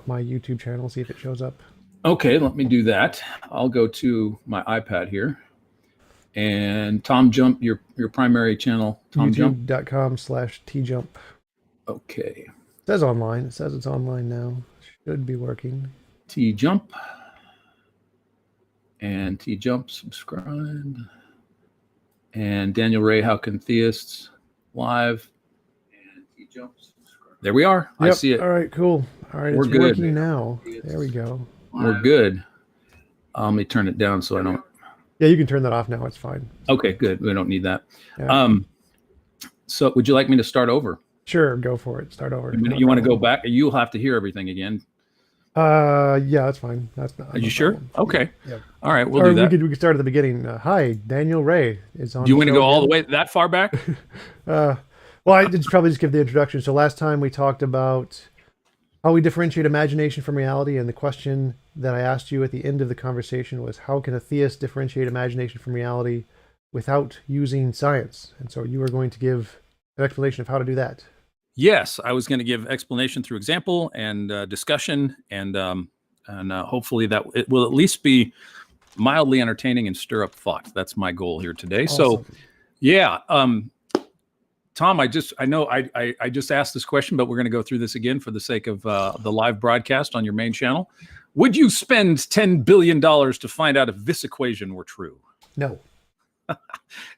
up my YouTube channel, see if it shows up. Okay, let me do that. I'll go to my iPad here. And TJump, your primary channel, TJump. YouTube.com/TJump. Okay. It says online. It says it's online now. Should be working. TJump. And TJump, subscribe. And Daniel Ray, How Can Theists? Live. And TJump, subscribe. There we are. Yep. I see it. All right, cool. All right, it's working now. There we go. We're good. Let me turn it down so I don't. Yeah, you can turn that off now. It's fine. Okay, good. We don't need that. Yeah. So would you like me to start over? Sure, go for it. Start over. You want to go back? You'll have to hear everything again. Yeah, that's fine. That's not. Are you sure? Okay. Yeah. All right, we'll do that. We could start at the beginning. Hi, Daniel Ray is on. Do you want to go all the way that far back? Well, I did probably just give the introduction. So last time we talked about how we differentiate imagination from reality, and the question that I asked you at the end of the conversation was, how can a theist differentiate imagination from reality without using science? And so you were going to give an explanation of how to do that. Yes, I was going to give explanation through example and discussion, and hopefully that it will at least be mildly entertaining and stir up thought. That's my goal here today. Awesome. So, yeah, Tom, I just asked this question, but we're going to go through this again for the sake of the live broadcast on your main channel. Would you spend $10 billion to find out if this equation were true? No.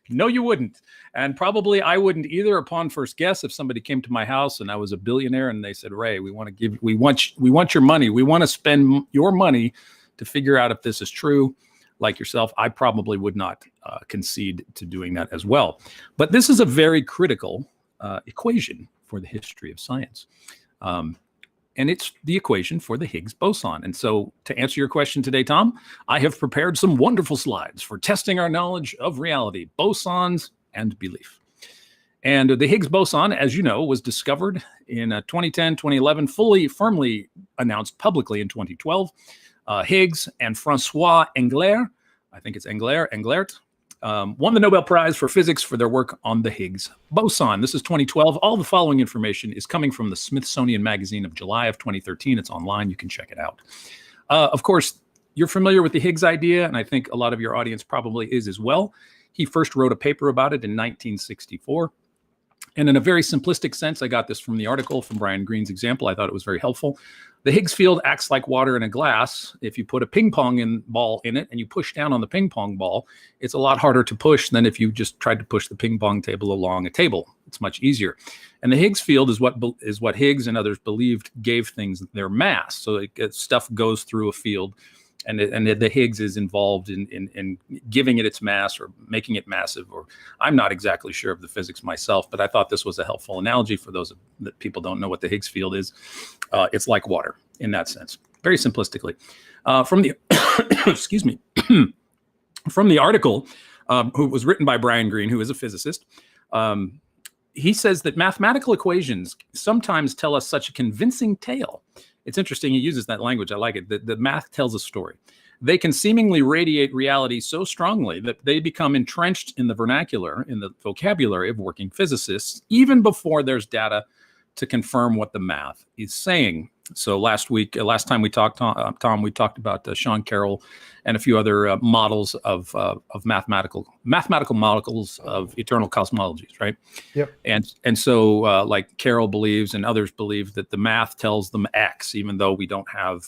No, you wouldn't. And probably I wouldn't either upon first guess. If somebody came to my house and I was a billionaire and they said, Ray, we want your money. We want to spend your money to figure out if this is true. Like yourself, I probably would not concede to doing that as well. But this is a very critical equation for the history of science. And it's the equation for the Higgs boson. And so to answer your question today, Tom, I have prepared some wonderful slides for testing our knowledge of reality, bosons, and belief. And the Higgs boson, as you know, was discovered in 2010, 2011, firmly announced publicly in 2012. Higgs and Francois Englert, I think it's Englert, won the Nobel Prize for Physics for their work on the Higgs boson. This is 2012. All the following information is coming from the Smithsonian Magazine of July of 2013. It's online. You can check it out. Of course, you're familiar with the Higgs idea, and I think a lot of your audience probably is as well. He first wrote a paper about it in 1964. And in a very simplistic sense, I got this from the article from Brian Greene's example. I thought it was very helpful. The Higgs field acts like water in a glass. If you put a ping pong ball in it and you push down on the ping pong ball, it's a lot harder to push than if you just tried to push the ping pong table along a table. It's much easier. And the Higgs field is what Higgs and others believed gave things their mass. So stuff goes through a field, and the Higgs is involved in giving it its mass or making it massive. Or I'm not exactly sure of the physics myself, but I thought this was a helpful analogy for those that people don't know what the Higgs field is. It's like water in that sense, very simplistically. From the excuse me, from the article, who was written by Brian Greene, who is a physicist. He says that mathematical equations sometimes tell us such a convincing tale. It's interesting. He uses that language. I like it. The math tells a story. They can seemingly radiate reality so strongly that they become entrenched in the vernacular, in the vocabulary of working physicists, even before there's data to confirm what the math is saying. So last time we talked, Tom, we talked about Sean Carroll and a few other models of mathematical models of eternal cosmologies, right? Yep. And so like Carroll believes and others believe that the math tells them X, even though we don't have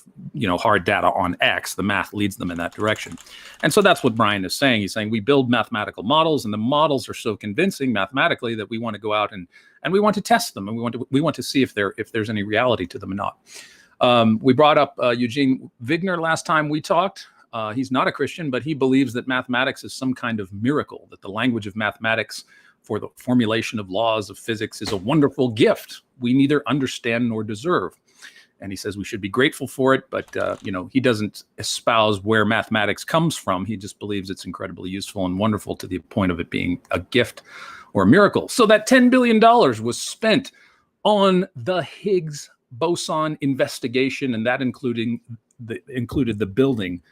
hard data on X. The math leads them in that direction. And so that's what Brian is saying. He's saying we build mathematical models, and the models are so convincing mathematically that we want to go out and we want to test them, and we want to see if there's any reality to them or not. We brought up Eugene Wigner last time we talked. He's not a Christian, but he believes that mathematics is some kind of miracle, that the language of mathematics for the formulation of laws of physics is a wonderful gift we neither understand nor deserve. And he says we should be grateful for it, but he doesn't espouse where mathematics comes from. He just believes it's incredibly useful and wonderful to the point of it being a gift or a miracle. So that $10 billion was spent on the Higgs boson investigation, and that included the building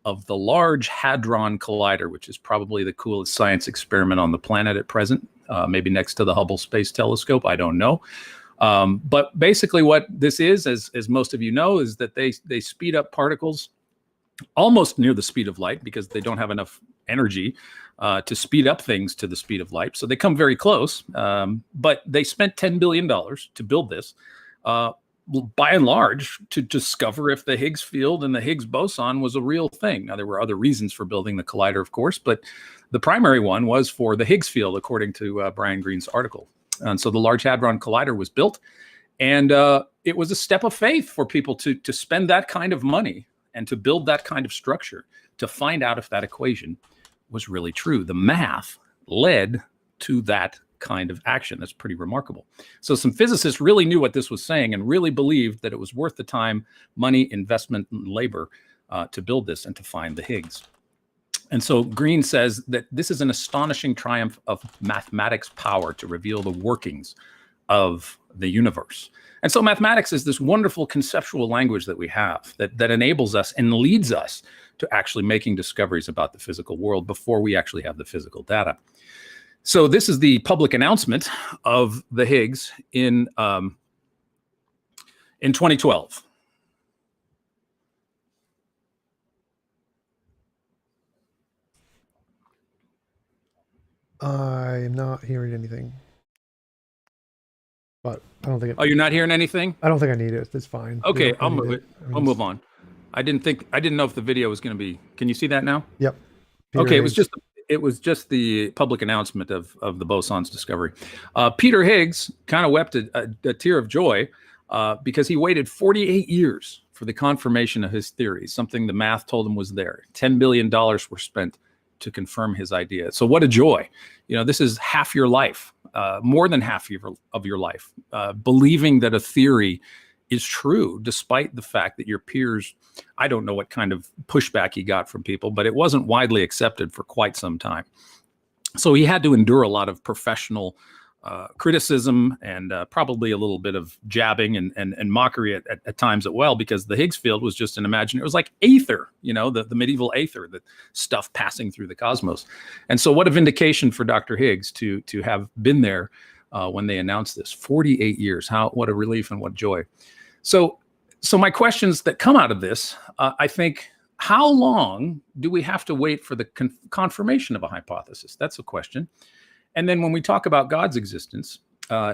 of the Large Hadron Collider, which is probably the coolest science experiment on the planet at present, maybe next to the Hubble Space Telescope. I don't know. But basically what this is, as most of you know, is that they speed up particles almost near the speed of light because they don't have enough energy to speed up things to the speed of light. So they come very close, but they spent $10 billion to build this, by and large, to discover if the Higgs field and the Higgs boson was a real thing. Now, there were other reasons for building the collider, of course, but the primary one was for the Higgs field, according to Brian Greene's article. And so the Large Hadron Collider was built, and it was a step of faith for people to spend that kind of money and to build that kind of structure to find out if that equation was really true. The math led to that kind of action. That's pretty remarkable. So some physicists really knew what this was saying and really believed that it was worth the time, money, investment, and labor to build this and to find the Higgs. And so Greene says that this is an astonishing triumph of mathematics' power to reveal the workings of the universe. And so mathematics is this wonderful conceptual language that we have that enables us and leads us to actually making discoveries about the physical world before we actually have the physical data. So this is the public announcement of the Higgs in 2012. I am not hearing anything, but I don't think. Oh, you're not hearing anything? I don't think I need it. It's fine. Okay, I'll move it. We'll move on. I didn't know if the video was going to be. Can you see that now? Yep. Okay, it was just the public announcement of the boson's discovery. Peter Higgs kind of wept a tear of joy because he waited 48 years for the confirmation of his theories, something the math told him was there. $10 billion were spent to confirm his idea. So what a joy. You know, this is half your life, more than half of your life, believing that a theory is true, despite the fact that your peers, I don't know what kind of pushback he got from people, but it wasn't widely accepted for quite some time. So he had to endure a lot of professional criticism and probably a little bit of jabbing and mockery at times as well, because the Higgs field was just an imaginary, it was like aether, you know, the medieval aether, the stuff passing through the cosmos. And so what a vindication for Dr. Higgs to have been there when they announced this. 48 years, what a relief and what joy. So my questions that come out of this, I think, how long do we have to wait for the confirmation of a hypothesis? That's a question. And then when we talk about God's existence,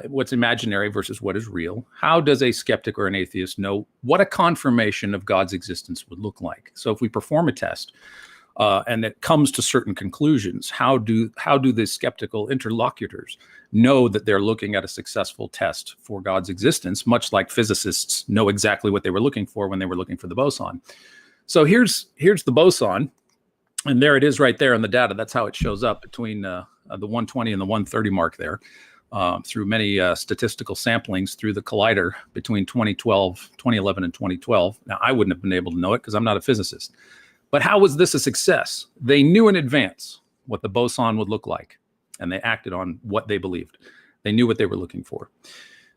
what's imaginary versus what is real, how does a skeptic or an atheist know what a confirmation of God's existence would look like? So if we perform a test and it comes to certain conclusions, how do the skeptical interlocutors know that they're looking at a successful test for God's existence, much like physicists know exactly what they were looking for when they were looking for the boson? So here's the boson, and there it is right there in the data. That's how it shows up between the 120 and the 130 mark there, through many statistical samplings through the collider between 2011 and 2012. Now, I wouldn't have been able to know it because I'm not a physicist. But how was this a success? They knew in advance what the boson would look like, and they acted on what they believed. They knew what they were looking for.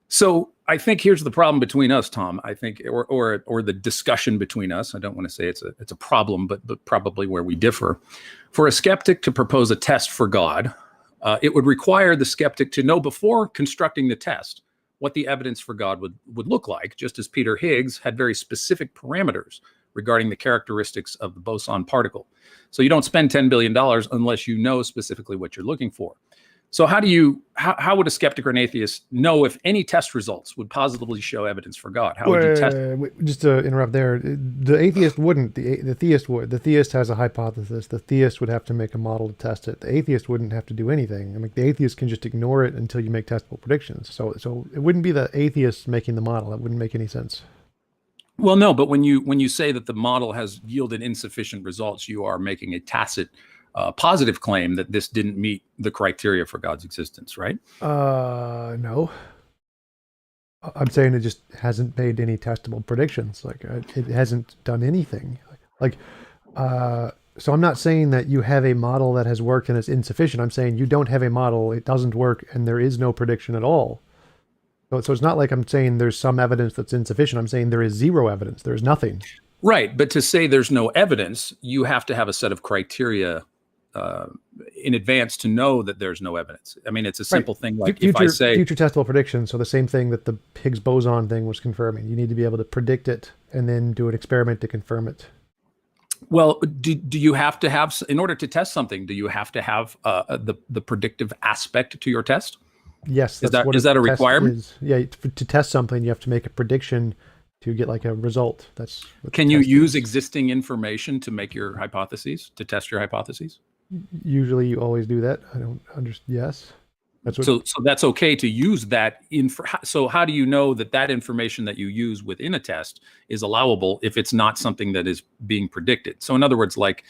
So I think here's the problem between us, Tom. I think, or the discussion between us. I don't want to say it's a problem, but probably where we differ. For a skeptic to propose a test for God, it would require the skeptic to know before constructing the test what the evidence for God would look like, just as Peter Higgs had very specific parameters regarding the characteristics of the boson particle. So you don't spend $10 billion unless you know specifically what you're looking for. So how would a skeptic or an atheist know if any test results would positively show evidence for God? How would you test? Just to interrupt there, the atheist wouldn't. The theist would. The theist has a hypothesis. The theist would have to make a model to test it. The atheist wouldn't have to do anything. I mean, the atheist can just ignore it until you make testable predictions. So it wouldn't be the atheist making the model. That wouldn't make any sense. Well, no, but when you say that the model has yielded insufficient results, you are making a tacit positive claim that this didn't meet the criteria for God's existence, right? No. I'm saying it just hasn't made any testable predictions. Like it hasn't done anything. So I'm not saying that you have a model that has worked and is insufficient. I'm saying you don't have a model, it doesn't work, and there is no prediction at all. So it's not like I'm saying there's some evidence that's insufficient. I'm saying there is zero evidence. There's nothing. Right. But to say there's no evidence, you have to have a set of criteria in advance to know that there's no evidence. I mean, it's a Right. simple thing. Like Future, if I say future testable prediction. So the same thing that the Higgs boson thing was confirming. You need to be able to predict it and then do an experiment to confirm it. well, do you have to have, in order to test something, do you have to have the predictive aspect to your test? Yes, that's that- what is that a test requirement? is. Yeah, to test something, you have to make a prediction to get like a result. That's what the Can you test use is. existing information to make your hypotheses, to test your hypotheses? Usually, you always do that. I don't understand. Yes, that's what. So that's okay to use that so how do you know that that information that you use within a test is allowable if it's not something that is being predicted? So in other words, like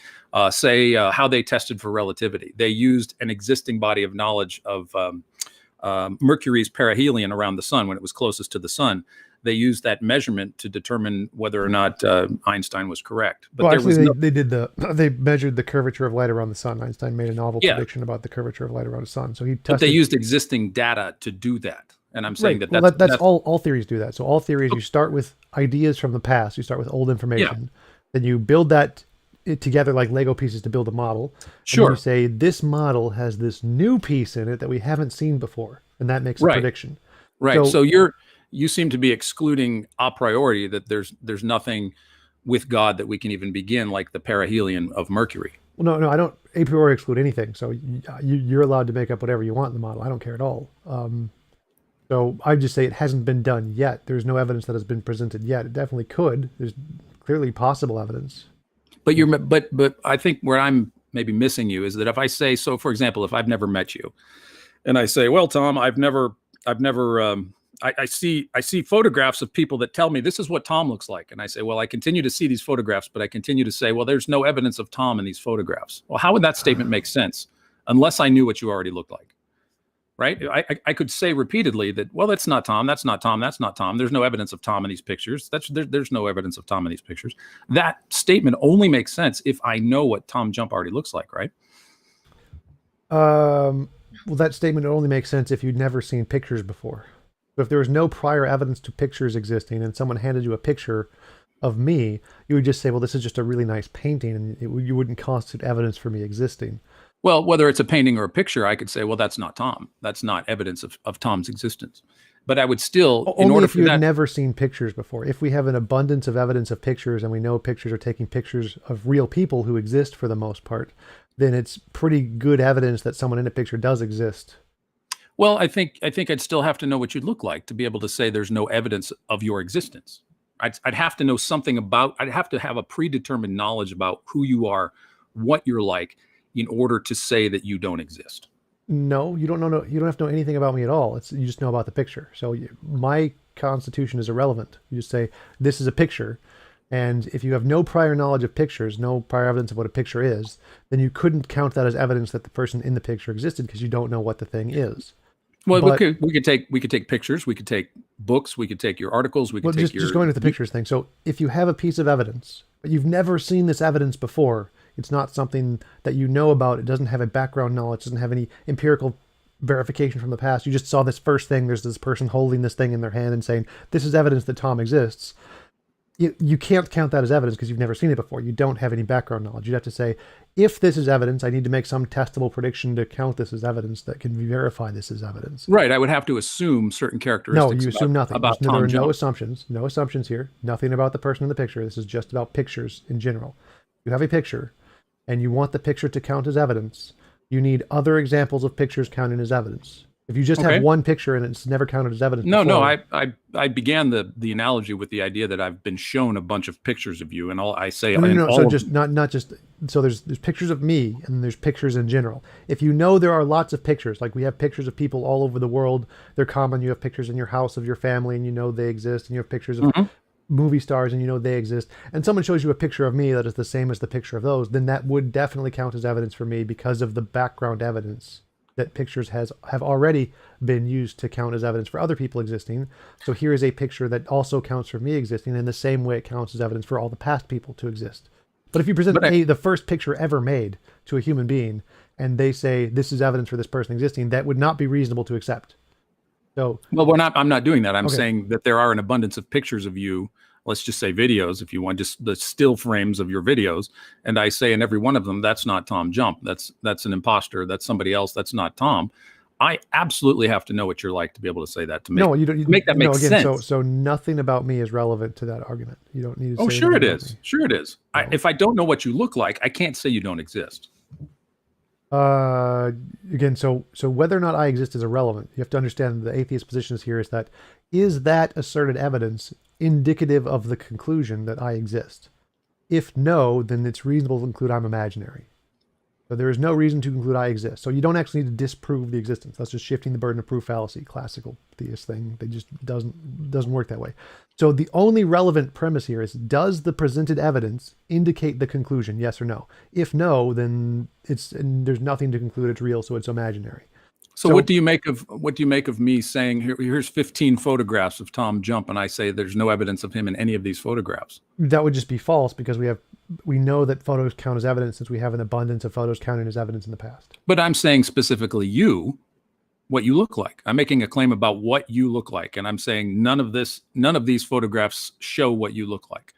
say how they tested for relativity, they used an existing body of knowledge of Mercury's perihelion around the sun when it was closest to the sun. They used that measurement to determine whether or not Einstein was correct. But Well, there actually, was they measured the curvature of light around the sun. Einstein made a novel Yeah. prediction about the curvature of light around the sun. So he but tested. they used existing data to do that. And I'm saying Right. that Well, that's all theories do that. So all theories, you start with ideas from the past. You start with old information. Then you build that together like Lego pieces to build a model. And then Sure. you say this model has this new piece in it that we haven't seen before, and that makes a Right. prediction. right. So you seem to be excluding a priori that there's nothing with God that we can even begin, like the perihelion of Mercury. Well, no, I don't a priori exclude anything. So you're allowed to make up whatever you want in the model. I don't care at all. So I just say it hasn't been done yet. There's no evidence that has been presented yet. It definitely could. There's clearly possible evidence. But but I think where I'm maybe missing you is that if I say, so for example, if I've never met you, and I say, well, Tom, I've never I see photographs of people that tell me this is what Tom looks like. And I say, well, I continue to see these photographs, but I continue to say, well, there's no evidence of Tom in these photographs. Well, how would that statement make sense unless I knew what you already looked like? Right? I could say repeatedly that, well, that's not Tom. That's not Tom. That's not Tom. There's no evidence of Tom in these pictures. There's no evidence of Tom in these pictures. That statement only makes sense if I know what TJump already looks like, right? Well, that statement only makes sense if you'd never seen pictures before. So if there was no prior evidence to pictures existing and someone handed you a picture of me, you would just say, well, this is just a really nice painting, and you wouldn't constitute evidence for me existing. Well, whether it's a painting or a picture, I could say, well, that's not Tom. That's not evidence of Tom's existence. But I would still, in Only order if for you that, had never seen pictures before. If we have an abundance of evidence of pictures and we know pictures are taking pictures of real people who exist for the most part, then it's pretty good evidence that someone in a picture does exist. well, I think I'd still have to know what you look like to be able to say there's no evidence of your existence. I'd have to know something about, I'd have to have a predetermined knowledge about who you are, what you're like, in order to say that you don't exist. No, you don't know. You don't have to know anything about me at all. You just know about the picture. So my constitution is irrelevant. You just say this is a picture, and if you have no prior knowledge of pictures, no prior evidence of what a picture is, then you couldn't count that as evidence that the person in the picture existed because you don't know what the thing is. Well, But- we could take pictures, we could take books, we could take your articles, we could Well, take just going with the pictures thing. So if you have a piece of evidence, but you've never seen this evidence before, it's not something that you know about. It doesn't have a background knowledge. It doesn't have any empirical verification from the past. You just saw this first thing. There's this person holding this thing in their hand and saying, this is evidence that Tom exists. You can't count that as evidence because you've never seen it before. You don't have any background knowledge. You'd have to say, if this is evidence, I need to make some testable prediction to count this as evidence that can verify this as evidence. Right. I would have to assume certain No, characteristics. you assume nothing. about There are no TJump. assumptions. No assumptions here. Nothing about the person in the picture. This is just about pictures in general. You have a picture, and you want the picture to count as evidence. You need other examples of pictures counting as evidence. If you just Okay. have one picture and it's never counted as evidence, No, before, I began the analogy with the idea that I've been shown a bunch of pictures of you, and all I say, No. and all So of- just not just so there's pictures of me and there's pictures in general. If you know there are lots of pictures, like we have pictures of people all over the world, they're common. You have pictures in your house of your family, and you know they exist, and you have pictures of movie stars, and you know they exist. And someone shows you a picture of me that is the same as the picture of those, then that would definitely count as evidence for me because of the background evidence that pictures have already been used to count as evidence for other people existing. So here is a picture that also counts for me existing in the same way it counts as evidence for all the past people to exist. But if you present the first picture ever made to a human being and they say this is evidence for this person existing, that would not be reasonable to accept. So well, I'm not doing that. I'm Okay. saying that there are an abundance of pictures of you let's just say videos, if you want, just the still frames of your videos, and I say in every one of them, that's not TJump, that's an imposter, that's somebody else, that's not Tom, I absolutely have to know what you're like to be able to say that to me. No, you don't. Make that make sense. So nothing about me is relevant to that argument. You don't need to. Oh, say sure it anything about is. me. Sure it is. No. If I don't know what you look like, I can't say you don't exist. Again, so whether or not I exist is irrelevant. You have to understand the atheist positions here is that asserted evidence indicative of the conclusion that I exist? If no, then it's reasonable to conclude I'm imaginary. So there is no reason to conclude I exist. So you don't actually need to disprove the existence. That's just shifting the burden of proof fallacy, classical theist thing. They just doesn't work that way. So the only relevant premise here is, does the presented evidence indicate the conclusion, yes or no? If no, then there's nothing to conclude it's real, so it's imaginary. So what do you make of me saying here's 15 photographs of TJump, and I say there's no evidence of him in any of these photographs? That would just be false, because we know that photos count as evidence since we have an abundance of photos counting as evidence in the past. But I'm saying specifically what you look like. I'm making a claim about what you look like, and I'm saying none of these photographs show what you look like.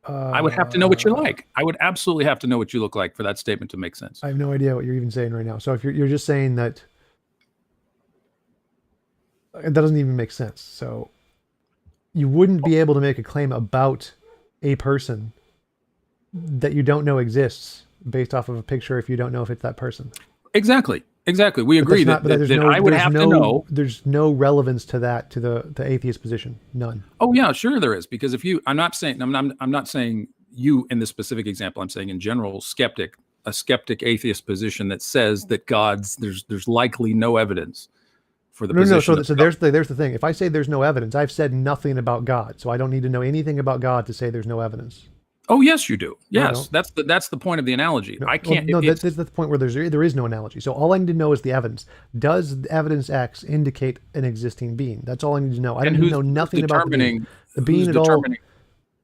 I would have to know what you're like. I would absolutely have to know what you look like for that statement to make sense. I have no idea what you're even saying right now. So if you're just saying that, that doesn't even make sense. So you wouldn't be able to make a claim about a person that you don't know exists based off of a picture if you don't know if it's that person. Exactly. We agree that I would have to know. There's no relevance to that, to the atheist position. None. Oh yeah, sure there is. Because I'm not saying you in this specific example. I'm saying in general, a skeptic atheist position that says that there's likely no evidence for the position. No. So there's the thing. If I say there's no evidence, I've said nothing about God. So I don't need to know anything about God to say there's no evidence. Oh yes, you do. Yes, no. that's the point of the analogy. I can't. Well, no, that's the point where there is no analogy. So all I need to know is the evidence. Does evidence X indicate an existing being? That's all I need to know. I don't need to know nothing about the being. The being at all.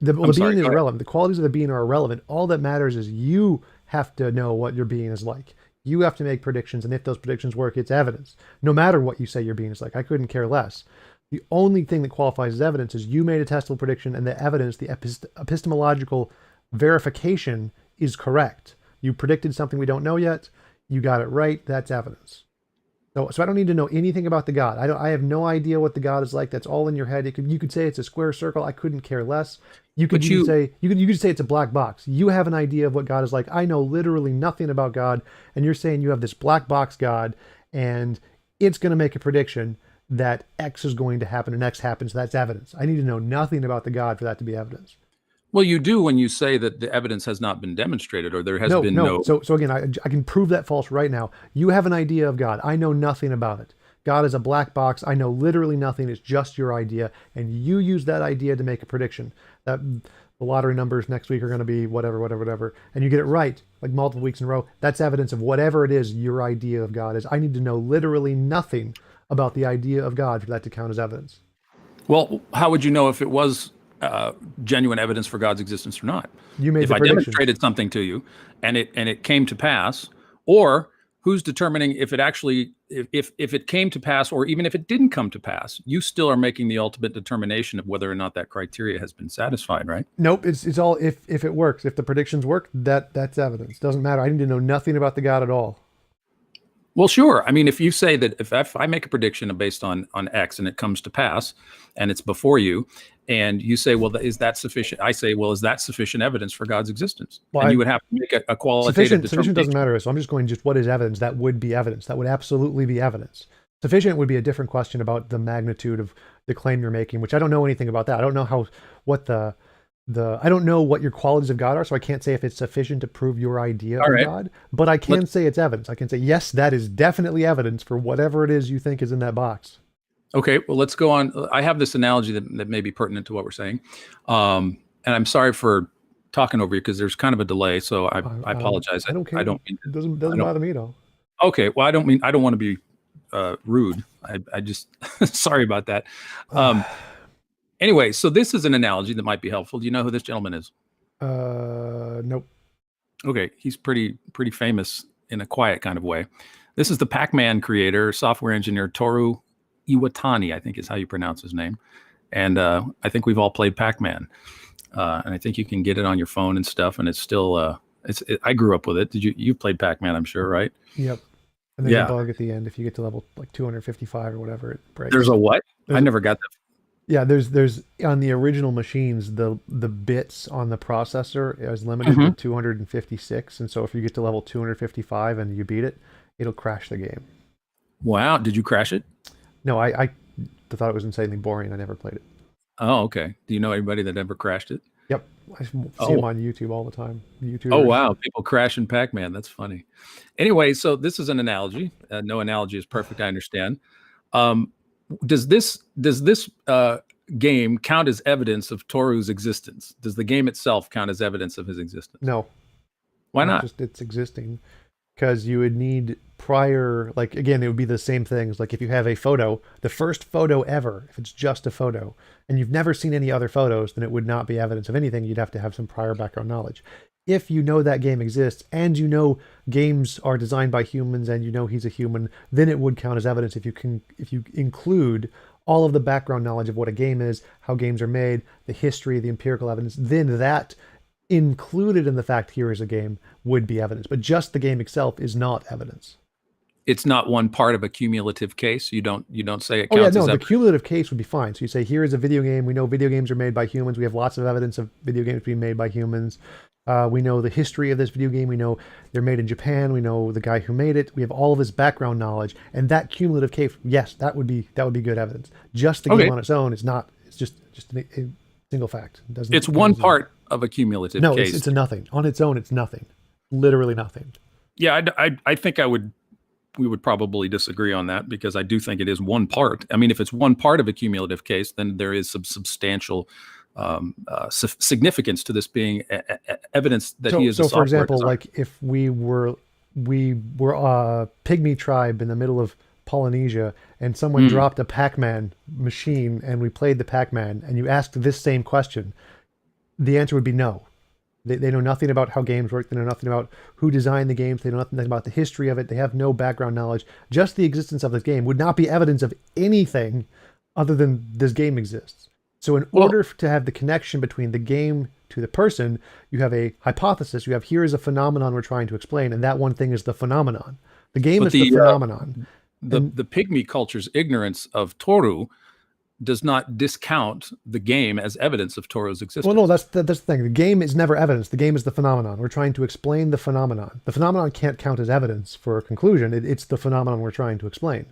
The being is irrelevant. The qualities of the being are irrelevant. All that matters is you have to know what your being is like. You have to make predictions, and if those predictions work, it's evidence. No matter what you say your being is like, I couldn't care less. The only thing that qualifies as evidence is you made a testable prediction, and the evidence, the epistemological verification is correct. You predicted something we don't know yet. You got it right. That's evidence. So I don't need to know anything about the God. I have no idea what the God is like. That's all in your head. You could say it's a square circle. I couldn't care less. You could say it's a black box. You have an idea of what God is like. I know literally nothing about God, and you're saying you have this black box God, and it's going to make a prediction that X is going to happen and X happens. That's evidence. I need to know nothing about the God for that to be evidence. Well, you do when you say that the evidence has not been demonstrated, or there has been no. So again, I can prove that false right now. You have an idea of God. I know nothing about it. God is a black box. I know literally nothing. It's just your idea. And you use that idea to make a prediction that the lottery numbers next week are going to be whatever. And you get it right, like multiple weeks in a row. That's evidence of whatever it is your idea of God is. I need to know literally nothing about the idea of God for that to count as evidence. Well, how would you know if it was genuine evidence for God's existence or not? If I demonstrated something to you and it came to pass, or who's determining if it actually, if it came to pass, or even if it didn't come to pass, you still are making the ultimate determination of whether or not that criteria has been satisfied, right? Nope. It's all if it works. If the predictions work, that's evidence. Doesn't matter. I need to know nothing about the God at all. Well, sure. I mean, if you say that if I make a prediction based on X and it comes to pass and it's before you, and you say, well, is that sufficient? I say, well, is that sufficient evidence for God's existence? Well, and you would have to make a qualitative determination. Sufficient doesn't matter. So I'm just going, what is evidence? That would be evidence. That would absolutely be evidence. Sufficient would be a different question about the magnitude of the claim you're making, which I don't know anything about that. I don't know I don't know what your qualities of God are, so I can't say if it's sufficient to prove your idea of God, but I can say it's evidence. I can say, yes, that is definitely evidence for whatever it is you think is in that box. Okay, well, let's go on. I have this analogy that may be pertinent to what we're saying. And I'm sorry for talking over you because there's kind of a delay, so I apologize. I don't care. I don't mean it doesn't bother me at all. Okay, well, I don't want to be rude. I just, sorry about that. Anyway, so this is an analogy that might be helpful. Do you know who this gentleman is? Nope. Okay, he's pretty famous in a quiet kind of way. This is the Pac-Man creator, software engineer Toru Iwatani, I think is how you pronounce his name. And I think we've all played Pac-Man. And I think you can get it on your phone and stuff. And it's still, I grew up with it. You played Pac-Man, I'm sure, right? Yep. And there's a Yeah. bug at the end. If you get to level like 255 or whatever, it breaks. There's a what? I never got that. Yeah, there's on the original machines, the bits on the processor is limited to 256. And so if you get to level 255 and you beat it, it'll crash the game. Wow. Did you crash it? No, I thought it was insanely boring. I never played it. Oh, okay. Do you know anybody that ever crashed it? Yep. I see them on YouTube all the time. YouTubers. Oh, wow. People crashing Pac-Man. That's funny. Anyway, so this is an analogy. No analogy is perfect. I understand. Does this game count as evidence of Toru's existence? Does the game itself count as evidence of his existence? No. Why not? Just it's existing. Because you would need prior, like, again, it would be the same things. Like if you have a photo, the first photo ever, if it's just a photo, and you've never seen any other photos, then it would not be evidence of anything. You'd have to have some prior background knowledge. If you know that game exists, and you know games are designed by humans, and you know he's a human, then it would count as evidence if you include all of the background knowledge of what a game is, how games are made, the history, the empirical evidence, then that included in the fact here is a game would be evidence, but just the game itself is not evidence. It's not one part of a cumulative case. You don't say it counts. Oh yeah, no, as the evidence. cumulative case would be fine. So you say here is a video game. We know video games are made by humans. We have lots of evidence of video games being made by humans. We know the history of this video game. We know they're made in Japan. We know the guy who made it. We have all of his background knowledge, and that cumulative case, yes, that would be good evidence. Just the game on its own is not. It's just a single fact. It's one part of a cumulative no, case. it's a nothing. On its own, it's nothing. Literally nothing. Yeah, I think we would probably disagree on that, because I do think it is one part. I mean, if it's one part of a cumulative case, then there is some substantial significance to this being evidence that he is a software for example, designer. like if we were a pygmy tribe in the middle of Polynesia, and someone dropped a Pac-Man machine, and we played the Pac-Man, and you asked this same question, the answer would be no. They know nothing about how games work. They know nothing about who designed the games. They know nothing about the history of it. They have no background knowledge. Just the existence of this game would not be evidence of anything other than this game exists. So in order to have the connection between the game to the person, you have a hypothesis. You have, here is a phenomenon we're trying to explain, and that one thing is the phenomenon. The game is the phenomenon. The pygmy culture's ignorance of Toru does not discount the game as evidence of Toru's existence. Well, no, that's the thing. The game is never evidence. The game is the phenomenon. We're trying to explain the phenomenon. The phenomenon can't count as evidence for a conclusion. It's the phenomenon we're trying to explain.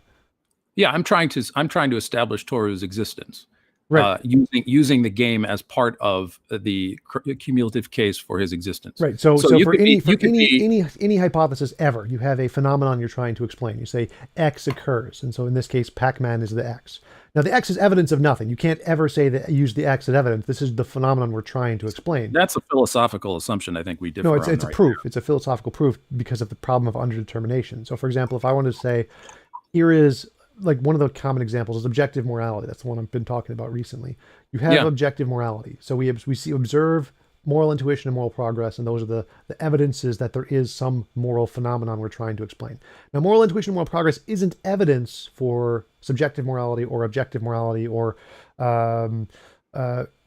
Yeah, I'm trying to establish Toru's existence, right? Using the game as part of the cumulative case for his existence. Right. So for any hypothesis ever, you have a phenomenon you're trying to explain. You say X occurs, and so in this case, Pac-Man is the X. Now, the X is evidence of nothing. You can't ever say that use the X as evidence. This is the phenomenon we're trying to explain. That's a philosophical assumption. I think we differ. No, it's on a proof. It's a philosophical proof because of the problem of underdetermination. So, for example, if I wanted to say, here is, like, one of the common examples is objective morality. That's the one I've been talking about recently. You have objective morality. So we observe moral intuition and moral progress, and those are the evidences that there is some moral phenomenon we're trying to explain. Now, moral intuition and moral progress isn't evidence for subjective morality or objective morality or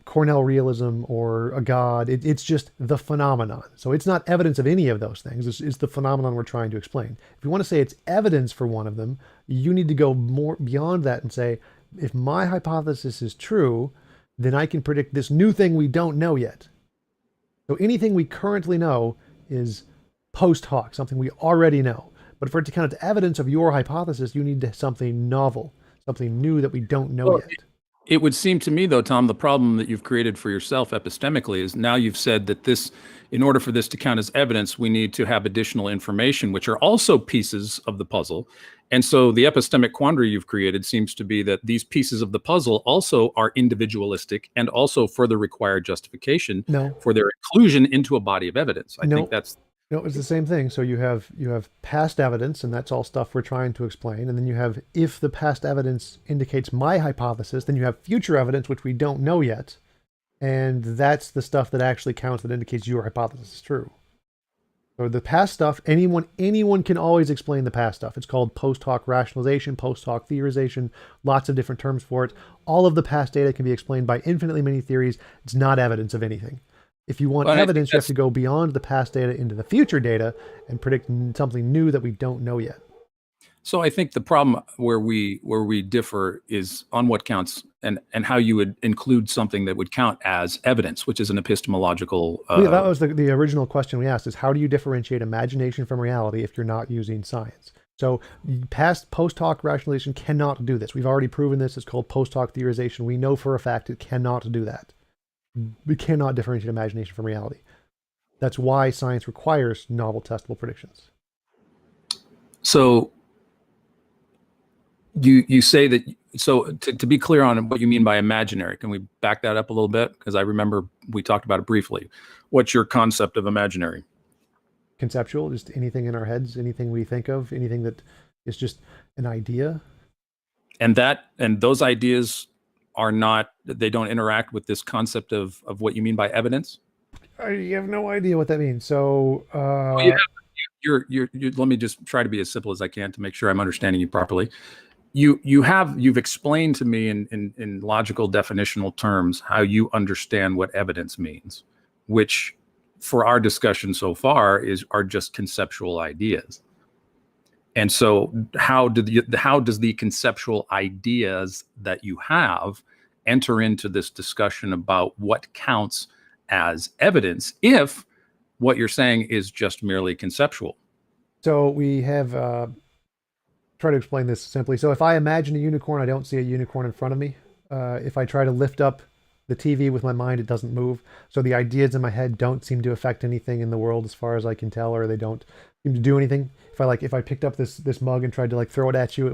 Cornell realism or a god. It's just the phenomenon. So it's not evidence of any of those things. It's the phenomenon we're trying to explain. If you want to say it's evidence for one of them, you need to go more beyond that and say, if my hypothesis is true, then I can predict this new thing we don't know yet. So anything we currently know is post hoc, something we already know. But for it to count as evidence of your hypothesis, you need something novel, something new that we don't know yet. It would seem to me, though, Tom, the problem that you've created for yourself epistemically is now you've said that this, in order for this to count as evidence, we need to have additional information, which are also pieces of the puzzle. And so the epistemic quandary you've created seems to be that these pieces of the puzzle also are individualistic and also further require justification for their inclusion into a body of evidence. I think that's... No, it's the same thing. So you have past evidence, and that's all stuff we're trying to explain. And then you have, if the past evidence indicates my hypothesis, then you have future evidence, which we don't know yet. And that's the stuff that actually counts, that indicates your hypothesis is true. So the past stuff, anyone can always explain the past stuff. It's called post hoc rationalization, post hoc theorization, lots of different terms for it. All of the past data can be explained by infinitely many theories. It's not evidence of anything. If you want evidence, you have to go beyond the past data into the future data and predict something new that we don't know yet. So I think the problem where we differ is on what counts and how you would include something that would count as evidence, which is an epistemological. Yeah, that was the original question we asked: is how do you differentiate imagination from reality if you're not using science? So post hoc rationalization cannot do this. We've already proven this. It's called post hoc theorization. We know for a fact it cannot do that. We cannot differentiate imagination from reality. That's why science requires novel testable predictions. So you say that, so to be clear on what you mean by imaginary, can we back that up a little bit? Because I remember we talked about it briefly. What's your concept of imaginary? Conceptual, just anything in our heads, anything we think of, anything that is just an idea. And those ideas they don't interact with this concept of what you mean by evidence? You have no idea what that means. So let me just try to be as simple as I can to make sure I'm understanding you properly. You've explained to me in logical definitional terms how you understand what evidence means, which for our discussion so far are just conceptual ideas. And so how does the conceptual ideas that you have enter into this discussion about what counts as evidence if what you're saying is just merely conceptual? So we have try to explain this simply. So if I imagine a unicorn, I don't see a unicorn in front of me. If I try to lift up the TV with my mind, it doesn't move. So the ideas in my head don't seem to affect anything in the world as far as I can tell, or they don't seem to do anything. If I picked up this mug and tried to throw it at you,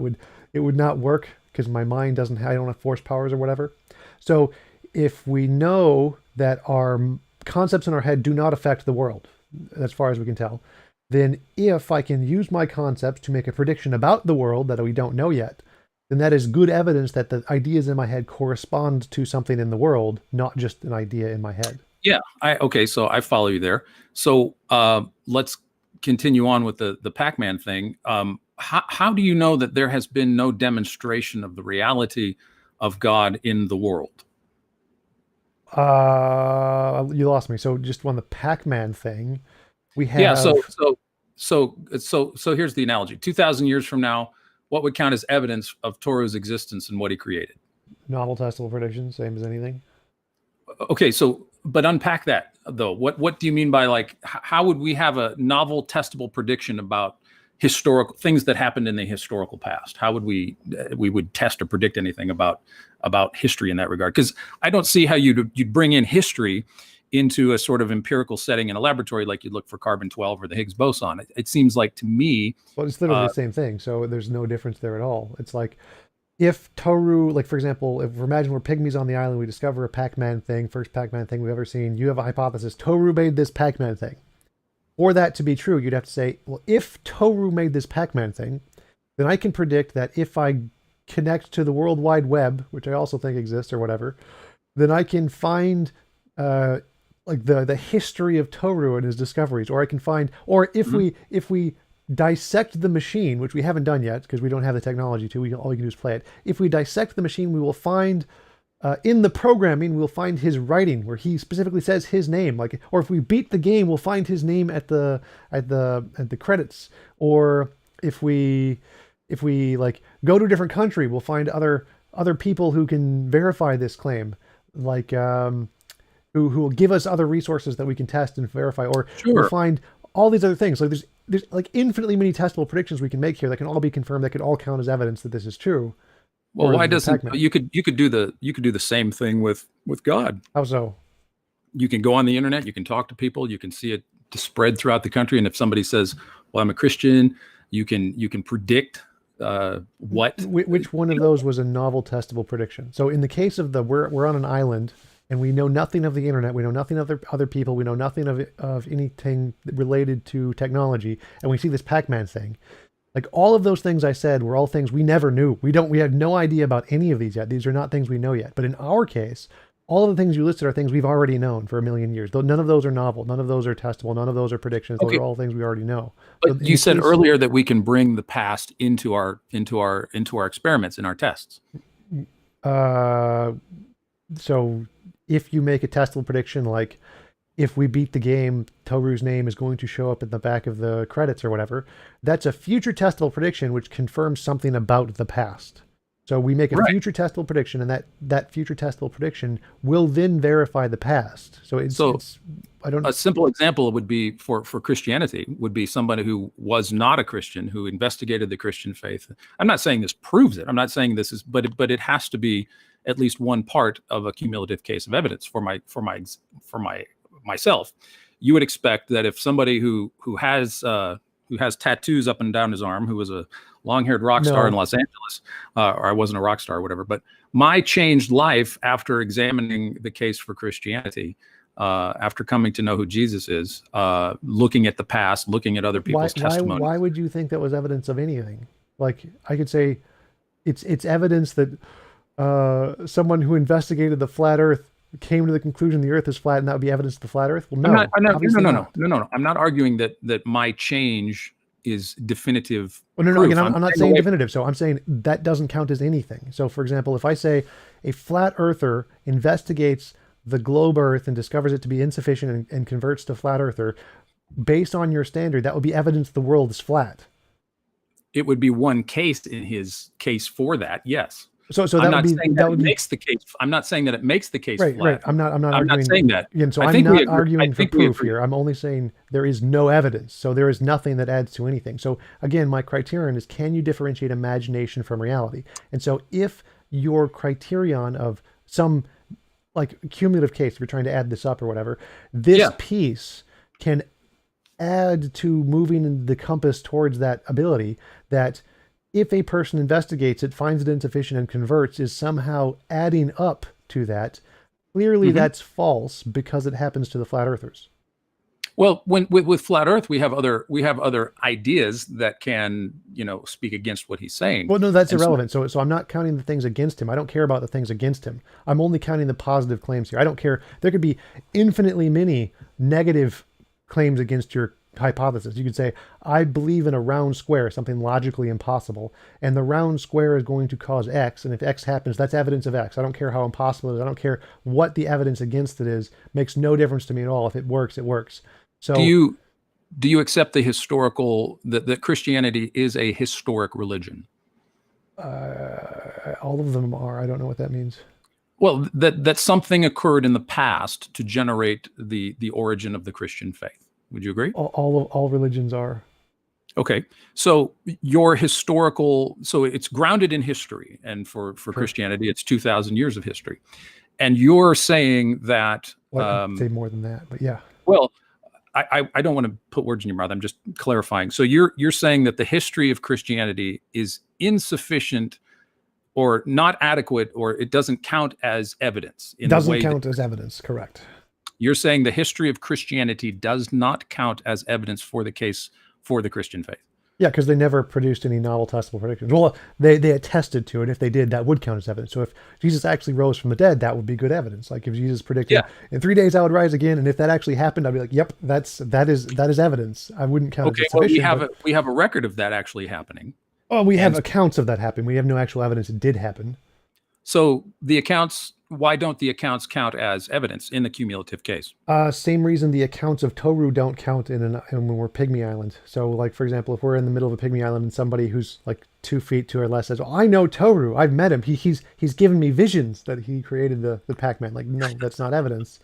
it would not work because my mind I don't have force powers or whatever. So if we know that our concepts in our head do not affect the world, as far as we can tell, then if I can use my concepts to make a prediction about the world that we don't know yet, then that is good evidence that the ideas in my head correspond to something in the world, not just an idea in my head. Yeah. Okay. So I follow you there. So let's continue on with the Pac-Man thing. How do you know that there has been no demonstration of the reality of God in the world? You lost me. So just on the Pac-Man thing, we have. Yeah. So here's the analogy. 2,000 years from now, what would count as evidence of Toru's existence and what he created? Novel testable predictions, same as anything. Okay. So, but unpack that though. What do you mean by how would we have a novel testable prediction about historical things that happened in the historical past? How would we would test or predict anything about history in that regard? Because I don't see how you'd bring in history into a sort of empirical setting in a laboratory like you'd look for carbon-12 or the Higgs boson. It seems like to me... Well, it's literally the same thing, so there's no difference there at all. It's like, if Toru, for example, if imagine we're pygmies on the island, we discover a Pac-Man thing, first Pac-Man thing we've ever seen, you have a hypothesis, Toru made this Pac-Man thing. For that to be true, you'd have to say, well, if Toru made this Pac-Man thing, then I can predict that if I connect to the World Wide Web, which I also think exists or whatever, then I can find... the history of Toru and his discoveries, or I can find, or if we dissect the machine, which we haven't done yet because we don't have the technology to, all we can do is play it. If we dissect the machine, we will find in the programming, we'll find his writing where he specifically says his name, or if we beat the game, we'll find his name at the credits, or if we go to a different country, we'll find other people who can verify this claim, who will give us other resources that we can test and verify, or we'll find all these other things. There's infinitely many testable predictions we can make here that can all be confirmed, that could all count as evidence that this is true. Well, why doesn't you could do the same thing with God? How so? You can go on the internet, you can talk to people, you can see it spread throughout the country, and if somebody says, "Well, I'm a Christian," you can predict which one of those was a novel testable prediction. So in the case of we're on an island. And we know nothing of the internet. We know nothing of other people. We know nothing of anything related to technology. And we see this Pac-Man thing. All of those things I said were all things we never knew. We have no idea about any of these yet. These are not things we know yet. But in our case, all of the things you listed are things we've already known for a million years. Though none of those are novel. None of those are testable. None of those are predictions. Those Okay. are all things we already know. So But you said earlier that we can bring the past into our experiments, in our tests. So if you make a testable prediction, like if we beat the game, Toru's name is going to show up in the back of the credits or whatever, that's a future testable prediction which confirms something about the past. So we make a future testable prediction, and that future testable prediction will then verify the past. So I don't. A simple example would be for Christianity would be somebody who was not a Christian who investigated the Christian faith. I'm not saying this proves it. I'm not saying this is, but it has to be at least one part of a cumulative case of evidence for myself. You would expect that if somebody who has tattoos up and down his arm, who was a long-haired rock star in Los Angeles, or I wasn't a rock star or whatever, but my changed life after examining the case for Christianity, after coming to know who Jesus is, looking at the past, looking at other people's testimony. Why would you think that was evidence of anything? Like, I could say it's evidence that someone who investigated the flat Earth came to the conclusion the Earth is flat, and that would be evidence of the flat Earth. Well, no, no. I'm not arguing that my change is definitive. Well, no. Again, I'm not saying definitive. So I'm saying that doesn't count as anything. So, for example, if I say a flat earther investigates the globe Earth and discovers it to be insufficient and converts to flat earther, based on your standard, that would be evidence the world is flat. It would be one case in his case for that. Yes. So that would makes the case. I'm not saying that it makes the case right, flat. Right. I'm not arguing, saying that. Again, so I'm not arguing for proof here. I'm only saying there is no evidence. So there is nothing that adds to anything. So again, my criterion is, can you differentiate imagination from reality? And so if your criterion of some like cumulative case, if you're trying to add this up or whatever, this piece can add to moving the compass towards that ability, that if a person investigates it, finds it insufficient, and converts, is somehow adding up to that. Clearly, that's false because it happens to the flat earthers. Well, with flat Earth, we have other ideas that can speak against what he's saying. Well, no, that's irrelevant. So I'm not counting the things against him. I don't care about the things against him. I'm only counting the positive claims here. I don't care. There could be infinitely many negative claims against your hypothesis. You could say, I believe in a round square, something logically impossible, and the round square is going to cause X, and if X happens, that's evidence of X. I don't care how impossible it is. I don't care what the evidence against it is. It makes no difference to me at all. If it works, it works. So do you accept the historical, that Christianity is a historic religion? All of them are. I don't know what that means. Well, that something occurred in the past to generate the origin of the Christian faith. Would you agree? All religions are. Okay. So your historical, so it's grounded in history. And for Christianity, it's 2,000 years of history. And you're saying that... I'd say more than that, but yeah. Well, I don't want to put words in your mouth. I'm just clarifying. So you're saying that the history of Christianity is insufficient or not adequate, or it doesn't count as evidence. It doesn't count as evidence, correct. You're saying the history of Christianity does not count as evidence for the case for the Christian faith. Yeah, because they never produced any novel testable predictions. Well, they attested to it. If they did, that would count as evidence. So if Jesus actually rose from the dead, that would be good evidence. Like if Jesus predicted in 3 days I would rise again, and if that actually happened, I'd be like, yep, that is evidence. I wouldn't count it as sufficient. Well, we have a record of that actually happening. Oh, we have accounts of that happening. We have no actual evidence it did happen. So the accounts, why don't the accounts count as evidence in the cumulative case? Same reason the accounts of Toru don't count when we're Pygmy Island. So like, for example, if we're in the middle of a Pygmy Island and somebody who's like 2 feet to or less says, well, I know Toru, I've met him. He's given me visions that he created the Pac-Man. Like, no, that's not evidence.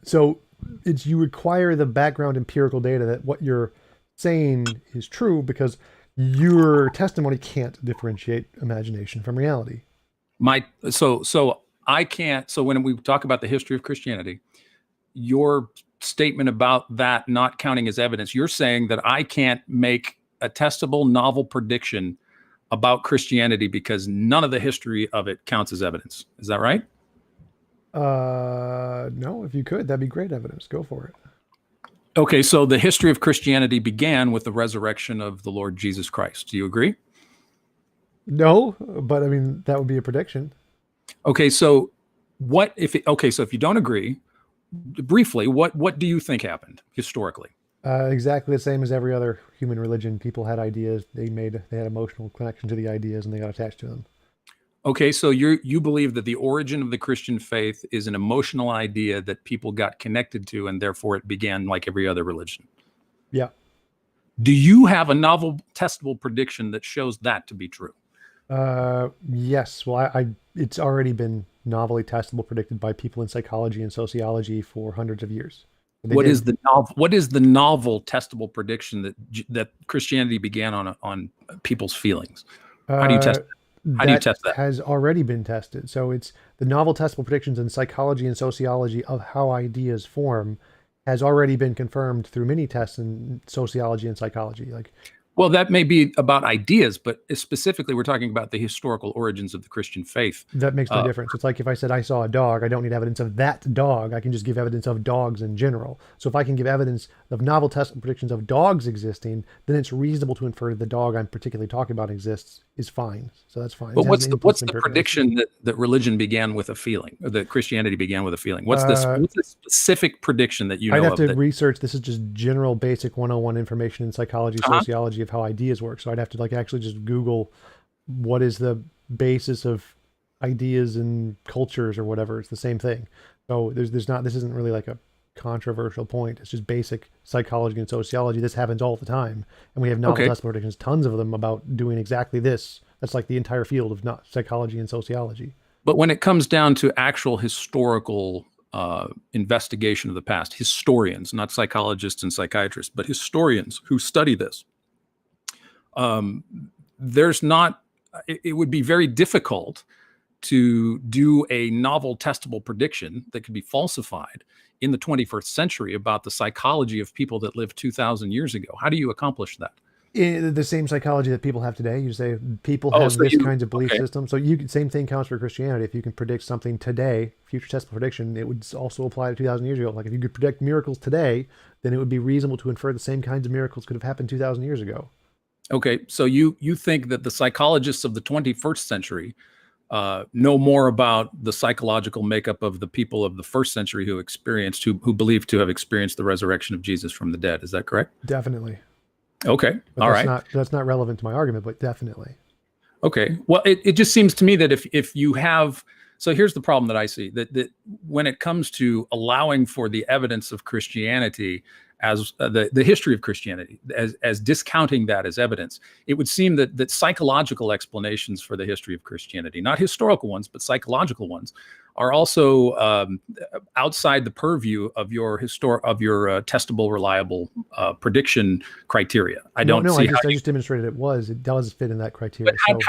So you require the background empirical data that what you're saying is true, because your testimony can't differentiate imagination from reality. So I can't. So when we talk about the history of Christianity, your statement about that not counting as evidence, you're saying that I can't make a testable novel prediction about Christianity because none of the history of it counts as evidence. Is that right? No, if you could, that'd be great evidence. Go for it. Okay, so the history of Christianity began with the resurrection of the Lord Jesus Christ. Do you agree? No, but I mean, that would be a prediction. Okay, so What if it, okay? So if you don't agree, briefly, what do you think happened historically? Exactly the same as every other human religion. People had ideas. They had emotional connection to the ideas, and they got attached to them. Okay, so you believe that the origin of the Christian faith is an emotional idea that people got connected to, and therefore it began like every other religion. Yeah. Do you have a novel testable prediction that shows that to be true? Yes. Well, it's already been novelly testable, predicted by people in psychology and sociology for hundreds of years. They What is did. the novel? What is the novel testable prediction that Christianity began on people's feelings? How do you Uh, test? How do you that test that? has already been tested. So it's the novel testable predictions in psychology and sociology of how ideas form has already been confirmed through many tests in sociology and psychology. Like Well, that may be about ideas, but specifically, we're talking about the historical origins of the Christian faith. that makes no Uh, difference. It's like if I said I saw a dog, I don't need evidence of that dog. I can just give evidence of dogs in general. So if I can give evidence of novel testable predictions of dogs existing, then it's reasonable to infer that the dog I'm particularly talking about exists is fine. So that's fine. but It has an what's influence the interpretation. prediction that religion began with a feeling, or that Christianity began with a feeling? Uh, What's the specific prediction that you I'd know have of to that? research. This is just general basic 101 information in psychology, Uh-huh. sociology of how ideas work. So I'd have to like actually just Google what is the basis of ideas and cultures or whatever. It's the same thing. So there's not, this isn't really like a controversial point. It's just basic psychology and sociology. This happens all the time. And we have novel Okay, test predictions, tons of them about doing exactly this. That's like the entire field of not psychology and sociology. but when it comes down to actual historical investigation of the past, historians, not psychologists and psychiatrists, but historians who study this, um, there's not. It would be very difficult to do a novel testable prediction that could be falsified in the 21st century about the psychology of people that lived 2000 years ago. How do you accomplish that? The same psychology that people have today. You say people Oh, have so this you kinds of belief okay. system. So you same thing counts for Christianity. If you can predict something today, future testable prediction, it would also apply to 2,000 years ago. Like if you could predict miracles today, then it would be reasonable to infer the same kinds of miracles could have happened 2,000 years ago. Okay, so you think that the psychologists of the 21st century know more about the psychological makeup of the people of the first century who believe to have experienced the resurrection of Jesus from the dead. Is that correct? Definitely. Okay, But all right. that's not relevant to my argument, but definitely. Okay. Well, it just seems to me that if you have, so here's the problem that I see, that when it comes to allowing for the evidence of Christianity as the history of Christianity as discounting that as evidence, it would seem that psychological explanations for the history of Christianity, not historical ones but psychological ones, are also outside the purview of your testable, reliable prediction criteria. I No, don't no, see how. I just demonstrated it does fit in that But criteria. how, So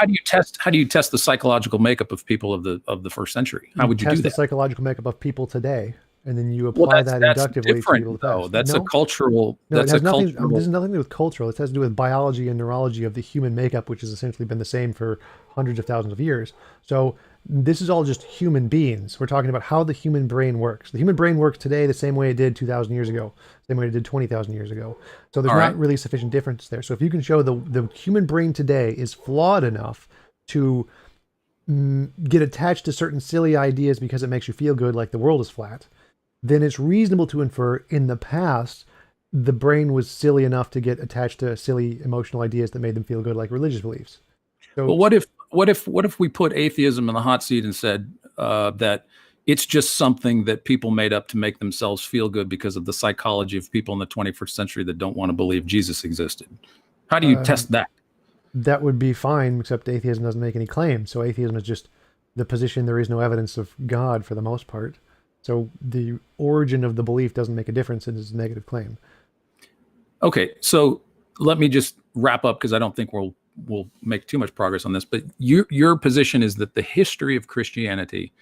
how do you test the psychological makeup of people of the first century? How you would you do test the that? psychological makeup of people today, and then you Well, apply that that's inductively to different people of the though. past. No, no, it That's a has nothing. This cultural. has nothing to do with cultural. It has to do with biology and neurology of the human makeup, which has essentially been the same for hundreds of thousands of years. So this is all just human beings. We're talking about how the human brain works. The human brain works today the same way it did 2,000 years ago, same way it did 20,000 years ago. So there's All right. not really sufficient difference there. So if you can show the human brain today is flawed enough to get attached to certain silly ideas because it makes you feel good, like the world is flat, then it's reasonable to infer in the past the brain was silly enough to get attached to silly emotional ideas that made them feel good, like religious beliefs. Well, So what if we put atheism in the hot seat and said that it's just something that people made up to make themselves feel good because of the psychology of people in the 21st century that don't want to believe Jesus existed? How do you uh, test that? that would be fine, except atheism doesn't make any claims. So atheism is just the position there is no evidence of God for the most part. So the origin of the belief doesn't make a difference in its negative claim. Okay, so let me just wrap up because I don't think we'll make too much progress on this. But your position is that the history of Christianity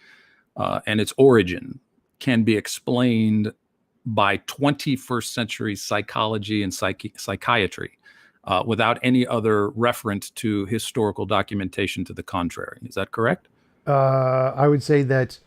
and its origin can be explained by 21st century psychology and psychiatry without any other reference to historical documentation to the contrary. Is that correct? I would say that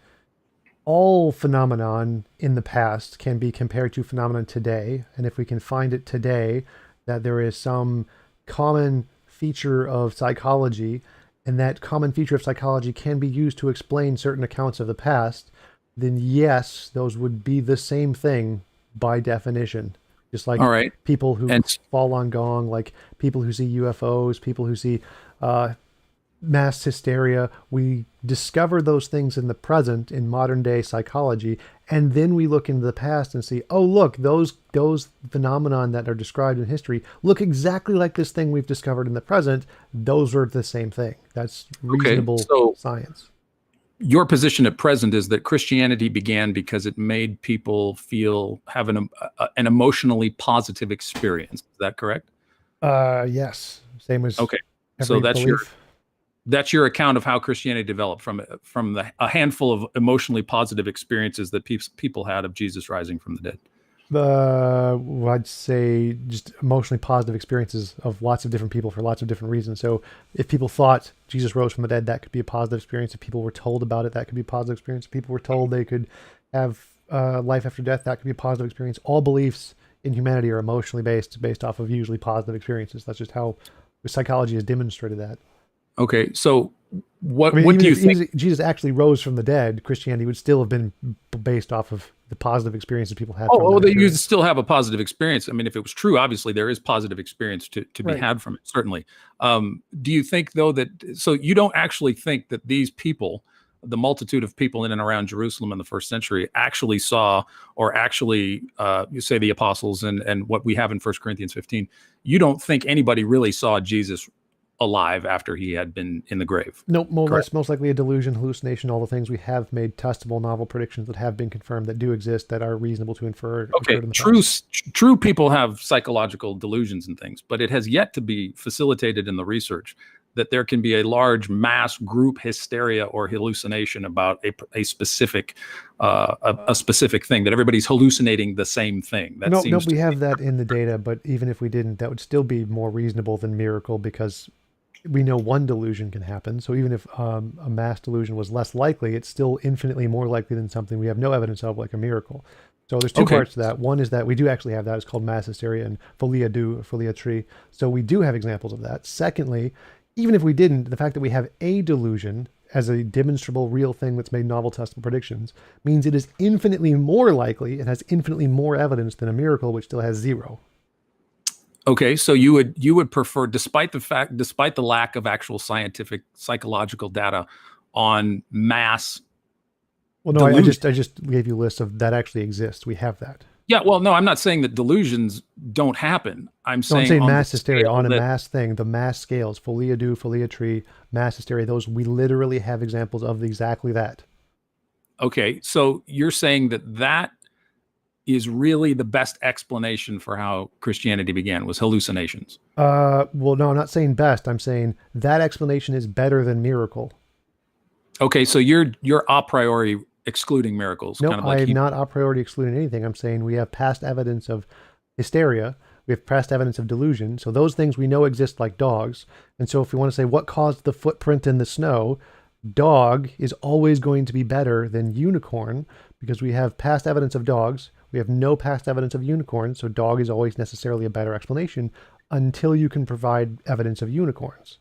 all phenomenon in the past can be compared to phenomenon today. And if we can find it today, that there is some common feature of psychology and that common feature of psychology can be used to explain certain accounts of the past, then yes, those would be the same thing by definition. Just like All right. people who And fall on gong, like people who see UFOs, people who see mass hysteria. We discover those things in the present in modern day psychology, and then we look into the past and see, oh look, those phenomenon that are described in history look exactly like this thing we've discovered in the present. Those are the same thing. That's reasonable so science. your position at present is that Christianity began because it made people have an emotionally positive experience. Is that correct? Yes, same as Okay. every So belief. that's your account of how Christianity developed from a handful of emotionally positive experiences that people had of Jesus rising from the dead. I'd say just emotionally positive experiences of lots of different people for lots of different reasons. So if people thought Jesus rose from the dead, that could be a positive experience. If people were told about it, that could be a positive experience. If people were told they could have life after death, that could be a positive experience. All beliefs in humanity are emotionally based off of usually positive experiences. That's just how psychology has demonstrated that. Okay, so what I mean, do you even think? if Jesus actually rose from the dead, Christianity would still have been based off of the positive experiences people had. Oh, that you still have a positive experience. I mean, if it was true, obviously there is positive experience to be Right. had from it, certainly. Do you think, though, so you don't actually think that these people, the multitude of people in and around Jerusalem in the first century, actually saw, or actually, you say the apostles and what we have in 1 Corinthians 15, you don't think anybody really saw Jesus alive after he had been in the grave? Nope, that's most likely a delusion, hallucination, all the things we have made testable novel predictions that have been confirmed, that do exist, that are reasonable to infer. Okay, true people have psychological delusions and things, but it has yet to be facilitated in the research that there can be a large mass group hysteria or hallucination about a specific specific thing, that everybody's hallucinating the same thing. That Nope, we have that in the data, but even if we didn't, that would still be more reasonable than miracle, because we know one delusion can happen. So even if a mass delusion was less likely, it's still infinitely more likely than something we have no evidence of, like a miracle. So there's two parts to that. One is that we do actually have that. It's called mass hysteria and folia tree. So we do have examples of that. Secondly, even if we didn't, the fact that we have a delusion as a demonstrable real thing that's made novel testable predictions means it is infinitely more likely and has infinitely more evidence than a miracle, which still has zero. Okay, so you would prefer, despite the lack of actual scientific psychological data on mass. Well, no, I just gave you a list of that actually exists. We have that. Yeah, well, no, I'm not saying that delusions don't happen. I'm saying mass hysteria on a mass thing, the mass scales, folia do, folia tree, mass hysteria. Those, we literally have examples of exactly that. Okay, so you're saying that is really the best explanation for how Christianity began, was hallucinations. Well, no, I'm not saying best. I'm saying that explanation is better than miracle. Okay, so you're a priori excluding miracles. No, I'm not a priori excluding anything. I'm saying we have past evidence of hysteria. We have past evidence of delusion. So those things we know exist, like dogs. And so if we want to say what caused the footprint in the snow, dog is always going to be better than unicorn, because we have past evidence of dogs. We have no past evidence of unicorns, so dog is always necessarily a better explanation until you can provide evidence of unicorns.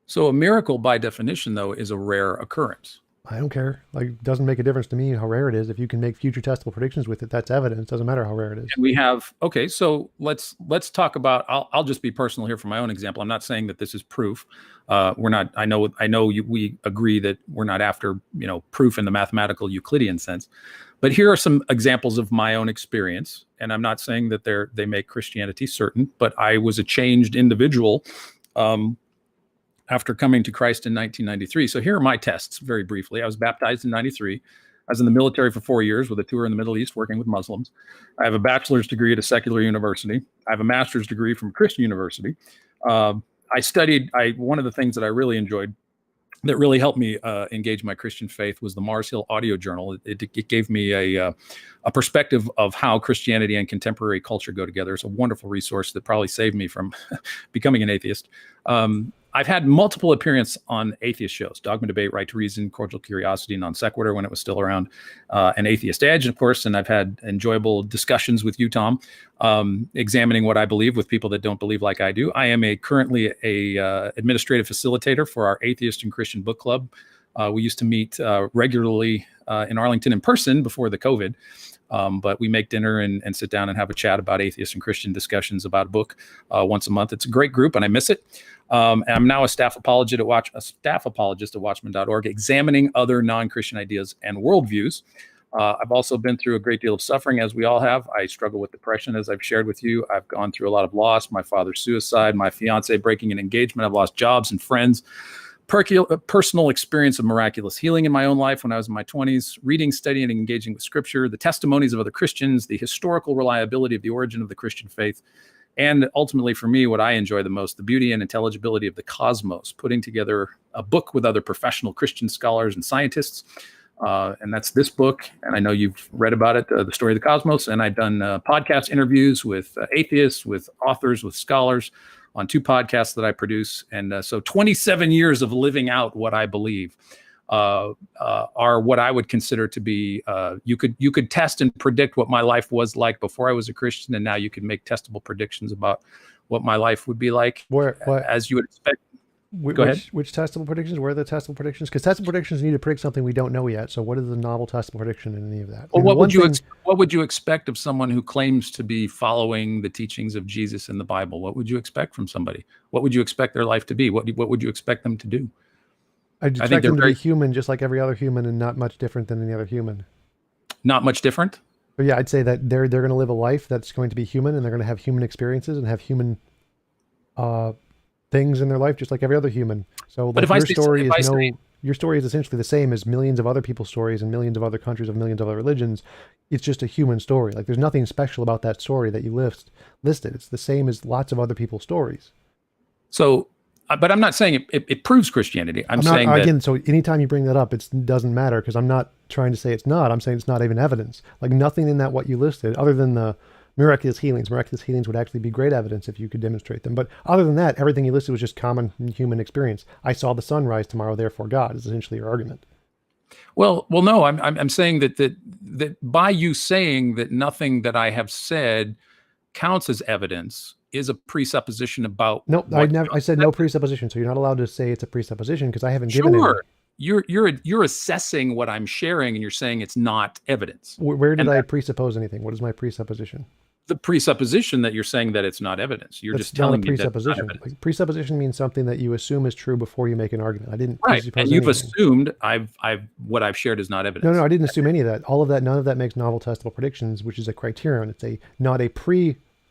So a miracle, by definition, though, is a rare occurrence. I don't care. Like, it doesn't make a difference to me how rare it is. If you can make future testable predictions with it, that's evidence. Doesn't matter how rare it is. And we have, okay, so let's talk about, I'll just be personal here for my own example. I'm not saying that this is proof. We're not, I know we agree that we're not after, proof in the mathematical Euclidean sense. But here are some examples of my own experience. And I'm not saying that they make Christianity certain, but I was a changed individual after coming to Christ in 1993. So here are my tests, very briefly. I was baptized in 93. I was in the military for 4 years with a tour in the Middle East working with Muslims. I have a bachelor's degree at a secular university. I have a master's degree from a Christian university. I studied, one of the things that I really enjoyed that really helped me engage my Christian faith was the Mars Hill Audio Journal. It gave me a perspective of how Christianity and contemporary culture go together. It's a wonderful resource that probably saved me from becoming an atheist. I've had multiple appearances on atheist shows: Dogma Debate, Right to Reason, Cordial Curiosity, Non Sequitur when it was still around, and Atheist Edge, of course. And I've had enjoyable discussions with you, Tom, examining what I believe with people that don't believe like I do. I am currently a administrative facilitator for our Atheist and Christian Book Club. We used to meet regularly in Arlington in person before the COVID. But we make dinner and sit down and have a chat about atheist and Christian discussions about a book once a month. It's a great group, and I miss it. And I'm now a staff apologist at Watchman.org, examining other non-Christian ideas and worldviews. I've also been through a great deal of suffering, as we all have. I struggle with depression, as I've shared with you. I've gone through a lot of loss: my father's suicide, my fiance breaking an engagement. I've lost jobs and friends. Personal experience of miraculous healing in my own life when I was in my 20s, reading, studying, and engaging with scripture, the testimonies of other Christians, the historical reliability of the origin of the Christian faith, and ultimately for me, what I enjoy the most, the beauty and intelligibility of the cosmos, putting together a book with other professional Christian scholars and scientists. And that's this book. And I know you've read about it, The Story of the Cosmos. And I've done podcast interviews with atheists, with authors, with scholars, on 2 podcasts that I produce. And so 27 years of living out what I believe are what I would consider to be, you could test and predict what my life was like before I was a Christian, and now you can make testable predictions about what my life would be like, as you would expect. Go ahead. Which testable predictions? Where are the testable predictions? Because testable predictions need to predict something we don't know yet. So what is the novel testable prediction in any of that? Well, what would you expect of someone who claims to be following the teachings of Jesus in the Bible? What would you expect from somebody? What would you expect their life to be? What would you expect them to do? I expect them to be human, just like every other human, and not much different than any other human. Not much different? But yeah, I'd say that they're going to live a life that's going to be human, and they're going to have human experiences and have human things in their life, just like every other human. So like, your story is essentially the same as millions of other people's stories and millions of other countries of millions of other religions. It's just a human story. Like there's nothing special about that story that you listed. It's the same as lots of other people's stories. So, but I'm not saying it proves Christianity. I'm saying that, again, so anytime you bring that up, it doesn't matter, because I'm not trying to say it's not. I'm saying it's not even evidence. Like nothing in that what you listed, other than the miraculous healings. Miraculous healings would actually be great evidence if you could demonstrate them. But other than that, everything you listed was just common human experience. I saw the sun rise tomorrow, therefore God, is essentially your argument. Well, no, I'm saying that by you saying that nothing that I have said counts as evidence is a presupposition about. No, I said no presupposition. So you're not allowed to say it's a presupposition, because I haven't given it. Sure. You're assessing what I'm sharing, and you're saying it's not evidence. Where did I presuppose anything? What is my presupposition? The presupposition that you're saying that it's not evidence. You're just telling me that it's not evidence. Like, presupposition means something that you assume is true before you make an argument. I didn't presuppose and you've anything. Assumed what I've shared is not evidence. No, I didn't assume any of that. All of that, none of that makes novel testable predictions, which is a criterion. It's not a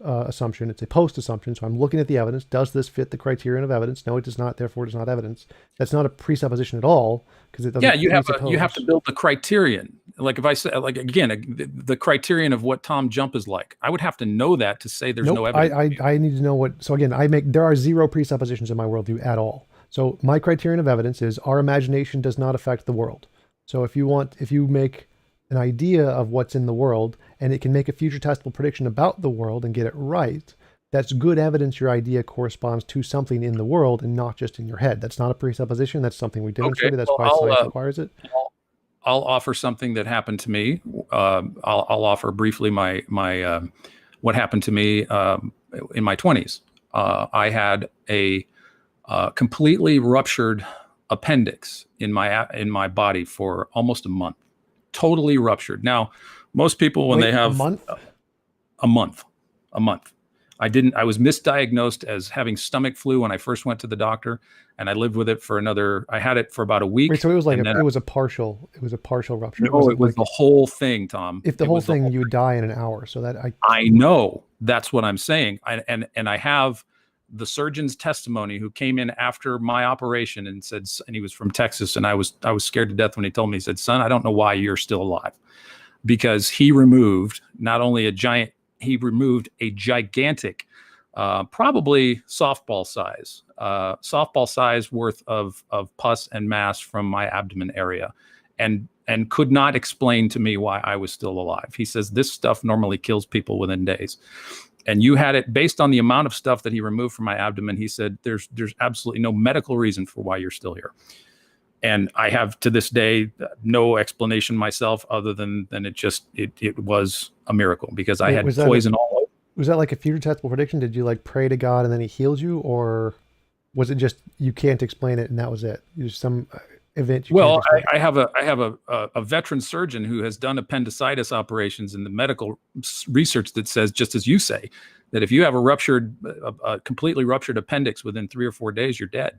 assumption, it's a post assumption. So I'm looking at the evidence. Does this fit the criterion of evidence? No, it does not. Therefore, it is not evidence. That's not a presupposition at all, because it doesn't. Yeah, you have to build the criterion. Like if I say, like again, the criterion of what TJump is like, I would have to know that to say there's no evidence. I need to know what. So again, there are 0 presuppositions in my worldview at all. So my criterion of evidence is our imagination does not affect the world. So if you make an idea of what's in the world, and it can make a future testable prediction about the world and get it right, that's good evidence your idea corresponds to something in the world and not just in your head. That's not a presupposition. That's something we demonstrated. That's why science requires it. I'll offer something that happened to me. I'll offer briefly my what happened to me in my 20s. I had a completely ruptured appendix in my body for almost a month. Totally ruptured. Now, most people when they have a month, I was misdiagnosed as having stomach flu when I first went to the doctor, and I lived with it I had it for about a week. Wait, so it was like it was a partial rupture. No, it was the whole thing, Tom. If the whole thing, you would die in an hour. So that I know, that's what I'm saying. And I have the surgeon's testimony who came in after my operation and said, and he was from Texas, and I was scared to death when he told me. He said, "Son, I don't know why you're still alive," because he removed a gigantic, probably softball size worth of pus and mass from my abdomen area, and could not explain to me why I was still alive. He says, "This stuff normally kills people within days." And you had it based on the amount of stuff that he removed from my abdomen. He said, there's absolutely no medical reason for why you're still here. And I have to this day no explanation myself other than it was a miracle, because I had poison all over. Was that like a future testable prediction? Did you like pray to God and then he healed you, or was it just you can't explain it and that was it? Just some event. I have a veteran surgeon who has done appendicitis operations in the medical research that says, just as you say, that if you have a completely ruptured appendix within 3 or 4 days, you're dead.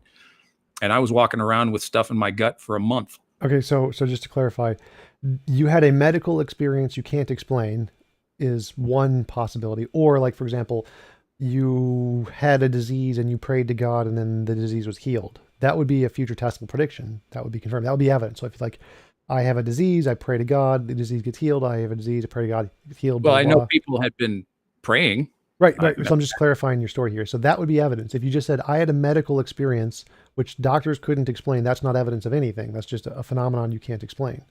And I was walking around with stuff in my gut for a month. Okay, so just to clarify, you had a medical experience you can't explain is one possibility, or like, for example, you had a disease and you prayed to God and then the disease was healed. That would be a future testable prediction. That would be confirmed. That would be evidence. So if like, I have a disease, I pray to God, the disease gets healed. I have a disease, I pray to God, it gets healed. Well, I know people had been praying. Right. So I'm just clarifying your story here. So that would be evidence. If you just said, I had a medical experience, which doctors couldn't explain, that's not evidence of anything. That's just a phenomenon you can't explain.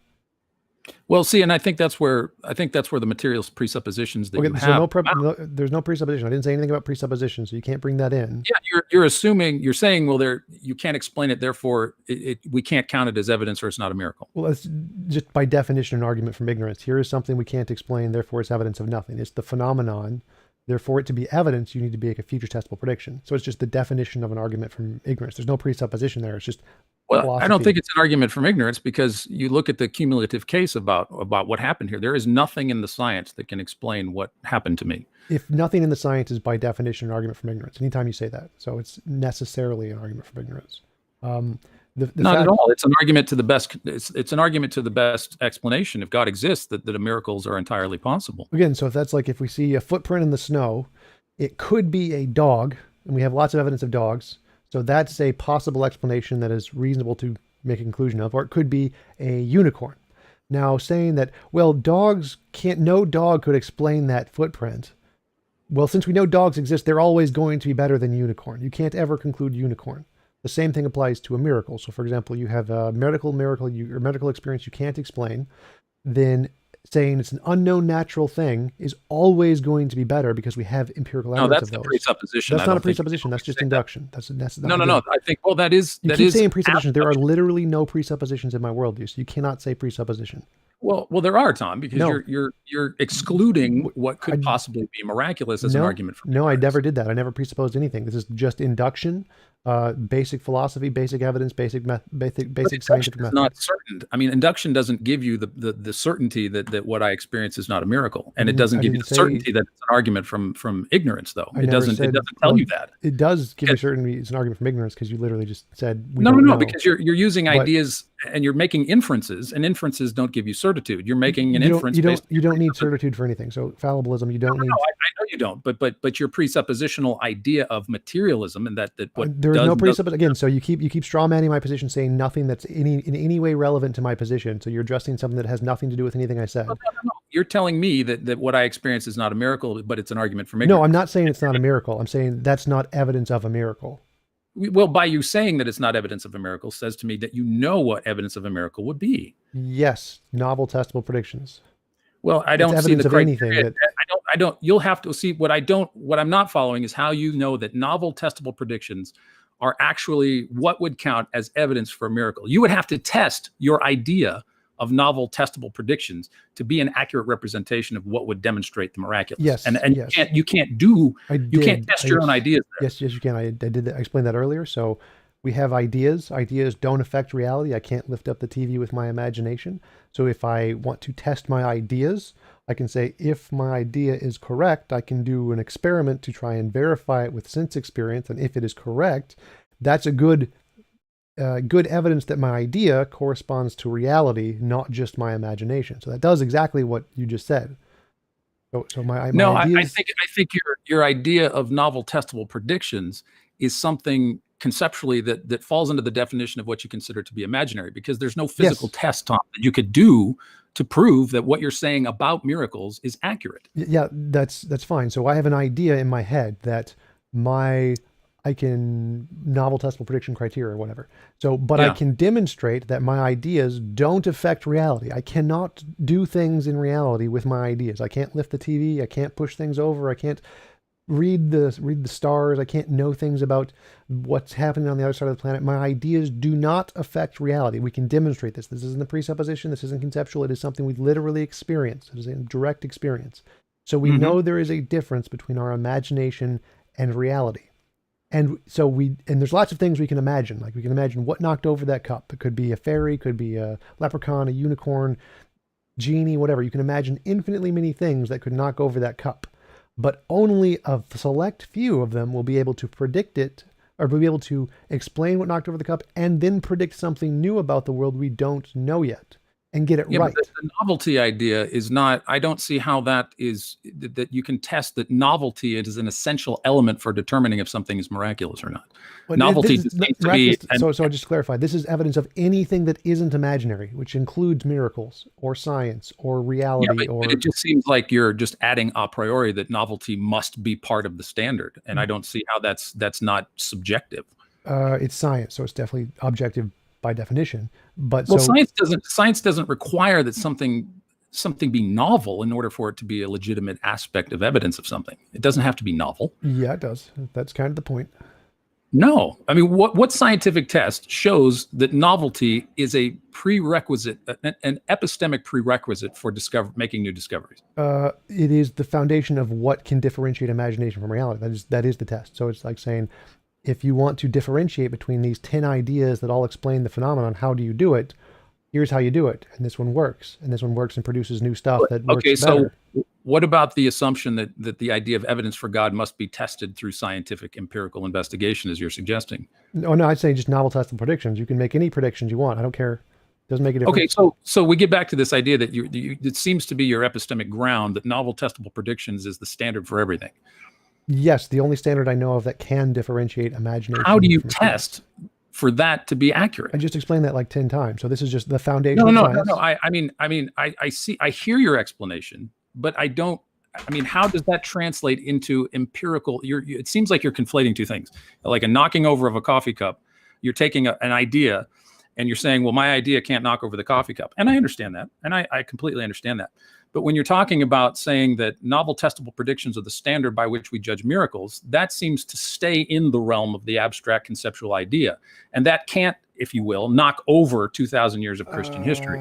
Well, see, and I think that's where the materials presuppositions that you have. There's no presupposition. I didn't say anything about presupposition, so you can't bring that in. Yeah, you're saying, well, you can't explain it, therefore we can't count it as evidence, or it's not a miracle. Well, that's just by definition an argument from ignorance. Here is something we can't explain, therefore it's evidence of nothing. It's the phenomenon. Therefore, it to be evidence, you need to make a future testable prediction. So it's just the definition of an argument from ignorance. There's no presupposition there. It's just philosophy. I don't think it's an argument from ignorance, because you look at the cumulative case about what happened here. There is nothing in the science that can explain what happened to me. If nothing in the science is by definition an argument from ignorance, anytime you say that. So it's necessarily an argument from ignorance. Not at all. It's an argument to the best. It's an argument to the best explanation. If God exists, that miracles are entirely possible. Again, so if that's like, if we see a footprint in the snow, it could be a dog, and we have lots of evidence of dogs. So that's a possible explanation that is reasonable to make a conclusion of, or it could be a unicorn. Now, saying that, well, no dog could explain that footprint. Well, since we know dogs exist, they're always going to be better than unicorn. You can't ever conclude unicorn. The same thing applies to a miracle. So, for example, you have a medical experience you can't explain, then saying it's an unknown natural thing is always going to be better because we have empirical evidence of those. No, that's the presupposition. That's not a presupposition. That's just induction. No. I think, well, that is... You keep saying presupposition. There are literally no presuppositions in my worldview, so you cannot say presupposition. Well, there are, Tom, because you're excluding what could possibly be miraculous as an argument for No, I never did that. I never presupposed anything. This is just induction, basic philosophy, basic evidence, basic scientific method. Not certain. I mean, induction doesn't give you the certainty that what I experience is not a miracle, and it doesn't give you the certainty that it's an argument from ignorance, though. It doesn't tell you that. It does give you certainty it's an argument from ignorance, because you literally just said no, because you're using ideas and you're making inferences, and inferences don't give you certitude. You're making an inference. You don't need certitude for anything. So fallibilism, you don't need. No, I know you don't. But your presuppositional idea of materialism, and that what there is no presupposition again. So you keep straw manning my position, saying nothing that's in any way relevant to my position. So you're addressing something that has nothing to do with anything I said. No. You're telling me that what I experience is not a miracle, but it's an argument from ignorance. No, I'm not saying it's not a miracle. I'm saying that's not evidence of a miracle. Well, by you saying that it's not evidence of a miracle says to me that you know what evidence of a miracle would be. Yes, novel testable predictions. Well, I don't see the criteria. Anything I don't. You'll have to see what I'm not following is how you know that novel testable predictions are actually what would count as evidence for a miracle. You would have to test your idea of novel testable predictions to be an accurate representation of what would demonstrate the miraculous. Yes, and yes. you can't test your own ideas there. Yes, you can. I did that. I explained that earlier. So we have ideas. Ideas don't affect reality. I can't lift up the TV with my imagination. So if I want to test my ideas, I can say, if my idea is correct, I can do an experiment to try and verify it with sense experience. And if it is correct, that's a good evidence that my idea corresponds to reality, not just my imagination. So that does exactly what you just said. I think your idea of novel testable predictions is something conceptually that falls into the definition of what you consider to be imaginary, because there's no physical test, Tom, that you could do to prove that what you're saying about miracles is accurate. Yeah, that's fine. So I have an idea in my head that I can novel testable prediction criteria or whatever. So, but I can demonstrate that my ideas don't affect reality. I cannot do things in reality with my ideas. I can't lift the TV. I can't push things over. I can't read the stars. I can't know things about what's happening on the other side of the planet. My ideas do not affect reality. We can demonstrate this. This isn't a presupposition. This isn't conceptual. It is something we literally experience. It is a direct experience. So we know there is a difference between our imagination and reality. And so and there's lots of things we can imagine. Like we can imagine what knocked over that cup. It could be a fairy, could be a leprechaun, a unicorn, genie, whatever. You can imagine infinitely many things that could knock over that cup. But only a select few of them will be able to predict it, or will be able to explain what knocked over the cup and then predict something new about the world we don't know yet and get it right. But the novelty idea is not, I don't see how that is, that you can test that novelty is an essential element for determining if something is miraculous or not. But novelty seems to be... So just to clarify, this is evidence of anything that isn't imaginary, which includes miracles or science or reality. But it just seems like you're just adding a priori that novelty must be part of the standard. And I don't see how that's not subjective. It's science, so it's definitely objective by definition. But science doesn't require that something be novel in order for it to be a legitimate aspect of evidence of something. It doesn't have to be novel. Yeah, it does. That's kind of the point. No, I mean, what scientific test shows that novelty is a prerequisite, an epistemic prerequisite for making new discoveries? It is the foundation of what can differentiate imagination from reality. That is the test. So it's like saying, if you want to differentiate between these 10 ideas that all explain the phenomenon, how do you do it? Here's how you do it. And this one works. And this one works and produces new stuff that works better. So what about the assumption that the idea of evidence for God must be tested through scientific empirical investigation, as you're suggesting? No, I'd say just novel testable predictions. You can make any predictions you want. I don't care. It doesn't make a difference. Okay, so we get back to this idea that it seems to be your epistemic ground that novel testable predictions is the standard for everything. Yes, the only standard I know of that can differentiate imagination. How do you test for that to be accurate? I just explained that like 10 times. So this is just the foundation. No. I hear your explanation, but I don't. I mean, how does that translate into empirical? It seems like you're conflating two things, like a knocking over of a coffee cup. You're taking an idea, and you're saying, well, my idea can't knock over the coffee cup, and I understand that, and I completely understand that. But when you're talking about saying that novel testable predictions are the standard by which we judge miracles, that seems to stay in the realm of the abstract conceptual idea. And that can't, if you will, knock over 2,000 years of Christian history.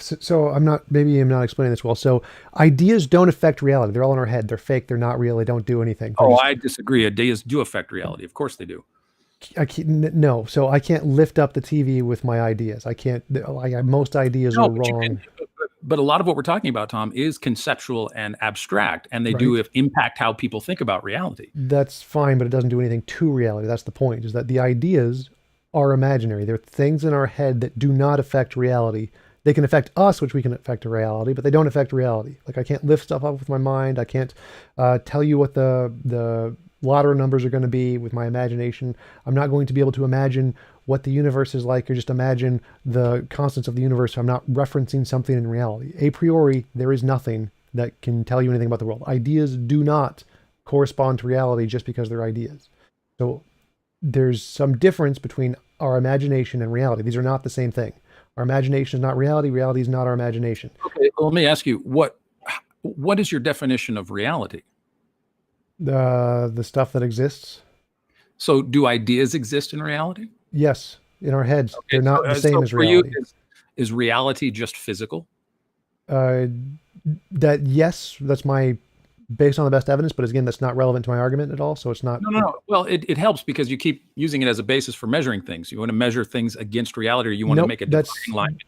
So maybe I'm not explaining this well. So ideas don't affect reality. They're all in our head. They're fake. They're not real. They don't do anything. I disagree. Ideas do affect reality. Of course they do. No. So I can't lift up the TV with my ideas. I can't, most ideas are wrong. But a lot of what we're talking about, Tom, is conceptual and abstract, and they do impact how people think about reality. That's fine, but it doesn't do anything to reality. That's the point, is that the ideas are imaginary. They're things in our head that do not affect reality. They can affect us, which we can affect reality, but they don't affect reality. Like I can't lift stuff up with my mind. I can't tell you what the lottery numbers are going to be with my imagination. I'm not going to be able to imagine what the universe is like, or just imagine the constants of the universe. I'm not referencing something in reality. A priori, there is nothing that can tell you anything about the world. Ideas do not correspond to reality just because they're ideas. So there's some difference between our imagination and reality. These are not the same thing. Our imagination is not reality. Reality is not our imagination. Okay, well, let me ask you, what is your definition of reality? The stuff that exists. So do ideas exist in reality? Yes, in our heads. Okay, they're not the same as reality. For you, is reality just physical? Yes, that's based on the best evidence, but again, that's not relevant to my argument at all. So it's not. No. Well, it helps because you keep using it as a basis for measuring things. You want to measure things against reality, or you want to make a dividing line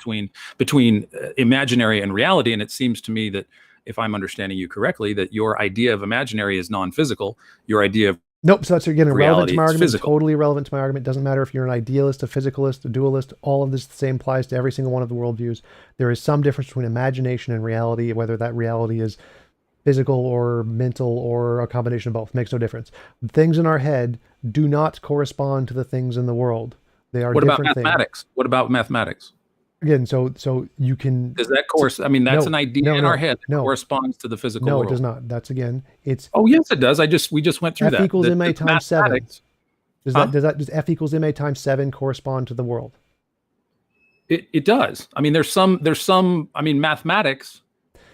between imaginary and reality. And it seems to me that, if I'm understanding you correctly, that your idea of imaginary is non-physical. Your idea of Nope. So that's again irrelevant to my argument. Physical. Totally irrelevant to my argument. It doesn't matter if you're an idealist, a physicalist, a dualist. All of this the same applies to every single one of the worldviews. There is some difference between imagination and reality, whether that reality is physical or mental or a combination of both. Makes no difference. Things in our head do not correspond to the things in the world. They are different things. What about mathematics? What about mathematics? Again, so you can. Does that course? I mean, that's an idea in our head that corresponds to the physical world. No, it does not. That's it's. Oh yes, it does. We just went through that. F equals ma times 7. Does F equals ma times 7 correspond to the world? It does. I mean, there's some. I mean, mathematics.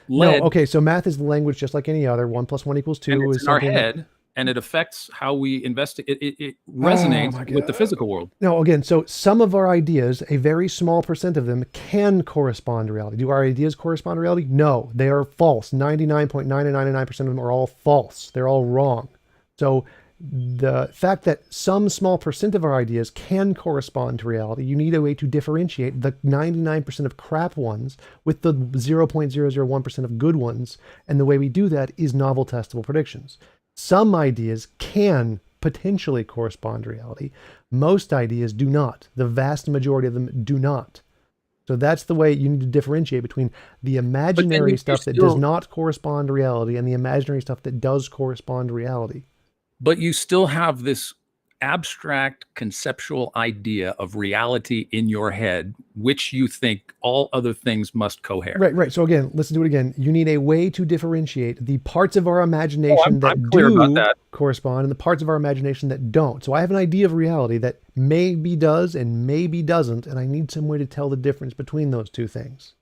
No. Okay. So math is the language just like any other. 1 + 1 = 2 is in our head. and it affects how we investigate. It resonates with the physical world. No, again, so some of our ideas, a very small percent of them, can correspond to reality. Do our ideas correspond to reality? No, they are false. 99.999% of them are all false. They're all wrong. So the fact that some small percent of our ideas can correspond to reality, you need a way to differentiate the 99% of crap ones with the 0.001% of good ones. And the way we do that is novel testable predictions. Some ideas can potentially correspond to reality. Most ideas do not. The vast majority of them do not. So that's the way you need to differentiate between the imaginary stuff that does not correspond to reality and the imaginary stuff that does correspond to reality. But you still have this abstract conceptual idea of reality in your head, which you think all other things must cohere. Right. So again, let's do it again. You need a way to differentiate the parts of our imagination that do correspond and the parts of our imagination that don't. So I have an idea of reality that maybe does and maybe doesn't, and I need some way to tell the difference between those two things.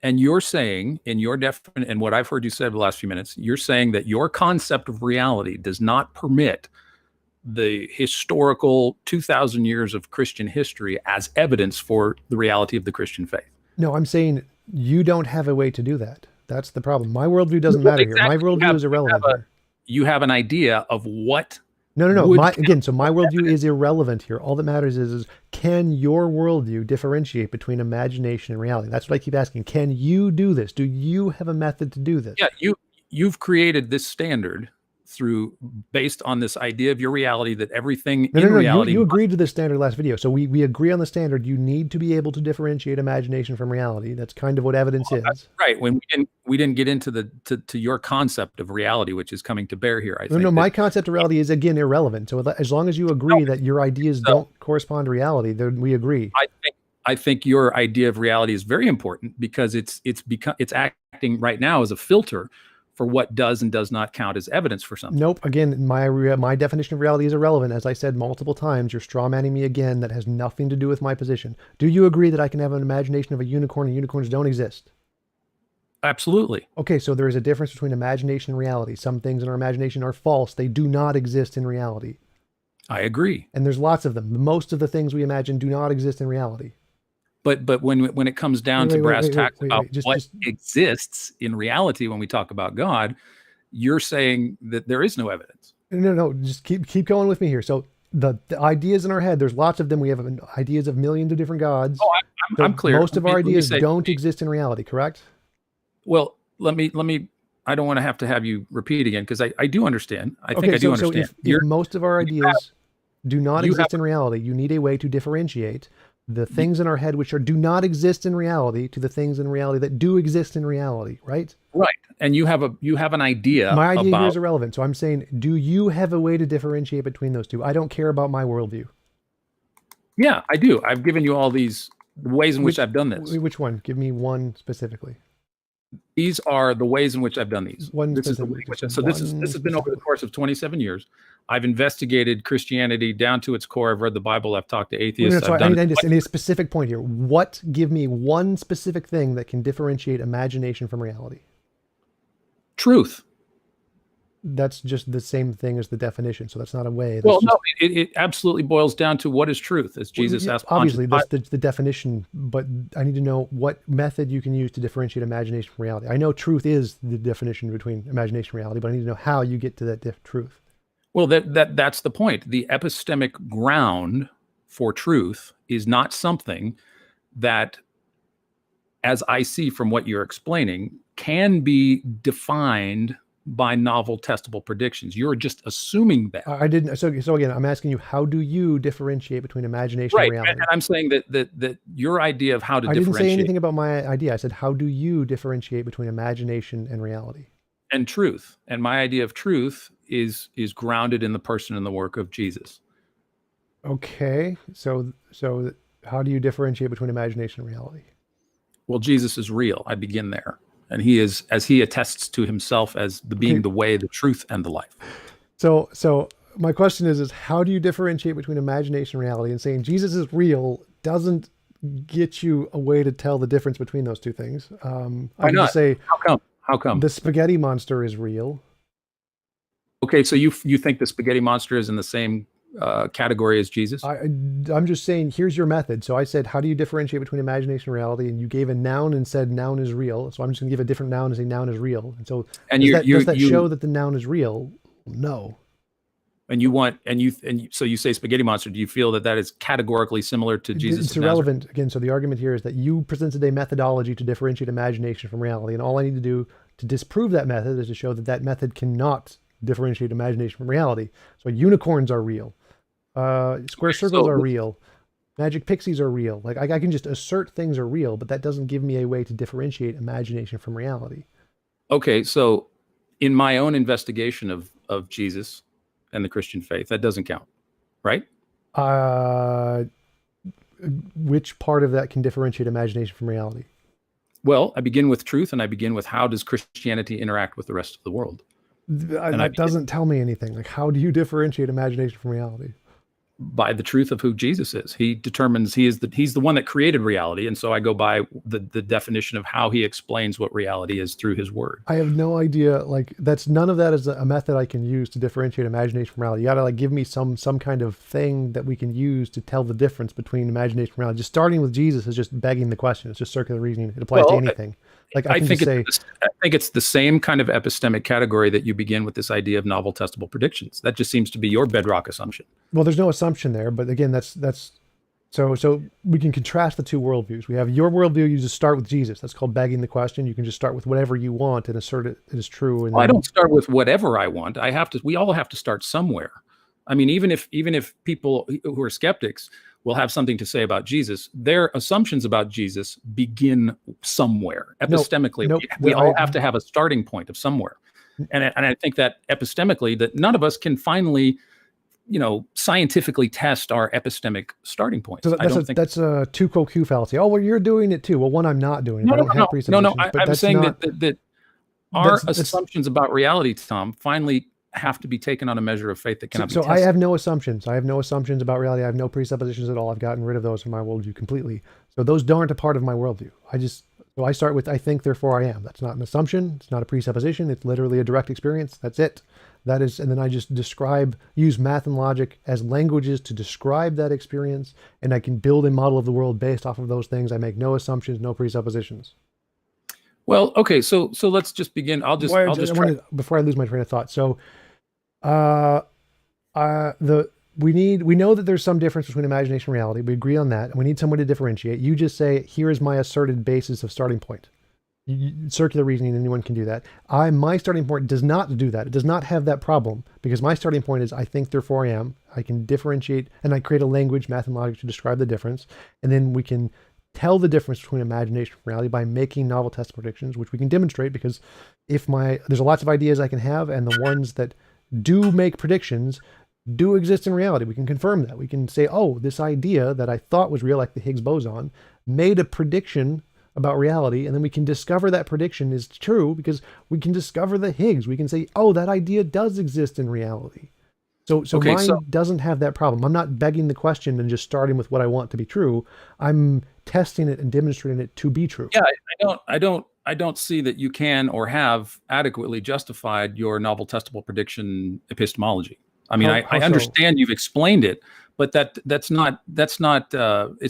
And you're saying, in your definition, and what I've heard you say the last few minutes, you're saying that your concept of reality does not permit the historical 2,000 years of Christian history as evidence for the reality of the Christian faith. No, I'm saying you don't have a way to do that. That's the problem. My worldview doesn't matter here. My worldview is irrelevant here. You have an idea of what... No. So my worldview is irrelevant here. All that matters is can your worldview differentiate between imagination and reality? That's what I keep asking. Can you do this? Do you have a method to do this? Yeah, you've created this standard based on this idea of your reality that everything in reality... You agreed to this standard last video. So we agree on the standard. You need to be able to differentiate imagination from reality. That's kind of what evidence is. Right. When we didn't get into to your concept of reality, which is coming to bear here, I think. No, my concept of reality is, again, irrelevant. So as long as you agree that your ideas don't correspond to reality, then we agree. I think your idea of reality is very important because it's acting right now as a filter for what does and does not count as evidence for something. Nope. Again, my definition of reality is irrelevant. As I said multiple times, you're straw manning me again. That has nothing to do with my position. Do you agree that I can have an imagination of a unicorn and unicorns don't exist? Absolutely. Okay, so there is a difference between imagination and reality. Some things in our imagination are false. They do not exist in reality. I agree. And there's lots of them. Most of the things we imagine do not exist in reality. But when it comes down to brass tacks about what exists in reality, when we talk about God, you're saying that there is no evidence. No, just keep going with me here. So the ideas in our head, there's lots of them. We have ideas of millions of different gods. Oh, I'm clear. Most of our ideas don't exist in reality, correct? Well, let me. I don't want to have you repeat again because I do understand. I think I do understand. So if most of our ideas do not exist in reality, you need a way to differentiate the things in our head which do not exist in reality to the things in reality that do exist in reality, right? Right. And you have an idea. My idea here is irrelevant. So I'm saying, do you have a way to differentiate between those two? I don't care about my worldview. Yeah, I do. I've given you all these ways in which I've done this. Which one? Give me one specifically. These are the ways in which I've done these. This has been over the course of 27 years. I've investigated Christianity down to its core. I've read the Bible. I've talked to atheists. I need a specific point here. Give me one specific thing that can differentiate imagination from reality. Truth. That's just the same thing as the definition. So that's not a way. It absolutely boils down to what is truth, as Jesus asked. Obviously, that's the definition, but I need to know what method you can use to differentiate imagination from reality. I know truth is the definition between imagination and reality, but I need to know how you get to that truth. Well, that's the point. The epistemic ground for truth is not something that, as I see from what you're explaining, can be defined by novel testable predictions. You're just assuming that. I didn't. So again, I'm asking you, how do you differentiate between imagination and reality? And I'm saying that your idea of how to differentiate. I didn't say anything about my idea. I said, how do you differentiate between imagination and reality? And truth. And my idea of truth is grounded in the person and the work of Jesus. Okay. So how do you differentiate between imagination and reality? Well, Jesus is real. I begin there. And he is, as he attests to himself as being the way, the truth, and the life. So my question is how do you differentiate between imagination and reality? And saying Jesus is real doesn't get you a way to tell the difference between those two things. Why not? Say, how come? The spaghetti monster is real. Okay, so you think the spaghetti monster is in the same category as Jesus? I'm just saying, here's your method. So I said, how do you differentiate between imagination and reality? And you gave a noun and said noun is real. So I'm just going to give a different noun and say noun is real. And so And does that show that the noun is real? No. So you say spaghetti monster. Do you feel that that is categorically similar to Jesus? It's irrelevant. Again, so the argument here is that you presented a methodology to differentiate imagination from reality. And all I need to do to disprove that method is to show that that method cannot differentiate imagination from reality. So unicorns are real. Square circles are real. Magic pixies are real. Like I can just assert things are real, but that doesn't give me a way to differentiate imagination from reality. Okay, so in my own investigation of Jesus and the Christian faith, that doesn't count, right? Which part of that can differentiate imagination from reality? Well, I begin with truth, and I begin with how does Christianity interact with the rest of the world? That doesn't tell me anything. Like, how do you differentiate imagination from reality? By the truth of who Jesus is. He determines he's the one that created reality. And so I go by the definition of how he explains what reality is through his word. I have no idea. Like none of that is a method I can use to differentiate imagination from reality. You gotta like give me some kind of thing that we can use to tell the difference between imagination and reality. Just starting with Jesus is just begging the question. It's just circular reasoning. It applies to anything. Like I think it's the same kind of epistemic category that you begin with this idea of novel testable predictions. That just seems to be your bedrock assumption. Well, there's no assumption there, but again, that's so we can contrast the two worldviews. We have your worldview. You just start with Jesus. That's called begging the question. You can just start with whatever you want and assert it is true. And I don't start with whatever I want. We all have to start somewhere. I mean, even if people who are skeptics will have something to say about Jesus, their assumptions about Jesus begin somewhere. Epistemically, we all have to have a starting point of somewhere. And I think that epistemically, that none of us can finally, scientifically test our epistemic starting points. So that's a tu quo Q fallacy. Oh, well, you're doing it too. Well, one, I'm not doing it. I don't have presuppositions. I'm saying that our assumptions about reality, Tom, finally have to be taken on a measure of faith that cannot be tested. I have no assumptions. I have no assumptions about reality. I have no presuppositions at all. I've gotten rid of those from my worldview completely. So those aren't a part of my worldview. I start with, I think, therefore I am. That's not an assumption. It's not a presupposition. It's literally a direct experience. That's it. And then I just use math and logic as languages to describe that experience. And I can build a model of the world based off of those things. I make no assumptions, no presuppositions. Well, okay. So let's just begin. Before I lose my train of thought. So, we know that there's some difference between imagination and reality. We agree on that. And we need some way to differentiate. You just say, here is my asserted basis of starting point. Circular reasoning, anyone can do that. My starting point does not do that. It does not have that problem because my starting point is I think, therefore I am. I can differentiate and I create a language, math and logic to describe the difference. And then we can tell the difference between imagination and reality by making novel test predictions, which we can demonstrate because there's lots of ideas I can have, and the ones that do make predictions do exist in reality. We can confirm that. We can say, oh, this idea that I thought was real, like the Higgs boson, made a prediction about reality, and then we can discover that prediction is true because we can discover the Higgs. We can say, oh, that idea does exist in reality. So mine doesn't have that problem. I'm not begging the question and just starting with what I want to be true. I'm testing it and demonstrating it to be true. Yeah, I don't see that you can or have adequately justified your novel testable prediction epistemology. I mean, I understand you've explained it, but that's not it's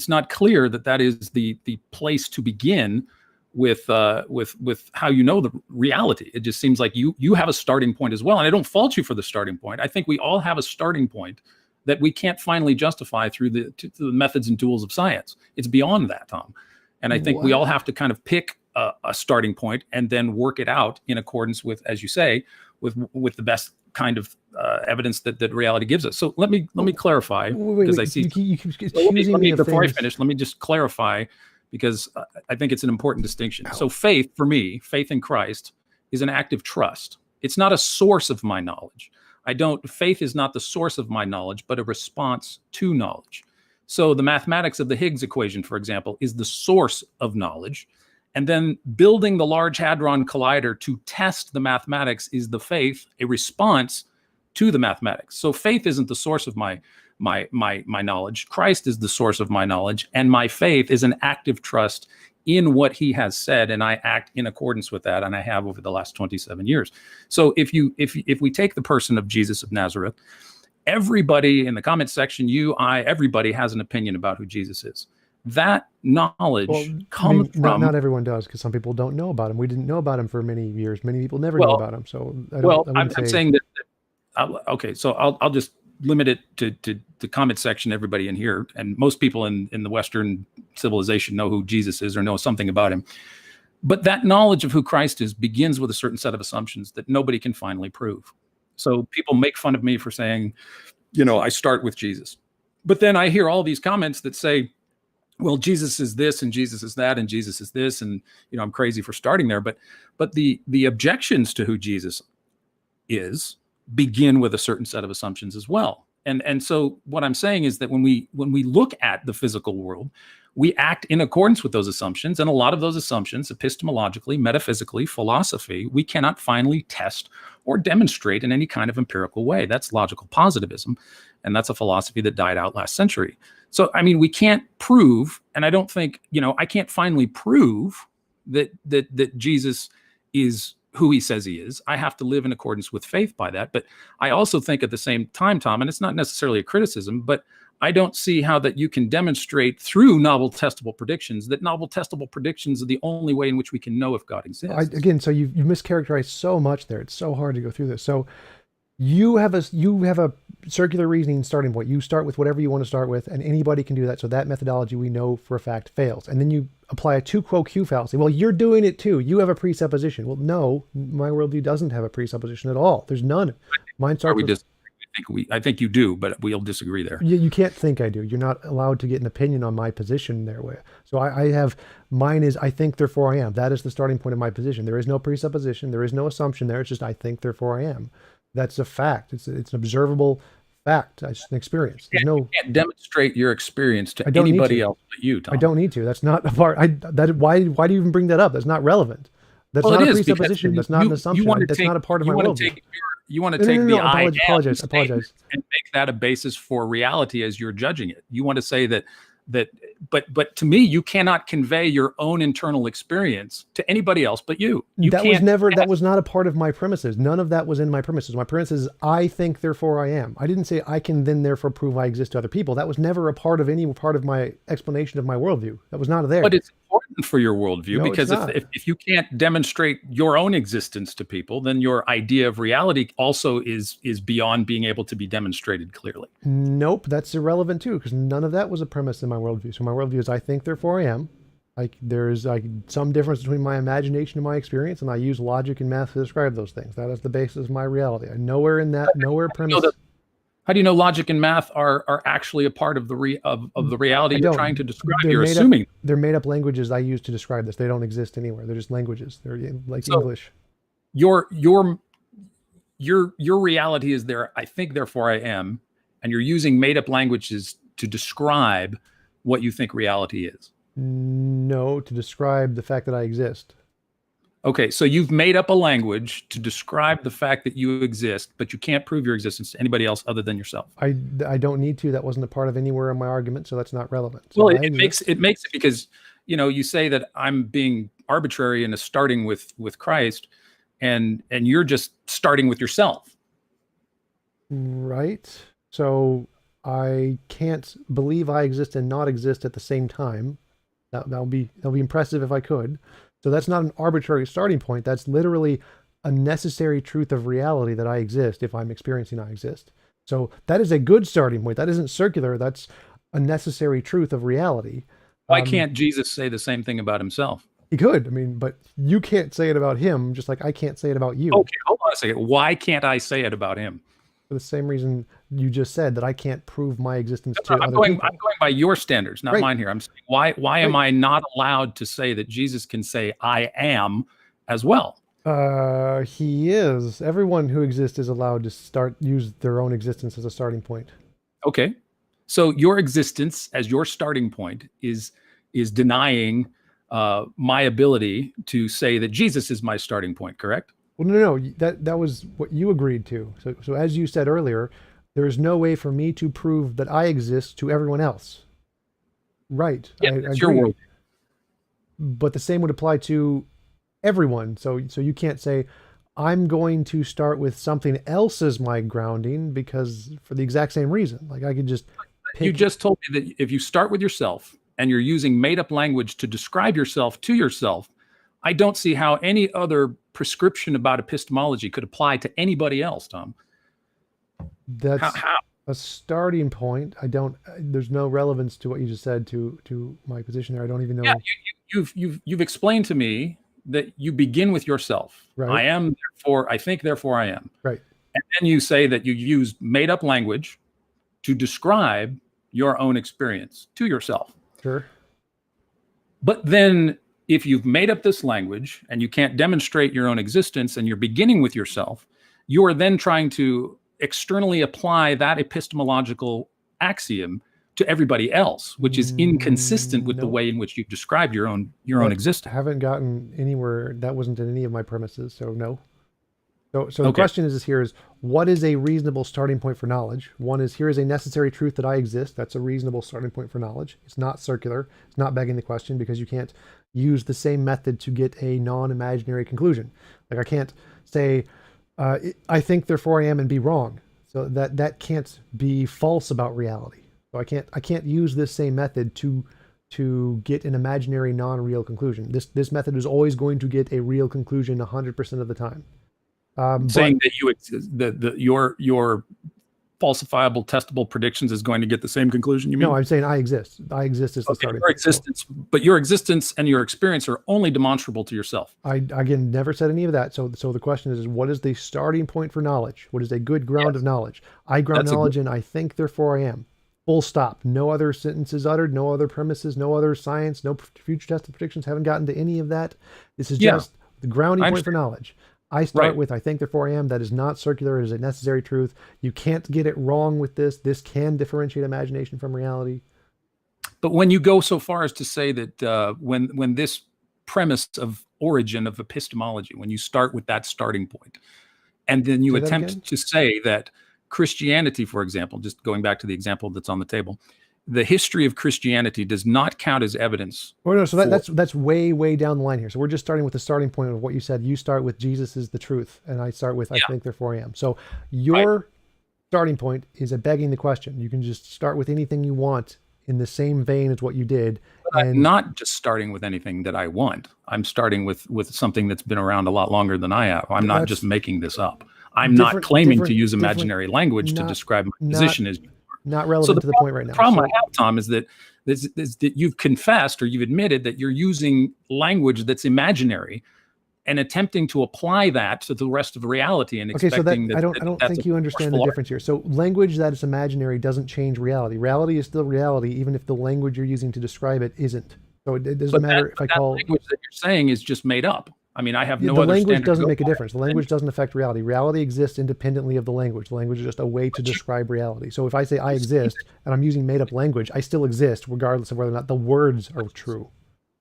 not clear that is the place to begin with how you know the reality. It just seems like you have a starting point as well, and I don't fault you for the starting point. I think we all have a starting point that we can't finally justify through the methods and tools of science. It's beyond that, Tom, and I think we all have to kind of pick a starting point and then work it out in accordance with, as you say, with the best kind of evidence that reality gives us. So let me clarify, because I see you keep accusing me before I finish. Let me just clarify, because I think it's an important distinction. So faith, for me, faith in Christ is an active trust. It's not a source of my knowledge. Faith is not the source of my knowledge, but a response to knowledge. So the mathematics of the Higgs equation, for example, is the source of knowledge. And then building the Large Hadron Collider to test the mathematics is the faith, a response to the mathematics. So faith isn't the source of my knowledge. Christ is the source of my knowledge, and my faith is an active trust in what he has said, and I act in accordance with that, and I have over the last 27 years. So if we take the person of Jesus of Nazareth, everybody in the comment section, everybody has an opinion about who Jesus is. That knowledge comes from... Not everyone does, because some people don't know about him. We didn't know about him for many years. Many people never knew about him. So I'm saying that okay, so I'll just limit it to the comment section, everybody in here, and most people in the Western civilization know who Jesus is or know something about him. But that knowledge of who Christ is begins with a certain set of assumptions that nobody can finally prove. So people make fun of me for saying, I start with Jesus. But then I hear all these comments that say, well, Jesus is this and Jesus is that and Jesus is this, and I'm crazy for starting there. But the objections to who Jesus is begin with a certain set of assumptions as well. And so what I'm saying is that when we look at the physical world, we act in accordance with those assumptions. And a lot of those assumptions, epistemologically, metaphysically, philosophy, we cannot finally test or demonstrate in any kind of empirical way. That's logical positivism. And that's a philosophy that died out last century. So, I mean, we can't prove, and I don't think, I can't finally prove that Jesus is who he says he is. I have to live in accordance with faith by that. But I also think at the same time, Tom, and it's not necessarily a criticism, but I don't see how that you can demonstrate through novel testable predictions that novel testable predictions are the only way in which we can know if God exists. So you mischaracterized so much there. It's so hard to go through this. So you have a circular reasoning starting point. You start with whatever you want to start with, and anybody can do that. So that methodology we know for a fact fails. And then you apply a tu quo q fallacy. Well, you're doing it too. You have a presupposition. Well, no, my worldview doesn't have a presupposition at all. There's none. Mine starts with... I think you do, but we'll disagree there. You can't think I do. You're not allowed to get an opinion on my position there. So I have, mine is I think, therefore I am. That is the starting point of my position. There is no presupposition. There is no assumption there. It's just I think, therefore I am. That's a fact. It's an observable fact. It's an experience. You can't demonstrate your experience to anybody else but you, Tom. I don't need to. That's not a part. Why do you even bring that up? That's not relevant. That's not a presupposition. That's not an assumption. That's not a part of my worldview. You want to take the I apologize. and make that a basis for reality as you're judging it. You want to say that, but to me, you cannot convey your own internal experience to anybody else but you. That was not a part of my premises. None of that was in my premises. My premises is I think, therefore I am. I didn't say I can then therefore prove I exist to other people. That was never a part of any part of my explanation of my worldview. That was not there. But it's important for your worldview, because if you can't demonstrate your own existence to people, then your idea of reality also is beyond being able to be demonstrated clearly. Nope, that's irrelevant too, because none of that was a premise in my worldview. So my worldview is I think, therefore I am. There's some difference between my imagination and my experience, and I use logic and math to describe those things. That is the basis of my reality. Nowhere premise. How do you know logic and math are actually a part of the reality you're trying to describe? You're assuming they're made up languages I use to describe this. They don't exist anywhere. They're just languages. They're like English. Your reality is there. I think, therefore I am, and you're using made up languages to describe what you think reality is. No, to describe the fact that I exist. Okay, so you've made up a language to describe the fact that you exist, but you can't prove your existence to anybody else other than yourself. I don't need to. That wasn't a part of anywhere in my argument, so that's not relevant. So well, it makes it because you say that I'm being arbitrary and starting with Christ, and you're just starting with yourself. Right. So I can't believe I exist and not exist at the same time. That'll be impressive if I could. So that's not an arbitrary starting point. That's literally a necessary truth of reality that I exist if I'm experiencing I exist. So that is a good starting point. That isn't circular. That's a necessary truth of reality. Why can't Jesus say the same thing about himself? He could. But you can't say it about him, just like I can't say it about you. Okay, hold on a second. Why can't I say it about him? For the same reason you just said, that I can't prove my existence to other people. I'm going by your standards, not mine here. I'm saying, why am I not allowed to say that Jesus can say I am as well? He is. Everyone who exists is allowed to use their own existence as a starting point. Okay. So your existence as your starting point is denying my ability to say that Jesus is my starting point, correct? Well, no, that was what you agreed to. So as you said earlier, there is no way for me to prove that I exist to everyone else. Right. Yeah, that's your world. but the same would apply to everyone. So you can't say, I'm going to start with something else as my grounding because for the exact same reason. Like I could just You pick. just told me that if you start with yourself and you're using made up language to describe yourself to yourself, I don't see how any other prescription about epistemology could apply to anybody else, Tom. That's How? a starting point. I don't. There's no relevance to what you just said to my position there. I don't even know. Yeah, you've explained to me that you begin with yourself. Right. I am, therefore I think, therefore I am. Right. And then you say that you use made up language to describe your own experience to yourself. Sure. But then if you've made up this language and you can't demonstrate your own existence and you're beginning with yourself, you are then trying to externally apply that epistemological axiom to everybody else, which is inconsistent with the Nope. way in which you've described your own I existence. haven't gotten anywhere. That wasn't in any of my premises. So no. So the Okay. question is here is what is a reasonable starting point for knowledge? One is here is a necessary truth that I exist. That's a reasonable starting point for knowledge. It's not circular. It's not begging the question because you can't use the same method to get a non-imaginary conclusion. Like I can't say I think therefore I am and be wrong. So that can't be false about reality. So I can't use this same method to get an imaginary non-real conclusion. This method is always going to get a real conclusion 100% of the time. Saying that your falsifiable, testable predictions is going to get the same conclusion. You mean? No, I'm saying I exist. I exist as the starting your point. existence, but your existence and your experience are only demonstrable to yourself. I again never said any of that. So the question is what is the starting point for knowledge? What is a good ground of knowledge? I ground knowledge in I think therefore I am. Full stop. No other sentences uttered, no other premises, no other science, no future tested predictions. Haven't gotten to any of that. This is just the grounding point for knowledge. I start with I think therefore I am. That is not circular. It is a necessary truth. You can't get it wrong with this. This can differentiate imagination from reality. But when you go so far as to say that when this premise of origin of epistemology, when you start with that starting point, and then you attempt to say that Christianity, for example, just going back to the example that's on the table, the history of Christianity does not count as evidence. Oh no, so that's way down the line here. So we're just starting with the starting point of what you said. You start with Jesus is the truth, and I start with I think therefore I am. So your starting point is a begging the question. You can just start with anything you want in the same vein as what you did. But I'm not just starting with anything that I want. I'm starting with something that's been around a lot longer than I have. I'm not just making this up. I'm not claiming to use imaginary language to describe my position as not relevant to the point right now. The problem I have, Tom, is that you've confessed or you've admitted that you're using language that's imaginary and attempting to apply that to the rest of reality and expecting I don't think you understand the difference here. So language that is imaginary doesn't change reality. Reality is still reality, even if the language you're using to describe it isn't. So it doesn't matter if I call language that you're saying is just made up. I mean, I have no the other language doesn't make a difference. The language doesn't affect reality. Reality exists independently of the language. The language is just a way to describe reality. So if I say I exist and I'm using made up language, I still exist regardless of whether or not the words are true.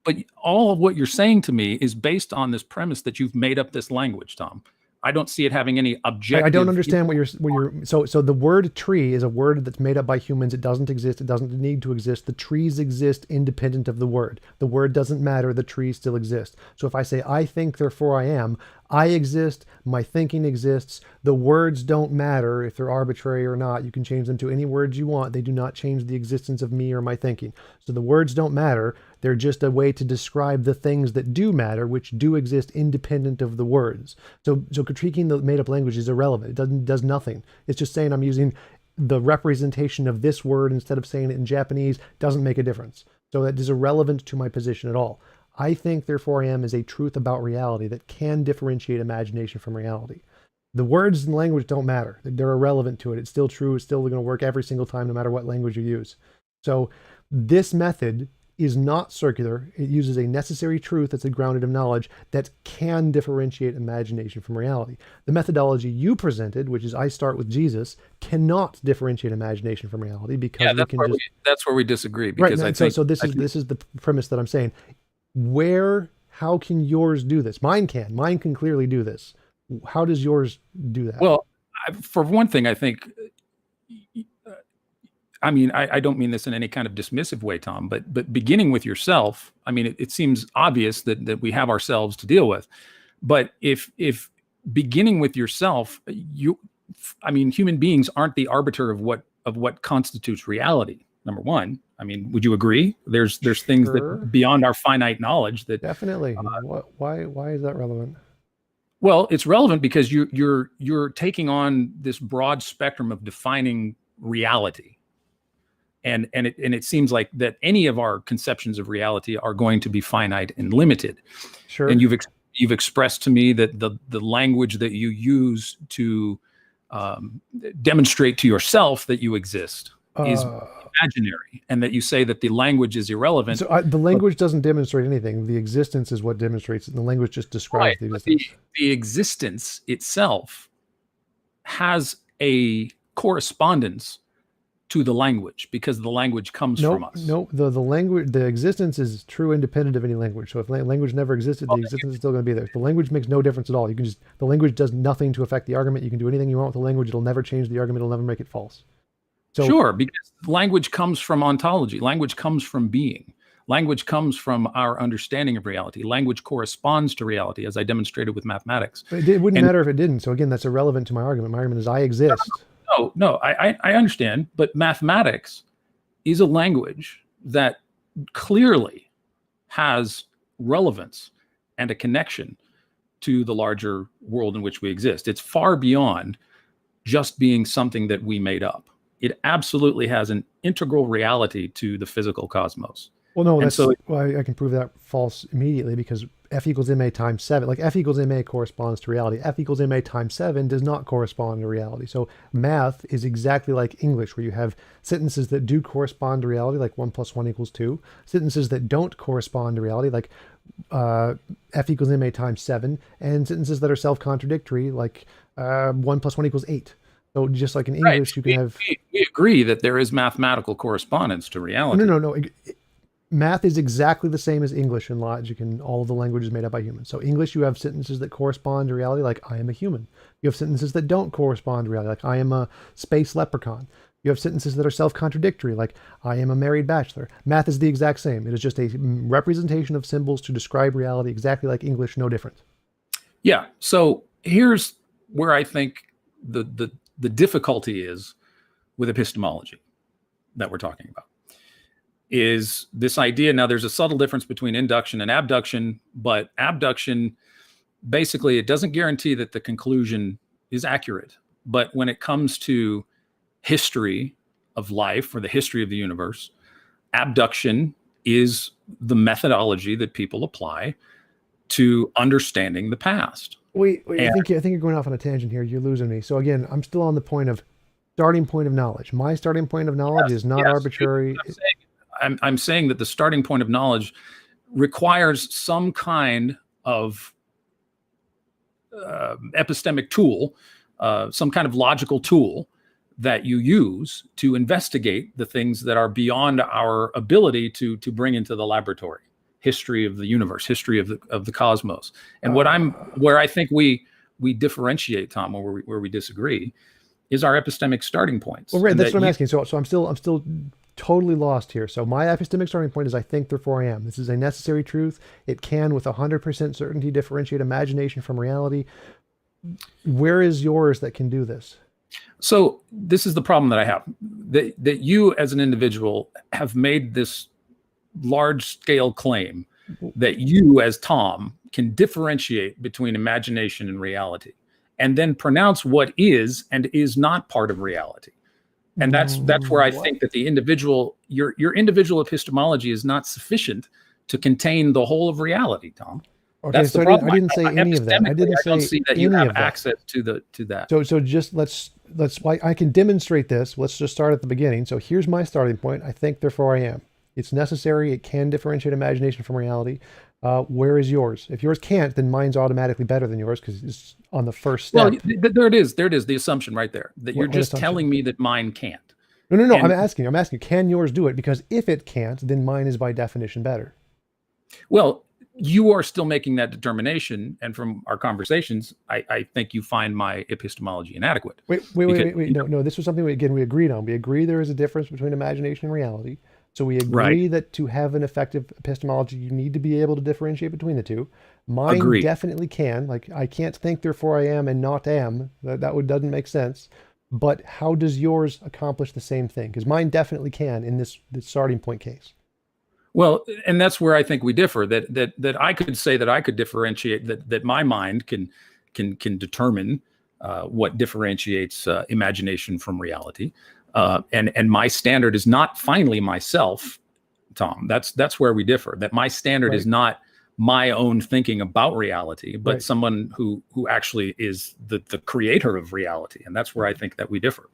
But all of what you're saying to me is based on this premise that you've made up this language, Tom. I don't see it having any objective. I don't understand what you're so the word tree is a word that's made up by humans. It doesn't exist. It doesn't need to exist. The trees exist independent of the word. The word doesn't matter. The trees still exist. So if I say I think therefore I am, I exist, my thinking exists. The words don't matter if they're arbitrary or not. You can change them to any words you want. They do not change the existence of me or my thinking. So the words don't matter. They're just a way to describe the things that do matter, which do exist independent of the words. So critiquing the made-up language is irrelevant. It does nothing. It's just saying I'm using the representation of this word instead of saying it in Japanese doesn't make a difference. So that is irrelevant to my position at all. I think therefore I am is a truth about reality that can differentiate imagination from reality. The words and language don't matter. They're irrelevant to it. It's still true. It's still going to work every single time, no matter what language you use. So this method is not circular. It uses a necessary truth that's a grounded of knowledge that can differentiate imagination from reality. The methodology you presented, which is I start with Jesus, cannot differentiate imagination from reality because that's where we disagree. Because right. This is the premise that I'm saying. How can yours do this? Mine can clearly do this. How does yours do that? Well, for one thing, I think I mean, I don't mean this in any kind of dismissive way, Tom, but beginning with yourself, I mean, it seems obvious that we have ourselves to deal with. But if beginning with yourself, I mean, human beings aren't the arbiter of what constitutes reality. Number one, I mean, would you agree? There's things that beyond our finite knowledge that definitely. Why is that relevant? Well, it's relevant because you're taking on this broad spectrum of defining reality. And it seems like that any of our conceptions of reality are going to be finite and limited. Sure. And you've expressed to me that the language that you use to demonstrate to yourself that you exist is imaginary, and that you say that the language is irrelevant. So the language doesn't demonstrate anything. The existence is what demonstrates it. And the language just describes the existence. The existence itself has a correspondence to the language because the language comes from us. No, the language, the existence is true independent of any language. So if language never existed, the existence is still going to be there. The language makes no difference at all. You can just, the language does nothing to affect the argument. You can do anything you want with the language. It'll never change the argument. It'll never make it false. So, sure, because language comes from ontology. Language comes from being. Language comes from our understanding of reality. Language corresponds to reality, as I demonstrated with mathematics. It wouldn't matter if it didn't. So again, that's irrelevant to my argument. My argument is I exist. No, I understand. But mathematics is a language that clearly has relevance and a connection to the larger world in which we exist. It's far beyond just being something that we made up. It absolutely has an integral reality to the physical cosmos. Well, no, that's why I can prove that false immediately, because F equals ma times 7, like F equals ma corresponds to reality. F equals ma times 7 does not correspond to reality. So math is exactly like English, where you have sentences that do correspond to reality, like 1 + 1 = 2. Sentences that don't correspond to reality, like F equals ma times 7, and sentences that are self-contradictory, like 1 + 1 = 8. So just like in English, you can have... We agree that there is mathematical correspondence to reality. No. Math is exactly the same as English and logic and all of the languages made up by humans. So English, you have sentences that correspond to reality, like I am a human. You have sentences that don't correspond to reality, like I am a space leprechaun. You have sentences that are self-contradictory, like I am a married bachelor. Math is the exact same. It is just a representation of symbols to describe reality, exactly like English, no different. Yeah. So here's where I think the difficulty is with epistemology that we're talking about. Is this idea, now there's a subtle difference between induction and abduction, but abduction, basically it doesn't guarantee that the conclusion is accurate. But when it comes to history of life or the history of the universe, abduction is the methodology that people apply to understanding the past. Wait, I think you're going off on a tangent here. You're losing me. So again, I'm still on the point of starting point of knowledge. My starting point of knowledge is not arbitrary. I'm saying that the starting point of knowledge requires some kind of epistemic tool, some kind of logical tool that you use to investigate the things that are beyond our ability to bring into the laboratory. History of the universe, history of the cosmos, and where I think we differentiate, Tom, or where we disagree, is our epistemic starting points. Well, right, that's what I'm asking. So I'm still totally lost here. So my epistemic starting point is I think, therefore I am. This is a necessary truth. It can, with 100% certainty, differentiate imagination from reality. Where is yours that can do this? So this is the problem that I have. That you, as an individual, have made this large-scale claim that you, as Tom, can differentiate between imagination and reality, and then pronounce what is and is not part of reality. And that's where I think that the individual, your individual epistemology is not sufficient to contain the whole of reality, Tom. Okay, that's so the problem. I didn't say any of that. I didn't say don't see that you have access to that. So just let's I can demonstrate this. Let's just start at the beginning. So here's my starting point. I think, therefore I am. It's necessary. It can differentiate imagination from reality. Where is yours? If yours can't, then mine's automatically better than yours because it's on the first step. Well, there it is. There it is. The assumption right there that you're just telling me that mine can't. No. I'm asking, can yours do it? Because if it can't, then mine is by definition better. Well, you are still making that determination. And from our conversations, I think you find my epistemology inadequate. Wait. No. This was something we agreed on. We agree there is a difference between imagination and reality. So we agree that to have an effective epistemology, you need to be able to differentiate between the two. Mine definitely can. Like, I can't think, therefore I am, and not am. Doesn't make sense. But how does yours accomplish the same thing? Because mine definitely can in this starting point case. Well, and that's where I think we differ. That I could say that I could differentiate, that my mind can determine what differentiates imagination from reality, and my standard is not finally myself, Tom. That's where we differ. That my standard is not my own thinking about reality, but someone who actually is the creator of reality, and that's where I think that we differ.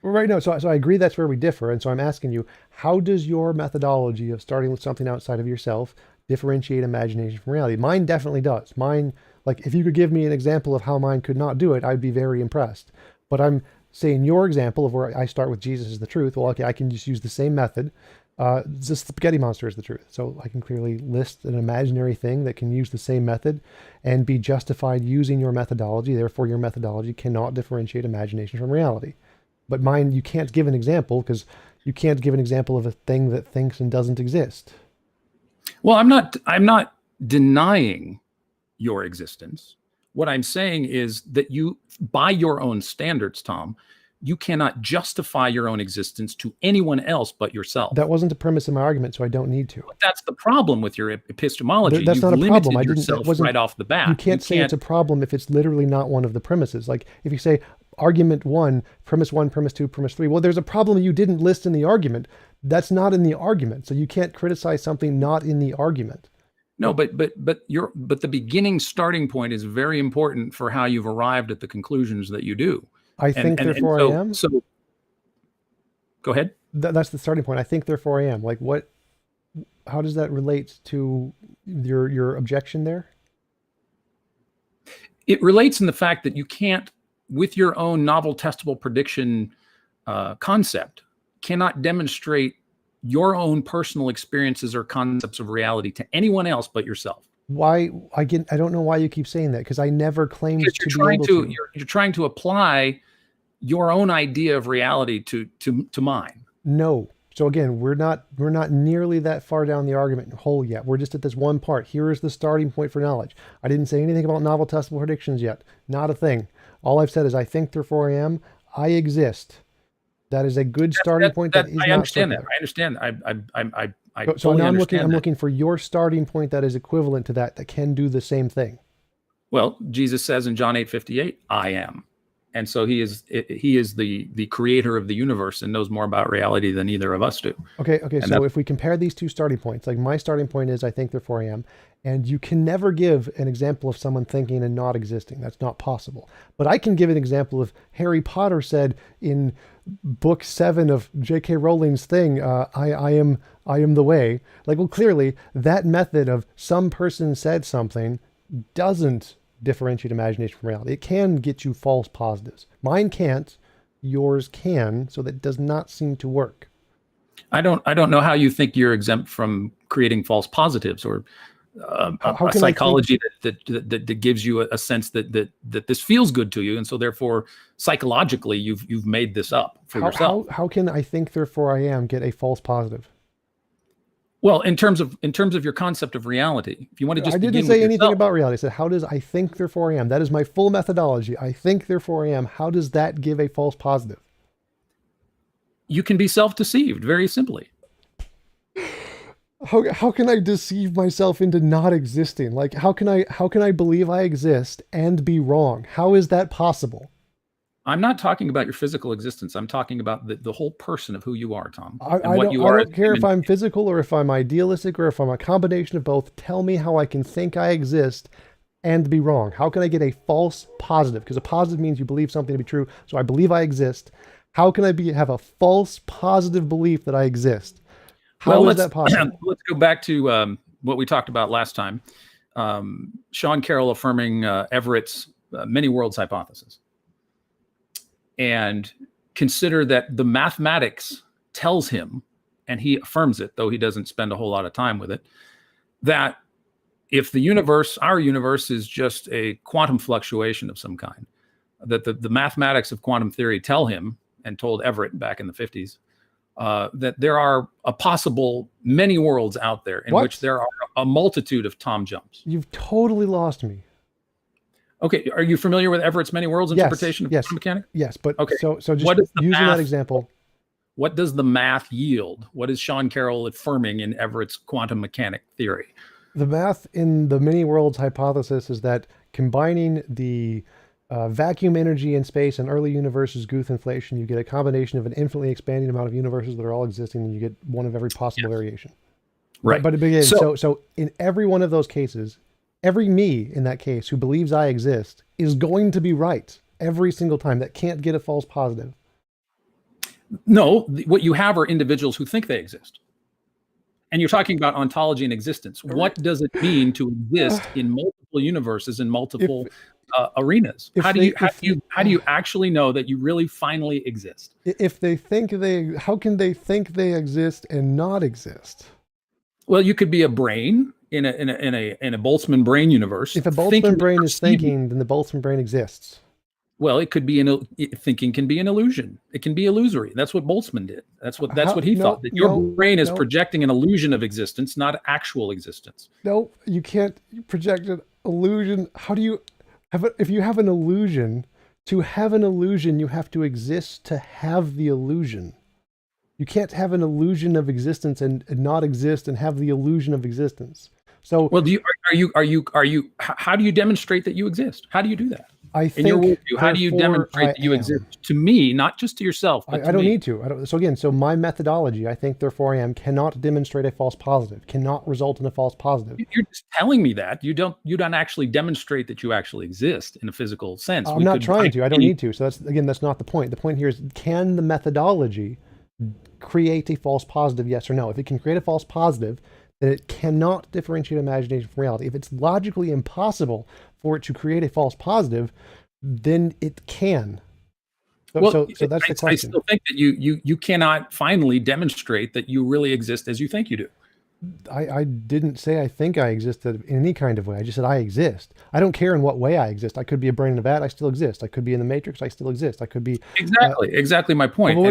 Right. No. So I agree that's where we differ. And so I'm asking you, how does your methodology of starting with something outside of yourself differentiate imagination from reality? Mine definitely does. Mine, like, if you could give me an example of how mine could not do it, I'd be very impressed. But I'm saying your example of where I start with Jesus is the truth. Well, okay, I can just use the same method. The spaghetti monster is the truth. So I can clearly list an imaginary thing that can use the same method and be justified using your methodology. Therefore, your methodology cannot differentiate imagination from reality. But mine, you can't give an example because you can't give an example of a thing that thinks and doesn't exist. Well, I'm not denying your existence. What I'm saying is that you, by your own standards, Tom, you cannot justify your own existence to anyone else but yourself. That wasn't the premise of my argument, so I don't need to. But that's the problem with your epistemology. That's not a problem. I didn't. That wasn't right off the bat. You can't say it's a problem if it's literally not one of the premises. Like, if you say argument 1, premise 2, premise 3. Well, there's a problem you didn't list in the argument. That's not in the argument. So you can't criticize something not in the argument. No, but the beginning starting point is very important for how you've arrived at the conclusions that you do. I think, therefore I am. So go ahead. That's the starting point. I think, therefore I am. Like, what? How does that relate to your objection there? It relates in the fact that you can't, with your own novel testable prediction concept, cannot demonstrate your own personal experiences or concepts of reality to anyone else but yourself. Why? I don't know why you keep saying that, because I never claimed to be able to. You're trying to apply your own idea of reality to mine. No. So again, we're not nearly that far down the argument hole yet. We're just at this one part. Here is the starting point for knowledge. I didn't say anything about novel testable predictions yet. Not a thing. All I've said is I think, therefore I am. I exist. That is a good starting point. That is not circular. I understand. So now I'm looking for your starting point that is equivalent to that can do the same thing. Well, Jesus says in John 8:58, I am. And so he is the creator of the universe and knows more about reality than either of us do. Okay. So if we compare these two starting points, like my starting point is I think, therefore I am, and you can never give an example of someone thinking and not existing. That's not possible. But I can give an example of Harry Potter said in book 7 of J.K. Rowling's thing, I am the way. Like, well, clearly that method of some person said something doesn't differentiate imagination from reality. It can get you false positives. Mine can't, yours can, so that does not seem to work. I don't know how you think you're exempt from creating false positives or a psychology that gives you a sense that this feels good to you, and so therefore psychologically you've made this up for yourself. How can I think, therefore I am get a false positive? Well, in terms of your concept of reality, if you want to just I didn't say anything about reality. I said, how does I think, therefore I am? That is my full methodology. I think, therefore I am. How does that give a false positive? You can be self-deceived very simply. How can I deceive myself into not existing? Like, how can I believe I exist and be wrong? How is that possible? I'm not talking about your physical existence. I'm talking about the whole person of who you are, Tom. I don't care if I'm physical or if I'm idealistic or if I'm a combination of both. Tell me how I can think I exist and be wrong. How can I get a false positive? Because a positive means you believe something to be true. So I believe I exist. How can I have a false positive belief that I exist? How is that possible? Let's go back to what we talked about last time. Sean Carroll affirming Everett's many worlds hypothesis. And consider that the mathematics tells him, and he affirms it, though he doesn't spend a whole lot of time with it, that if the universe, our universe, is just a quantum fluctuation of some kind, that the mathematics of quantum theory tell him, and told Everett back in the 50s, that there are a possible many worlds out there in which there are a multitude of Tom jumps. You've totally lost me. Okay, are you familiar with Everett's many worlds interpretation of quantum mechanics? Yes, but okay. So just using that example. What does the math yield? What is Sean Carroll affirming in Everett's quantum mechanic theory? The math in the many worlds hypothesis is that combining the vacuum energy in space and early universes Guth inflation, you get a combination of an infinitely expanding amount of universes that are all existing, and you get one of every possible variation. Right. But again, so in every one of those cases, every me in that case who believes I exist is going to be right every single time. That can't get a false positive. No, what you have are individuals who think they exist. And you're talking about ontology and existence. What does it mean to exist in multiple universes and multiple arenas? How do you actually know that you really finally exist? If they think how can they think they exist and not exist? Well, you could be a brain in a Boltzmann brain universe. If a Boltzmann brain is thinking, then the Boltzmann brain exists. Well, it could be thinking can be an illusion. It can be illusory. That's what Boltzmann did. That's what he thought. That your brain is projecting an illusion of existence, not actual existence. No, you can't project an illusion. How do you have if you have an illusion? To have an illusion, you have to exist to have the illusion. You can't have an illusion of existence and not exist and have the illusion of existence. So, well, how do you demonstrate that you exist? How do you do that? I think, in your worldview, how do you demonstrate that you exist? To me, not just to yourself, but I don't need to. So my methodology, I think, therefore I am, cannot demonstrate a false positive, cannot result in a false positive. You're just telling me that. You don't actually demonstrate that you actually exist in a physical sense. I'm not trying to. I don't need to. So that's not the point. The point here is, can the methodology create a false positive, yes or no? If it can create a false positive, then it cannot differentiate imagination from reality. If it's logically impossible for it to create a false positive, then it can. So that's the question. I still think that you cannot finally demonstrate that you really exist as you think you do. I didn't say I think I exist in any kind of way. I just said I exist. I don't care in what way I exist. I could be a brain in a vat. I still exist. I could be in the Matrix. I still exist. I could be exactly my point. Well,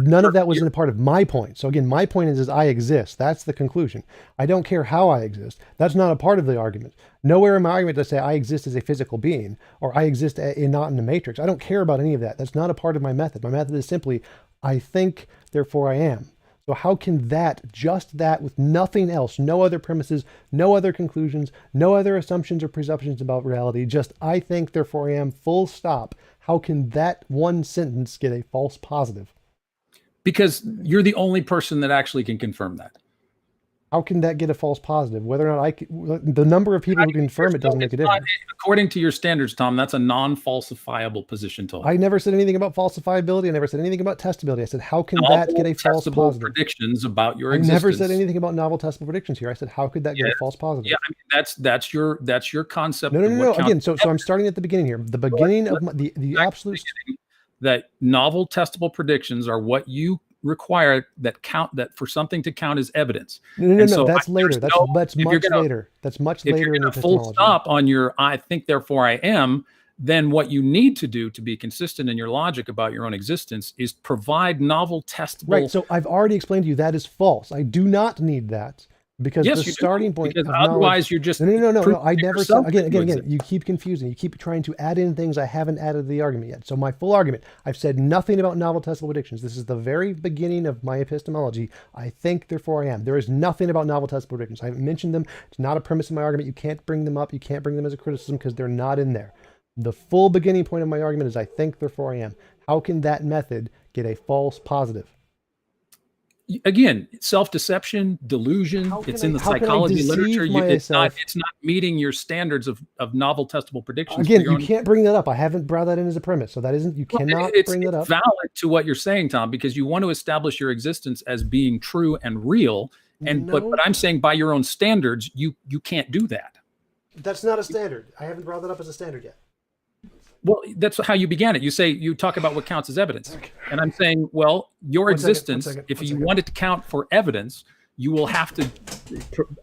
none of that was in a part of my point. So again, my point is I exist. That's the conclusion. I don't care how I exist. That's not a part of the argument. Nowhere in my argument does I say I exist as a physical being or I exist not in the Matrix. I don't care about any of that. That's not a part of my method. My method is simply I think, therefore I am. So how can just that with nothing else, no other premises, no other conclusions, no other assumptions or presumptions about reality, just I think, therefore I am, full stop. How can that one sentence get a false positive? Because you're the only person that actually can confirm that. How can that get a false positive? Whether or not the number of people who confirm it doesn't make a difference. According to your standards, Tom, that's a non-falsifiable position to hold. I never said anything about falsifiability. I never said anything about testability. I said, how can that get a false positive? Predictions about your existence. I never said anything about novel testable predictions here. I said, how could that get a false positive? Yeah, I mean, that's your concept. No. Again, so I'm starting at the beginning here. The beginning of the absolute. That novel testable predictions are what you require that for something to count as evidence. No. That's later. That's much later. That's much later in the epistemology. Full stop on your I think, therefore I am. Then what you need to do to be consistent in your logic about your own existence is provide novel testable. Right. So I've already explained to you that is false. I do not need that. Because the starting point, because otherwise you're just no. I never said again. You keep confusing. You keep trying to add in things I haven't added to the argument yet. So my full argument, I've said nothing about novel testable predictions. This is the very beginning of my epistemology. I think, therefore I am. There is nothing about novel testable predictions. I haven't mentioned them. It's not a premise in my argument. You can't bring them up. You can't bring them as a criticism because they're not in there. The full beginning point of my argument is I think, therefore I am. How can that method get a false positive? Again, self-deception, delusion, it's in the psychology literature. It's not meeting your standards of novel testable predictions. Again, you can't bring that up. I haven't brought that in as a premise. So that isn't, you cannot bring that up. It's valid to what you're saying, Tom, because you want to establish your existence as being true and real. But I'm saying by your own standards, you can't do that. That's not a standard. I haven't brought that up as a standard yet. Well, that's how you began it. You talk about what counts as evidence. Okay. And I'm saying, well, your existence, if you want it to count for evidence, you will have to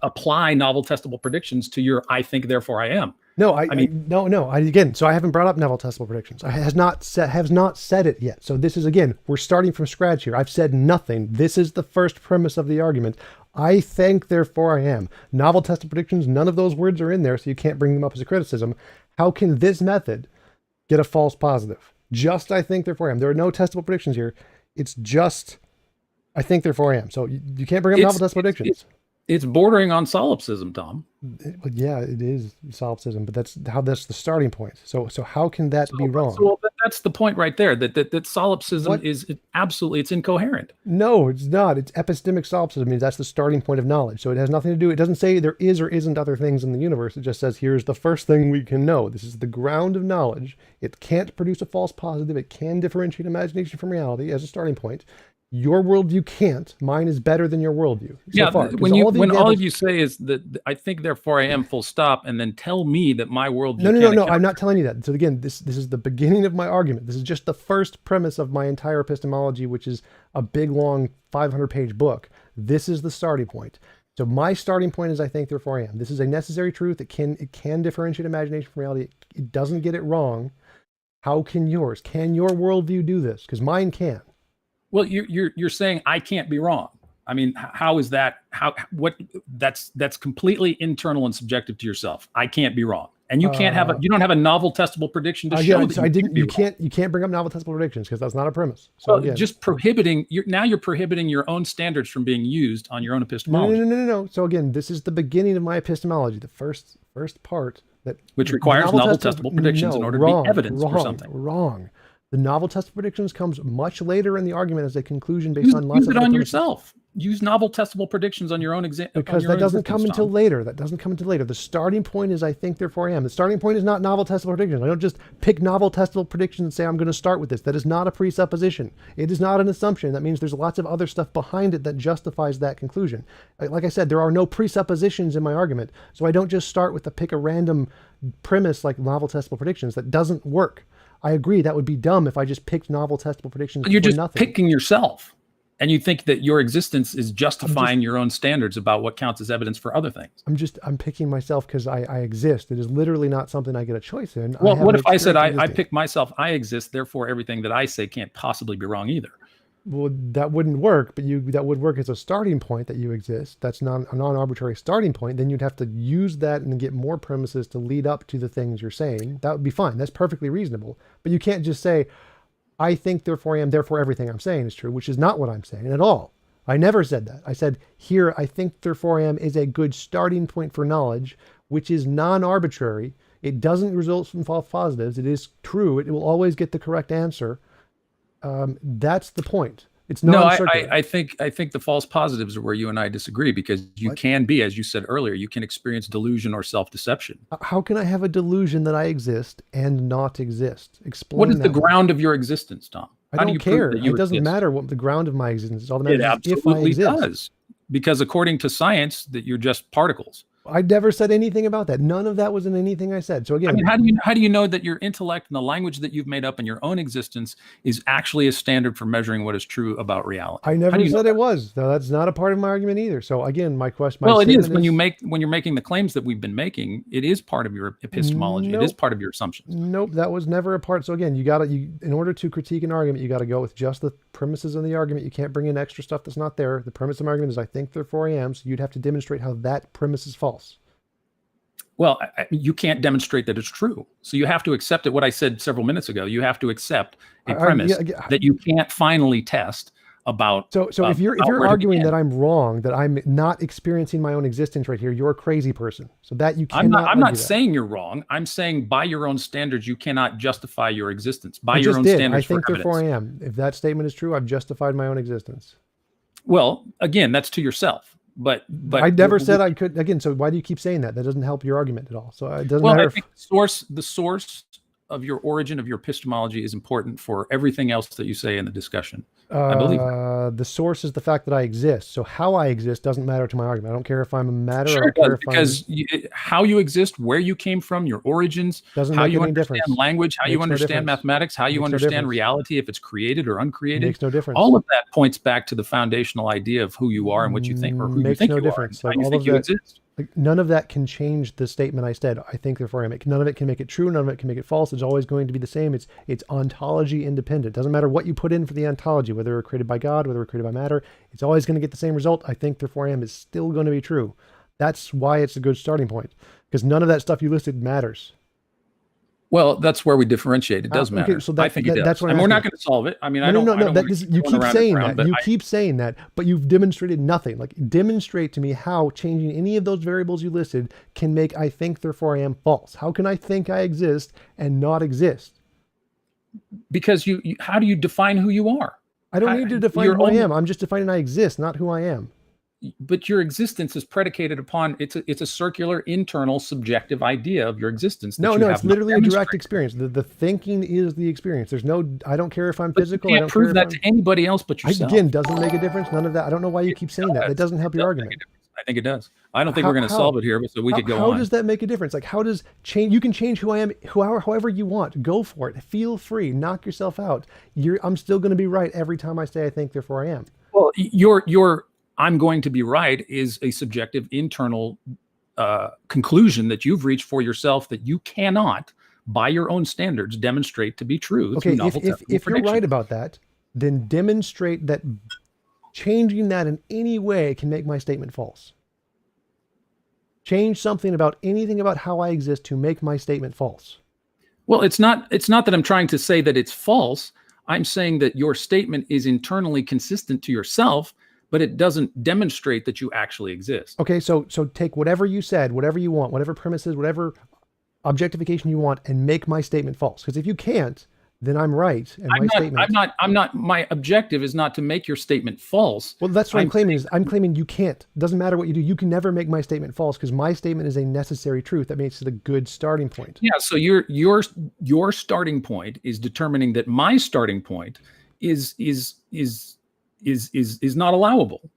apply novel testable predictions to your I think, therefore I am. No, again, so I haven't brought up novel testable predictions. I has not said it yet. So this is, again, we're starting from scratch here. I've said nothing. This is the first premise of the argument. I think, therefore I am. Novel testable predictions, none of those words are in there, so you can't bring them up as a criticism. How can this method get a false positive? Just I think, therefore I am. There are no testable predictions here. It's just I think, therefore I am. So you can't bring up novel testable predictions. It's bordering on solipsism, Tom. Yeah, it is solipsism, but that's the starting point. So how can that be wrong? So that's the point right there. That solipsism is absolutely, it's incoherent. No, it's not. It's epistemic solipsism. Means that's the starting point of knowledge. So it has nothing to do. It doesn't say there is or isn't other things in the universe. It just says here's the first thing we can know. This is the ground of knowledge. It can't produce a false positive. It can differentiate imagination from reality as a starting point. Your worldview can't. Mine is better than your worldview. So far. When all of you say is that I think, therefore I am, full stop, and then tell me that my worldview. No. I'm not telling you that. So again, this is the beginning of my argument. This is just the first premise of my entire epistemology, which is a big, long 500-page book. This is the starting point. So my starting point is I think, therefore I am. This is a necessary truth. It can differentiate imagination from reality. It doesn't get it wrong. How can yours? Can your worldview do this? Because mine can. Well, you're saying I can't be wrong. I mean, how is that? That's completely internal and subjective to yourself. I can't be wrong, and you can't you don't have a novel testable prediction to show. So you can't bring up novel testable predictions because that's not a premise. So again, just prohibiting you're prohibiting your own standards from being used on your own epistemology. No. So again, this is the beginning of my epistemology. The first part which requires novel testable predictions in order to be evidence for something. Wrong. The novel testable predictions comes much later in the argument as a conclusion based on lots of. Use it on yourself. Use novel testable predictions on your own example. Because that doesn't come until later. The starting point is I think, therefore I am. The starting point is not novel testable predictions. I don't just pick novel testable predictions and say I'm going to start with this. That is not a presupposition. It is not an assumption. That means there's lots of other stuff behind it that justifies that conclusion. Like I said, there are no presuppositions in my argument. So I don't just start with pick a random premise like novel testable predictions. That doesn't work. I agree that would be dumb if I just picked novel testable predictions. But you're just picking yourself, and you think that your existence is justifying your own standards about what counts as evidence for other things. I'm picking myself because I exist. It is literally not something I get a choice in. Well, what if I said I pick myself, I exist, therefore everything that I say can't possibly be wrong either? Well, that wouldn't work, but that would work as a starting point that you exist. That's not a non-arbitrary starting point. Then you'd have to use that and get more premises to lead up to the things you're saying. That would be fine. That's perfectly reasonable. But you can't just say, I think, therefore I am, therefore everything I'm saying is true, which is not what I'm saying at all. I never said that. I said, here, I think, therefore I am is a good starting point for knowledge, which is non-arbitrary. It doesn't result from false positives. It is true. It will always get the correct answer. That's the point. It's not. No, I think the false positives are where you and I disagree, because you can be, as you said earlier, you can experience delusion or self-deception. How can I have a delusion that I exist and not exist? Explain. What is the ground of your existence, Tom? I don't care. It doesn't matter what the ground of my existence is. All that matters is if I exist. It absolutely does, because according to science, that you're just particles. I never said anything about that. None of that was in anything I said. So again, I mean, how do you know that your intellect and the language that you've made up in your own existence is actually a standard for measuring what is true about reality? I never said it was. No, that's not a part of my argument either. So again, my question. Well, it is when you're making the claims that we've been making. It is part of your epistemology. Nope. It is part of your assumptions. Nope, that was never a part. So again, in order to critique an argument, you got to go with just the premises of the argument. You can't bring in extra stuff that's not there. The premise of my argument is I think, therefore I am. So you'd have to demonstrate how that premise is false. Well, you can't demonstrate that it's true. So you have to accept it. What I said several minutes ago, you have to accept a premise that you can't finally test about. So if you're arguing that I'm wrong, that I'm not experiencing my own existence right here, you're a crazy person. So that you cannot. I'm not saying you're wrong. I'm saying by your own standards, you cannot justify your existence. By your own standards, I think, therefore I am. If that statement is true, I've justified my own existence. Well, again, that's to yourself. But I never said I could. Again, so why do you keep saying that? That doesn't help your argument at all. So it doesn't matter. I think the source of your origin of your epistemology is important for everything else that you say in the discussion. I believe that. The source is the fact that I exist. So how I exist doesn't matter to my argument. I don't care if I'm a matter. Sure I it don't care does, if because how you exist, where you came from, your origins, doesn't how make you any understand difference. language, how you Makes no understand difference. mathematics, how you Makes no understand difference. reality, if it's created or uncreated. Makes no difference. All of that points back to the foundational idea of who you are and what you think, or who you Makes think no you difference. are, and Like how you all think of you that, exist. like none of that can change the statement I said. I think therefore I am. None of it can make it true. None of it can make it false. It's always going to be the same. It's ontology independent. Doesn't matter what you put in for the ontology, whether we're created by God, whether we're created by matter. It's always going to get the same result. I think therefore I am is still going to be true. That's why it's a good starting point, because none of that stuff you listed matters. Well, that's where we differentiate. It does Okay, matter. so I think it does. That's what and I'm we're not asking. going to solve it. I mean, I No, don't. no, I no. don't wanna keep You going keep around saying and around, that. but You keep saying that, but you've demonstrated nothing. Like demonstrate to me how changing any of those variables you listed can make I think therefore I am false. How can I think I exist and not exist? because how do you define who you are? I don't need to define You're who I only- am. I'm just defining I exist, not who I am. But your existence is predicated upon it's a circular, internal, subjective idea of your existence. That No, you no, have it's not literally a direct demonstrated. experience. The thinking is the experience. There's no, I don't care if I'm But physical. you I can't don't care prove if that I'm, to anybody else but yourself. again, doesn't make a difference. None of that. I don't know why you keep saying that. That doesn't help your argument. I think it does. I don't think we're going to How? solve it here, but so we could go How on. does that make a difference? Like, how does change? You can change who I am, however you want. Go for it. Feel free. Knock yourself out. I'm still going to be right every time I say I think, therefore I am. Well, your I'm going to be right is a subjective, internal conclusion that you've reached for yourself that you cannot, by your own standards, demonstrate to be true. Okay, through novel if you're prediction. right about that, then demonstrate that changing that in any way can make my statement false. Change something about anything about how I exist to make my statement false. Well, it's not that I'm trying to say that it's false. I'm saying that your statement is internally consistent to yourself, but it doesn't demonstrate that you actually exist. Okay, so take whatever you said, whatever you want, whatever premises, whatever objectification you want, and make my statement false. Because if you can't, then I'm right, and I'm not. My objective is not to make your statement false. Well, that's what I'm claiming. I'm claiming you can't. Doesn't matter what you do. You can never make my statement false because my statement is a necessary truth. That makes it a good starting point. Yeah. So your starting point is determining that my starting point is not allowable.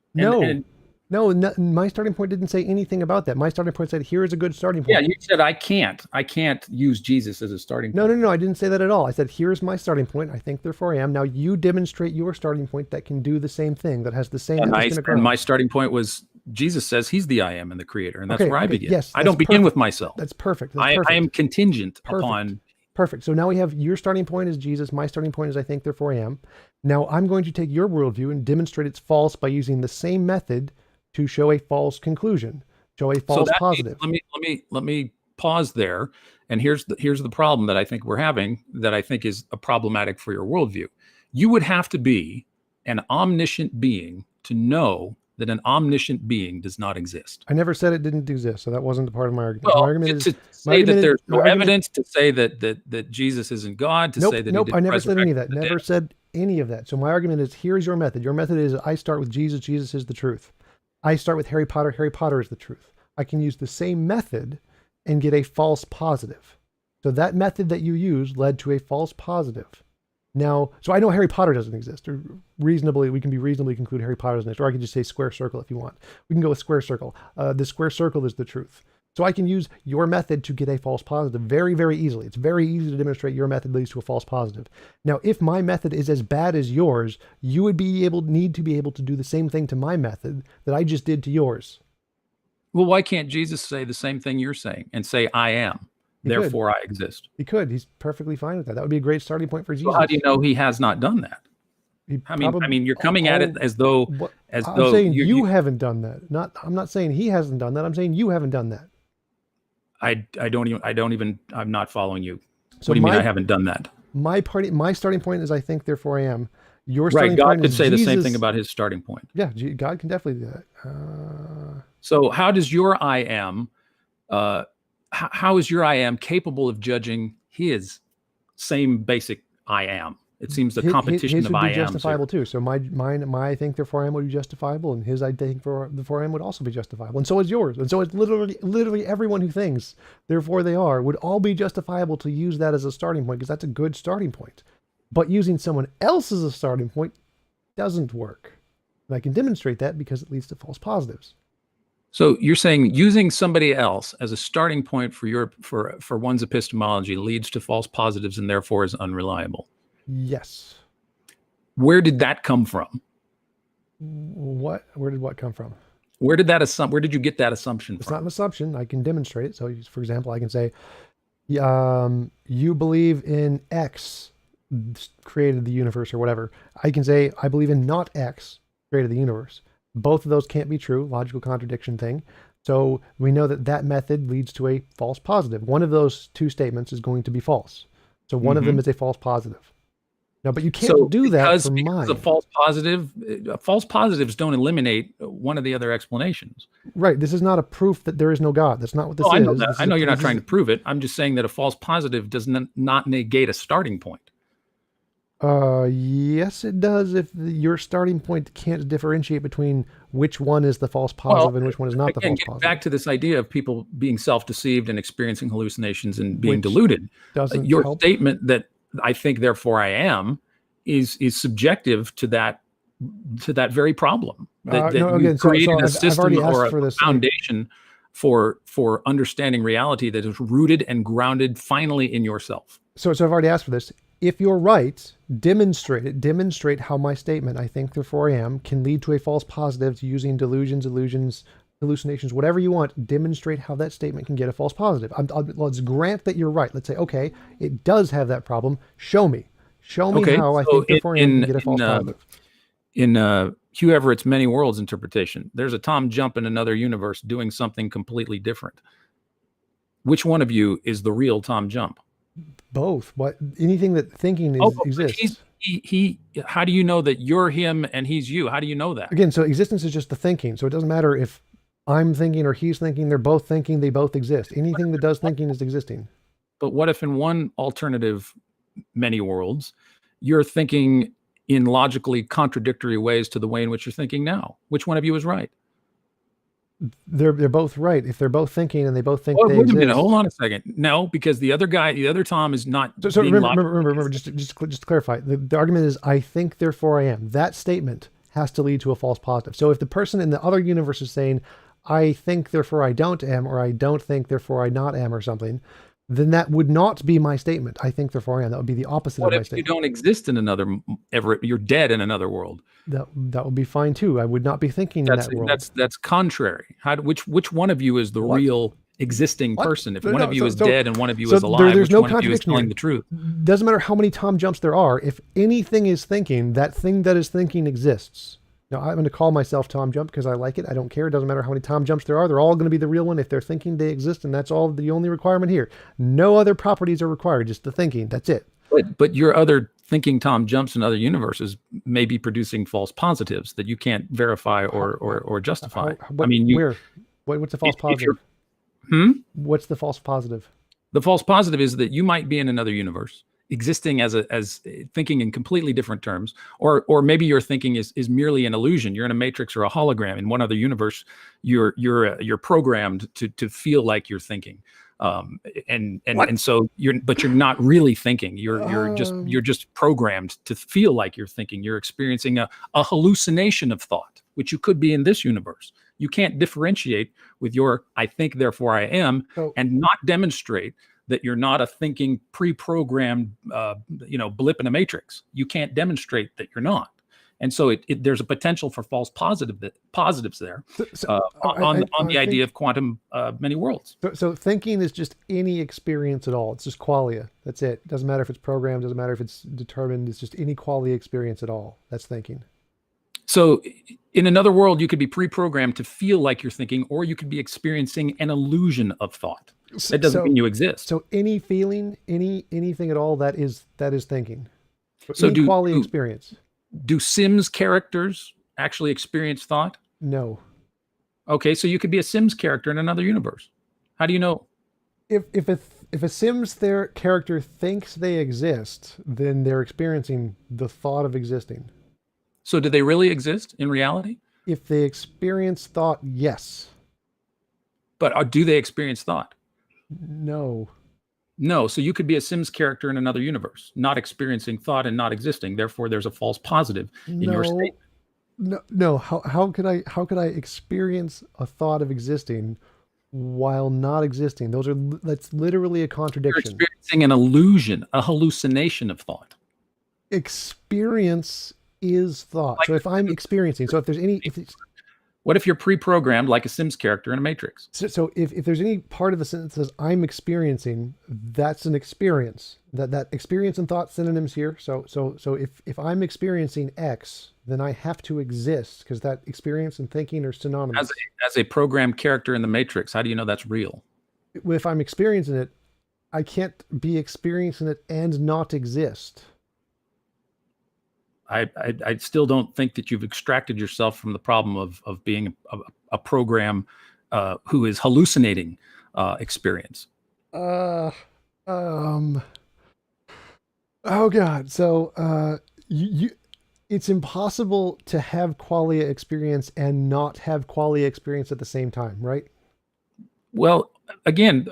No, my starting point didn't say anything about that. My starting point said, here is a good starting point. Yeah, you said I can't use Jesus as a starting point. No, I didn't say that at all. I said, here's my starting point. I think, therefore I am. Now you demonstrate your starting point that can do the same thing, that has the same. And my starting point was Jesus says he's the I am and the creator. And that's where I begin. Yes, I don't begin with myself. That's perfect. I am contingent upon. Perfect. So now we have your starting point is Jesus. My starting point is I think, therefore I am. Now I'm going to take your worldview and demonstrate it's false by using the same method to show a false conclusion, show a false positive. Let me pause there. And here's the problem that I think we're having that I think is a problematic for your worldview. You would have to be an omniscient being to know that an omniscient being does not exist. I never said it didn't exist, so that wasn't a part of my argument. Well, my argument to say that there's no evidence, to say that Jesus isn't God, to say that I never said any of that. Never said any of that. So my argument is, here's your method. Your method is I start with Jesus. Jesus is the truth. I start with Harry Potter. Harry Potter is the truth. I can use the same method and get a false positive. So that method that you used led to a false positive. Now, so I know Harry Potter doesn't exist, or we can be reasonably conclude Harry Potter doesn't exist, or I can just say square circle if you want. We can go with square circle. The square circle is the truth. So I can use your method to get a false positive very, very easily. It's very easy to demonstrate your method leads to a false positive. Now, if my method is as bad as yours, you would need to be able to do the same thing to my method that I just did to yours. Well, why can't Jesus say the same thing you're saying and say, I am, therefore I exist? He could. He's perfectly fine with that. That would be a great starting point for Jesus. Well, how do you know he has not done that? I mean, you're coming at it as though I'm saying you haven't done that. I'm not saying he hasn't done that. I'm saying you haven't done that. I'm not following you. So what do you mean I haven't done that? My starting point is I think, therefore I am. Your starting God point could is say Jesus. the same thing about his starting point. Yeah, God can definitely do that. So how does your I am, how is your I am capable of judging his same basic I am? It seems the competition his of would I be ams justifiable here. too. So my I think therefore I am would be justifiable, and his I think therefore I am would also be justifiable, and so is yours, and so is literally everyone who thinks therefore they are would all be justifiable to use that as a starting point, because that's a good starting point. But using someone else as a starting point doesn't work, and I can demonstrate that because it leads to false positives. So you're saying using somebody else as a starting point for one's epistemology leads to false positives and therefore is unreliable. Yes. Where did that come from? What? Where did what come from? Where did you get that assumption It's from? not an assumption. I can demonstrate it. So, for example, I can say, you believe in X created the universe or whatever. I can say, I believe in not X created the universe. Both of those can't be true, logical contradiction thing. So we know that that method leads to a false positive. One of those two statements is going to be false. So one of them is a false positive. No, but you can't do that for mine. A false positives don't eliminate one of the other explanations. Right. This is not a proof that there is no God. That's not what this is. I know that. I know you're not trying to prove it. I'm just saying that a false positive does not negate a starting point. Yes, it does. If your starting point can't differentiate between which one is the false positive and which one is not the false positive. Back to this idea of people being self-deceived and experiencing hallucinations and being deluded. Your statement that I think therefore I am is subjective to that very problem. That created a system or a foundation for understanding reality that is rooted and grounded finally in yourself. So I've already asked for this. If you're right, demonstrate it. Demonstrate how my statement, I think therefore I am, can lead to a false positive using delusions, illusions, hallucinations, whatever you want. Demonstrate how that statement can get a false positive. Let's grant that you're right. Let's say, okay, it does have that problem. Show me. Show me how I think therefore I am can get a false positive. In Hugh Everett's Many Worlds interpretation, there's a TJump in another universe doing something completely different. Which one of you is the real TJump? Both. What? Anything that thinking exists. How do you know that you're him and he's you? How do you know that? Again, so existence is just the thinking. So it doesn't matter if I'm thinking or he's thinking. They're both thinking. They both exist. Anything that does thinking is existing. But what if in one alternative many worlds, you're thinking in logically contradictory ways to the way in which you're thinking now? Which one of you is right? They're both right. If they're both thinking and they both think they wait exist. a minute, hold on a second. No, because the other Tom is not. So remember, just to clarify, the argument is I think therefore I am. That statement has to lead to a false positive. So if the person in the other universe is saying I think therefore I don't am, or I don't think therefore I not am, or something, then that would not be my statement. I think therefore I am. That would be the opposite of my statement. What if you don't exist in another Everett? You're dead in another world. That would be fine too. I would not be thinking in that world. That's contrary. Which one of you is the real existing person? If one of you is dead and one of you is alive, there's no one of you is telling the truth? Doesn't matter how many TJumps there are. If anything is thinking, that thing that is thinking exists. Now I'm going to call myself TJump because I like it. I don't care. It doesn't matter how many TJumps there are. They're all going to be the real one. If they're thinking, they exist, and that's all the only requirement here. No other properties are required. Just the thinking. That's it. But your other thinking TJumps in other universes may be producing false positives that you can't verify or justify. What's the false positive? What's the false positive? The false positive is that you might be in another universe, existing as thinking in completely different terms, or maybe your thinking is merely an illusion. You're in a matrix or a hologram. In one other universe, you're programmed to feel like you're thinking. And so you're not really thinking. You're just programmed to feel like you're thinking. You're experiencing a hallucination of thought, which you could be in this universe. You can't differentiate with your I think therefore I am and not demonstrate that you're not a thinking pre-programmed blip in a matrix. You can't demonstrate that you're not. And so there's a potential for false positives there on the idea of quantum many worlds. So thinking is just any experience at all. It's just qualia. That's it. Doesn't matter if it's programmed. Doesn't matter if it's determined. It's just any qualia experience at all. That's thinking. So in another world, you could be pre-programmed to feel like you're thinking, or you could be experiencing an illusion of thought. That doesn't mean you exist. So any feeling, anything at all, that is thinking. So any qualia experience. Do Sims characters actually experience thought? No. Okay, so you could be a Sims character in another universe. How do you know? If if a Sims their character thinks they exist, then they're experiencing the thought of existing. So do they really exist in reality? If they experience thought, yes. But do they experience thought? No. No. So you could be a Sims character in another universe, not experiencing thought and not existing. Therefore, there's a false positive in your statement. No. How could I experience a thought of existing while not existing? That's literally a contradiction. You're experiencing an illusion, a hallucination of thought. Experience is thought. So if I'm experiencing, so if there's any, what if you're pre-programmed like a Sims character in a Matrix? So if there's any part of the sentence that says I'm experiencing, that's an experience. That experience and thought synonyms here. So if I'm experiencing X, then I have to exist because that experience and thinking are synonymous. As a programmed character in the Matrix, how do you know that's real? If I'm experiencing it, I can't be experiencing it and not exist. I still don't think that you've extracted yourself from the problem of being a program who is hallucinating experience. Oh God. So it's impossible to have qualia experience and not have qualia experience at the same time, right? Well, again,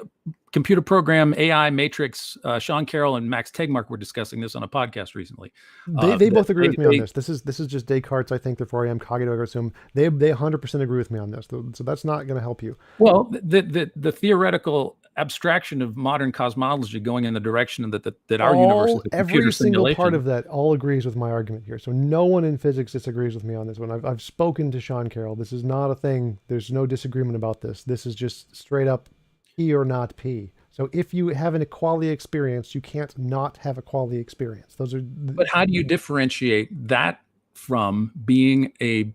computer program, AI, Matrix, Sean Carroll and Max Tegmark were discussing this on a podcast recently. They both agree with me on this. This is just Descartes, I think, therefore I am cogito ergo sum. They 100% agree with me on this. So that's not going to help you. Well, the theoretical abstraction of modern cosmology going in the direction that our universe is a computer every single simulation. part of that all agrees with my argument here. So no one in physics disagrees with me on this one. I've spoken to Sean Carroll. This is not a thing. There's no disagreement about this. This is just straight up P or not P. So if you have an qualia experience, you can't not have a qualia experience. Those are. But how do you differentiate that from being a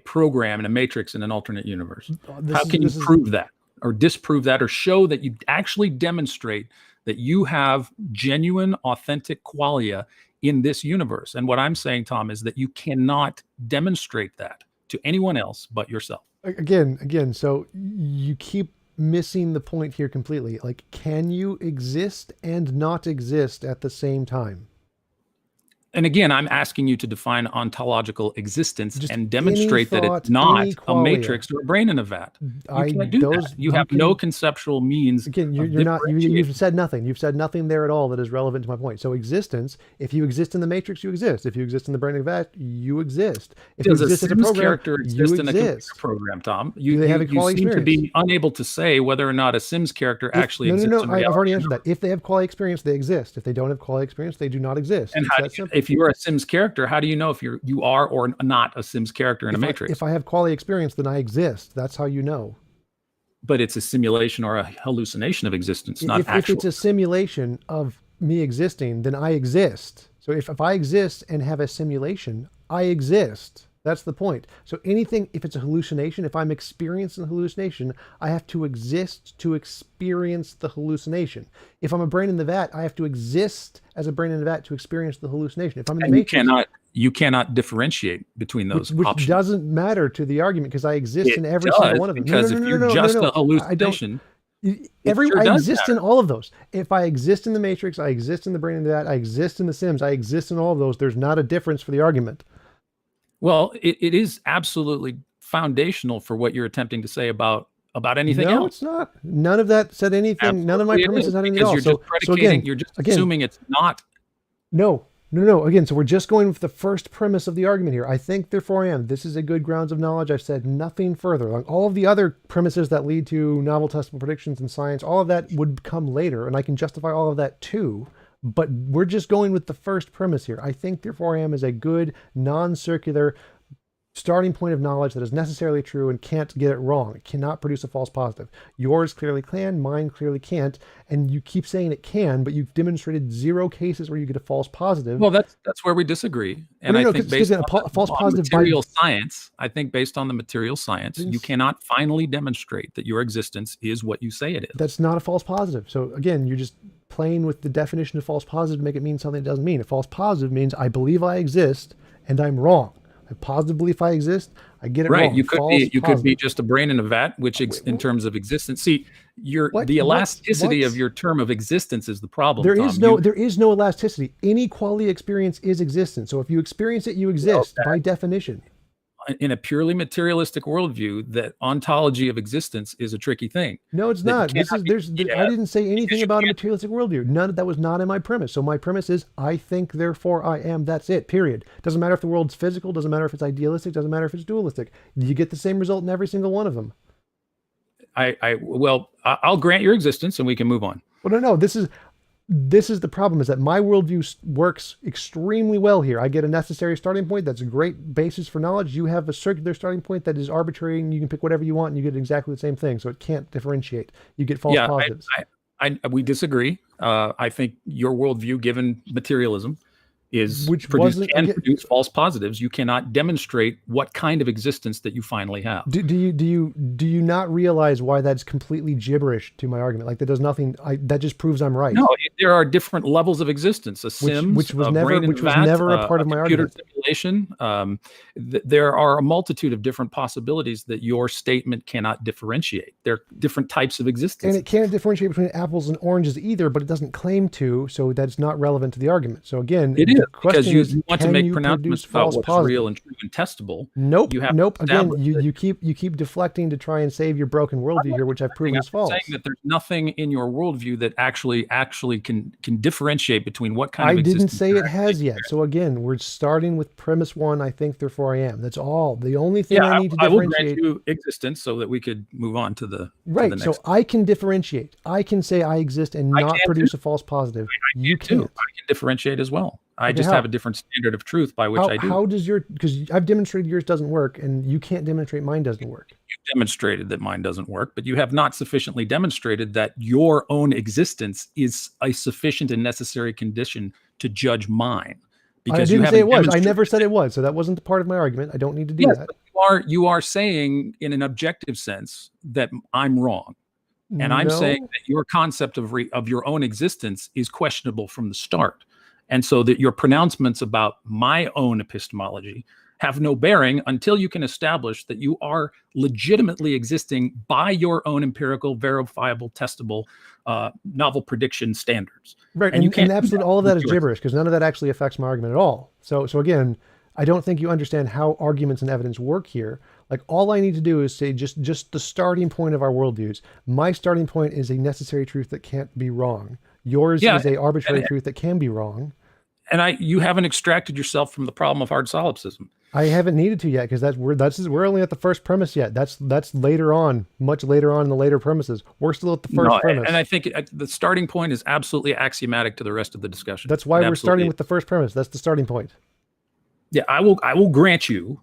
program in a matrix in an alternate universe? How can you prove that or disprove that or show that you actually demonstrate that you have genuine, authentic qualia in this universe? And what I'm saying, Tom, is that you cannot demonstrate that to anyone else but yourself. Again, so you keep missing the point here completely. Like, can you exist and not exist at the same time? And again, I'm asking you to define ontological existence Just and demonstrate that it's not a matrix or a brain in a vat. You can't do that. You have no conceptual means. Again, you're not. You've said nothing. You've said nothing there at all that is relevant to my point. So existence. If you exist in the matrix, you exist. If you exist in the brain in a vat, you exist. If Does you exist a as a Sims program, character exist you in a computer exist. program, Tom? Do they have a quality seem to be experience? unable to say whether or not a Sims character actually exists. No. In I've already reality. answered that. If they have quality experience, they exist. If they don't have quality experience, they do not exist. And if you are a Sims character, how do you know if you are or not a Sims character in a matrix? If I have quality experience, then I exist. That's how you know. But it's a simulation or a hallucination of existence, not actual. If it's a simulation of me existing, then I exist. So if I exist and have a simulation, I exist. That's the point. So anything, if it's a hallucination, if I'm experiencing a hallucination, I have to exist to experience the hallucination. If I'm a brain in the vat, I have to exist as a brain in the vat to experience the hallucination. If I'm in the matrix, you cannot differentiate between those which options. doesn't matter to the argument because I exist in every single one of them. Because if you're just a hallucination, I exist in all of those. If I exist in the matrix, I exist in the brain in the vat, I exist in the Sims, I exist in all of those. There's not a difference for the argument. Well, it is absolutely foundational for what you're attempting to say about anything else. No, it's not. None of that said anything. Absolutely None of my premises had anything at all. Because you're just predicating, you're just assuming it's not. No. Again, so we're just going with the first premise of the argument here. I think, therefore I am. This is a good grounds of knowledge. I've said nothing further. Like all of the other premises that lead to novel testable predictions in science, all of that would come later, and I can justify all of that too. But we're just going with the first premise here. I think, therefore I am is a good, non-circular starting point of knowledge that is necessarily true and can't get it wrong. It cannot produce a false positive. Yours clearly can, mine clearly can't, and you keep saying it can, but you've demonstrated 0 cases where you get a false positive. Well, that's where we disagree. And I think based on false positive material science, based on the material science, you cannot finally demonstrate that your existence is what you say it is. That's not a false positive. So again, you're just playing with the definition of false positive to make it mean something it doesn't mean. A false positive means I believe I exist and I'm wrong. I positive belief I exist. I get it Right. wrong. You could False be positive. just a brain in a vat, which in terms of existence. See, What? the elasticity What? of your term of existence is the problem, There Tom. is no elasticity. Any quality experience is existence. So if you experience it, you exist by definition. In a purely materialistic worldview, that ontology of existence is a tricky thing. No, it's not. I didn't say anything about a materialistic worldview. That was not in my premise. So my premise is I think, therefore I am. That's it. Period. Doesn't matter if the world's physical. Doesn't matter if it's idealistic. Doesn't matter if it's dualistic. You get the same result in every single one of them. I'll grant your existence, and we can move on. Well, no. This is the problem, is that my worldview works extremely well here. I get a necessary starting point. That's a great basis for knowledge. You have a circular starting point that is arbitrary, and you can pick whatever you want, and you get exactly the same thing. So it can't differentiate. You get false positives. We disagree. I think your worldview, given materialism, can produce false positives. You cannot demonstrate what kind of existence that you finally have. Do you not realize why that's completely gibberish to my argument? Like, that does nothing. That just proves I'm right. No, there are different levels of existence. Which was never a part of my computer argument. Simulation. There are a multitude of different possibilities that your statement cannot differentiate. There are different types of existence, and it can't differentiate between apples and oranges either. But it doesn't claim to, so that's not relevant to the argument. So again, it is. Because you is, want to make pronouncements about what's real and true and testable. Nope. Again, you keep deflecting to try and save your broken worldview here, which I've proven is false. I'm saying that there's nothing in your worldview that actually can differentiate between what kind of existence. I didn't say it has yet. So again, we're starting with premise one. I think, therefore I am. That's all. The only thing I need to differentiate. I will grant you existence so that we could move on to the right. To the next. So I can differentiate. I can say I exist and not produce a false positive. You can't. I can differentiate as well. I just have a different standard of truth by which I do. How does because I've demonstrated yours doesn't work, and you can't demonstrate mine doesn't work. You've demonstrated that mine doesn't work, but you have not sufficiently demonstrated that your own existence is a sufficient and necessary condition to judge mine. Because I didn't say it was. I never said it was. So that wasn't the part of my argument. I don't need to do that. You are saying in an objective sense that I'm wrong. And I'm saying that your concept of your own existence is questionable from the start. And so that your pronouncements about my own epistemology have no bearing until you can establish that you are legitimately existing by your own empirical, verifiable, testable, novel prediction standards. Right. And absolutely all of that is gibberish, because none of that actually affects my argument at all. So again, I don't think you understand how arguments and evidence work here. Like, all I need to do is say just the starting point of our worldviews. My starting point is a necessary truth that can't be wrong. Yours is a arbitrary truth that can be wrong. And you haven't extracted yourself from the problem of hard solipsism. I haven't needed to yet, because we're only at the first premise yet. That's later on, much later on in the later premises. We're still at the first premise. And I think the starting point is absolutely axiomatic to the rest of the discussion. That's why we're starting with the first premise. That's the starting point. Yeah, I will grant you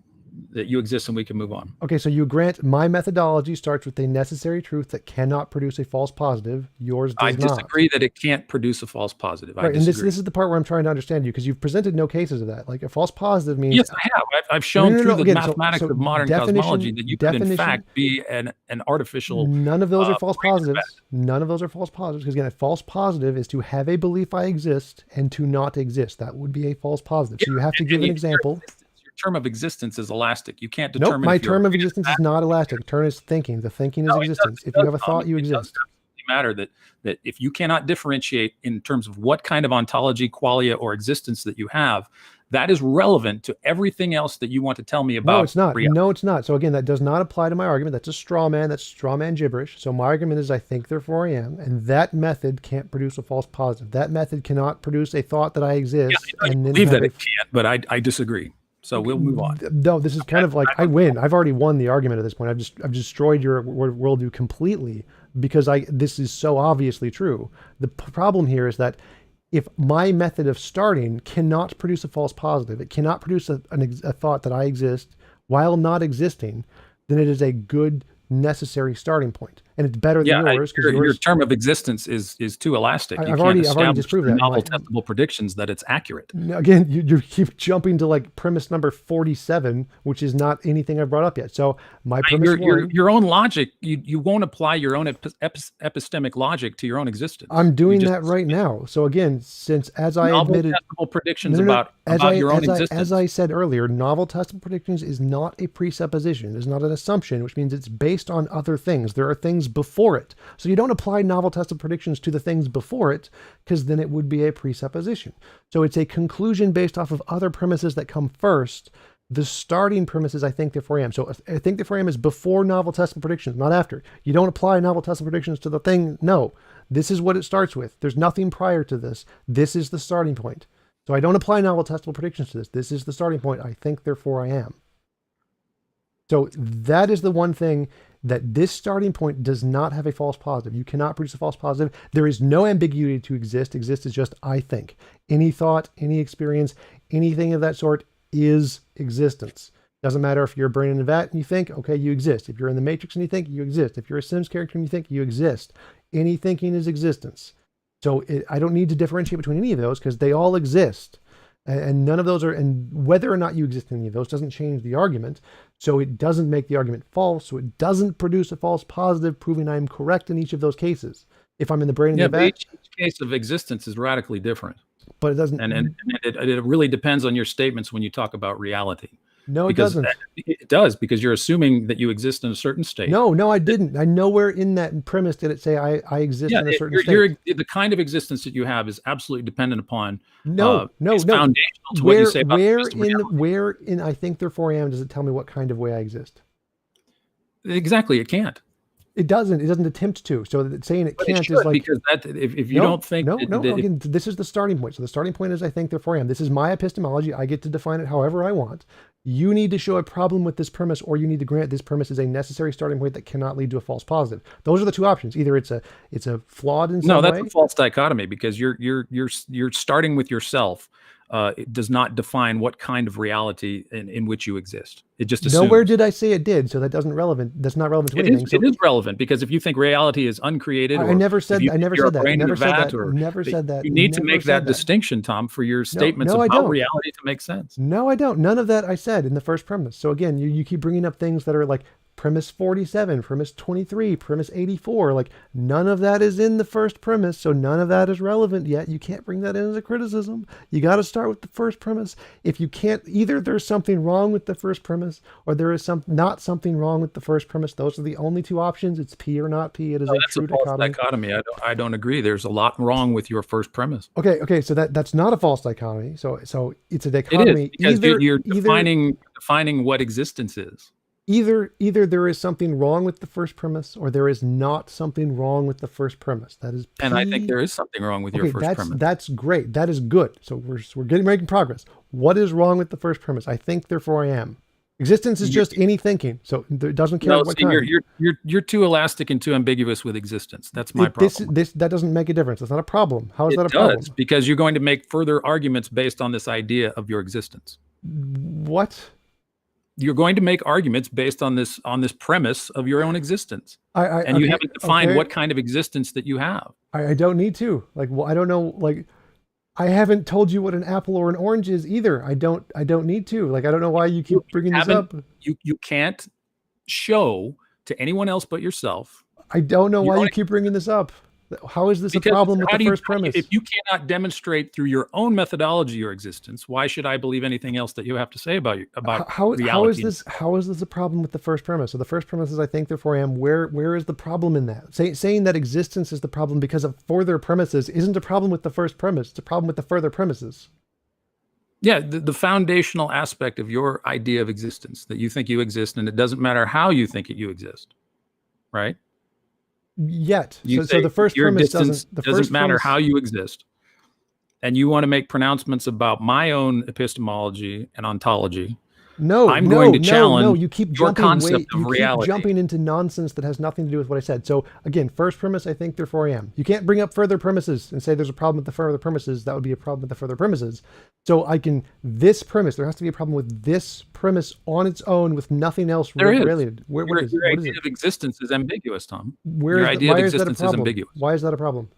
that you exist, and we can move on. Okay, so you grant my methodology starts with a necessary truth that cannot produce a false positive. Yours does not. I disagree that it can't produce a false positive. Right, and this is the part where I'm trying to understand you, because you've presented no cases of that. Like, a false positive means... Yes, I have. I've shown through the mathematics of modern cosmology that you could, in fact, be an artificial... None of those are false positives. None of those are false positives, because, again, a false positive is to have a belief I exist and to not exist. That would be a false positive. So you have to give an example. Term of existence is elastic. You can't determine. Nope, my term of existence is not elastic. Term is thinking. The thinking is existence. If you have a thought, you exist. It doesn't matter that if you cannot differentiate in terms of what kind of ontology, qualia, or existence that you have, that is relevant to everything else that you want to tell me about. No, it's not. reality. No, it's not. So again, that does not apply to my argument. That's a straw man. That's straw man gibberish. So my argument is I think, therefore I am. And that method can't produce a false positive. That method cannot produce a thought that I exist. I believe that it can't, but I disagree. So we'll move on. No, this is kind of like I win. I've already won the argument at this point. I've destroyed your worldview completely, because this is so obviously true. The problem here is that if my method of starting cannot produce a false positive, it cannot produce a thought that I exist while not existing, then it is a good necessary starting point. and it's better than yours because your term of existence is too elastic. I've already disproved that. Novel testable predictions that it's accurate. Again, you keep jumping to like premise number 47, which is not anything I've brought up yet. So my premise your own logic, you won't apply your own epistemic logic to your own existence. I'm doing that right now. So again, since as I admitted, testable predictions about your own existence. As I said earlier, novel testable predictions is not a presupposition. It's not an assumption, which means it's based on other things. There are things before it. So you don't apply novel testable predictions to the things before it, because then it would be a presupposition. So it's a conclusion based off of other premises that come first. The starting premise is I think therefore I am. So I think therefore I am is before novel testable predictions, not after. You don't apply novel testable predictions to the thing. No, this is what it starts with. There's nothing prior to this. This is the starting point. So I don't apply novel testable predictions to this. This is the starting point. I think therefore I am. So that is the one thing, that this starting point does not have a false positive. You cannot produce a false positive. There is no ambiguity to exist. Exist is just I think. Any thought, any experience, anything of that sort is existence. Doesn't matter if you're a brain in a vat and you think, okay, you exist. If you're in the Matrix and you think, you exist. If you're a Sims character and you think, you exist. Any thinking is existence. So I don't need to differentiate between any of those because they all exist. And none of those are, and whether or not you exist in any of those doesn't change the argument. So it doesn't make the argument false. So it doesn't produce a false positive, proving I'm correct in each of those cases. If I'm in the brain in the vat. Each case of existence is radically different. But it doesn't. And it really depends on your statements when you talk about reality. No, it doesn't. It does, because you're assuming that you exist in a certain state. No, I didn't. I nowhere in that premise did it say I exist in a certain state. The kind of existence that you have is absolutely dependent upon. No. Foundational to what you say about where in I think therefore I am does it tell me what kind of way I exist? Exactly, it can't. It doesn't. It doesn't attempt to. So saying it can't is like, because that if you don't think again, this is the starting point. So the starting point is I think therefore I am. This is my epistemology. I get to define it however I want. You need to show a problem with this premise, or you need to grant this premise is a necessary starting point that cannot lead to a false positive. Those are the two options. Either it's a flawed in some way. No, that's a false dichotomy, because you're starting with yourself. It does not define what kind of reality in which you exist. It just assumes. Nowhere did I say it did, so that doesn't relevant. That's not relevant to anything. It is relevant, because if you think reality is uncreated, I never said that. I never said that. Never said that. You need to make that distinction, Tom, for your statements about reality to make sense. No, I don't. None of that I said in the first premise. So again, you keep bringing up things that are like premise 47, premise 23, premise 84. Like none of that is in the first premise, so none of that is relevant yet. You can't bring that in as a criticism. You got to start with the first premise. If you can't, either there's something wrong with the first premise, or there is not something wrong with the first premise. Those are the only two options. It's P or not P. It is a true dichotomy. I don't agree. There's a lot wrong with your first premise. Okay. So that's not a false dichotomy. So it's a dichotomy. It is, because you're defining what existence is. Either there is something wrong with the first premise, or there is not something wrong with the first premise. That is P. And I think there is something wrong with your first premise. That's making that is good. So we're making progress. What is wrong with the first premise? I think therefore I am. Existence is just any thinking, so it doesn't care what kind. You're too elastic and too ambiguous with existence. That's my problem. That doesn't make a difference. That's not a problem. How is that a problem? It does, because you're going to make further arguments based on this idea of your existence. What? You're going to make arguments based on this premise of your own existence, and you haven't defined what kind of existence that you have. I don't need to. I don't know. I haven't told you what an apple or an orange is either. I don't need to. I don't know why you keep bringing this up. You can't show to anyone else but yourself. I don't know why you keep bringing this up. How is this a problem with the first premise? If you cannot demonstrate through your own methodology your existence, why should I believe anything else that you have to say about reality? How is this a problem with the first premise? So the first premise is I think therefore I am. Where is the problem in that? Saying that existence is the problem because of further premises isn't a problem with the first premise. It's a problem with the further premises. Yeah, the foundational aspect of your idea of existence, that you think you exist, and it doesn't matter how you think you exist, right? So the first premise doesn't matter how you exist, and you want to make pronouncements about my own epistemology and ontology, I'm going to challenge no. You keep your jumping concept of you reality. keep jumping into nonsense that has nothing to do with what I said. So again, first premise, I think, therefore I am. You can't bring up further premises and say there's a problem with the further premises. That would be a problem with the further premises. So this premise, there has to be a problem with this premise on its own with nothing else related. Your idea of existence is ambiguous, Tom. Your idea of existence is ambiguous. Why is that a problem?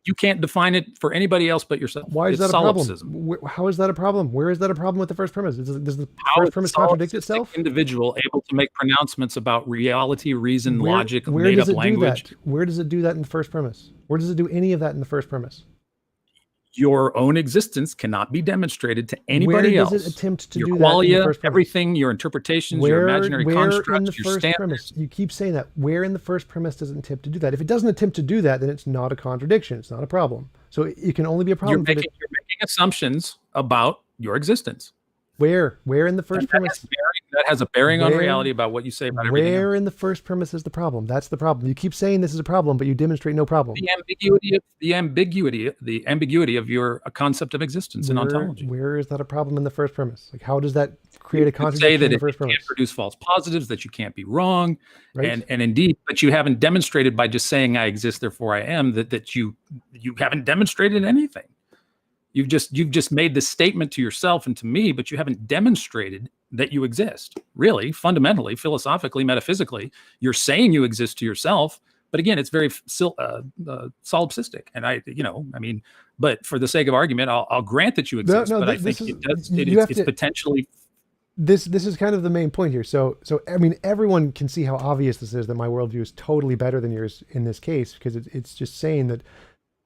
You can't define it for anybody else but yourself. Why is that a problem? How is that a problem? Where is that a problem with the first premise? Does the first premise contradict itself? Individual able to make pronouncements about reality, reason, logic, made-up language. Where does it do that in the first premise? Where does it do any of that in the first premise? Your own existence cannot be demonstrated to anybody else. Where does it attempt to do that in the first premise? Everything, your interpretations, your imaginary constructs, your standards. Premise? You keep saying that. Where in the first premise does it attempt to do that? If it doesn't attempt to do that, then it's not a contradiction. It's not a problem. So it can only be a problem. You're making assumptions about your existence. Where in the first premise? That has a bearing on reality about what you say about everything. Where in the first premise is the problem? That's the problem. You keep saying this is a problem, but you demonstrate no problem. The ambiguity of your concept of existence in ontology. Where is that a problem in the first premise? Like, how does that create a contradiction say that in the first premise? You can't produce false positives, that you can't be wrong, right? and indeed, but you haven't demonstrated by just saying I exist, therefore I am, that you haven't demonstrated anything. You've just made this statement to yourself and to me, but you haven't demonstrated that you exist. Really, fundamentally, philosophically, metaphysically, you're saying you exist to yourself, but again, it's very solipsistic. And but for the sake of argument, I'll grant that you exist. But I think it's potentially. This is kind of the main point here. So I mean, everyone can see how obvious this is that my worldview is totally better than yours in this case, because it's just saying that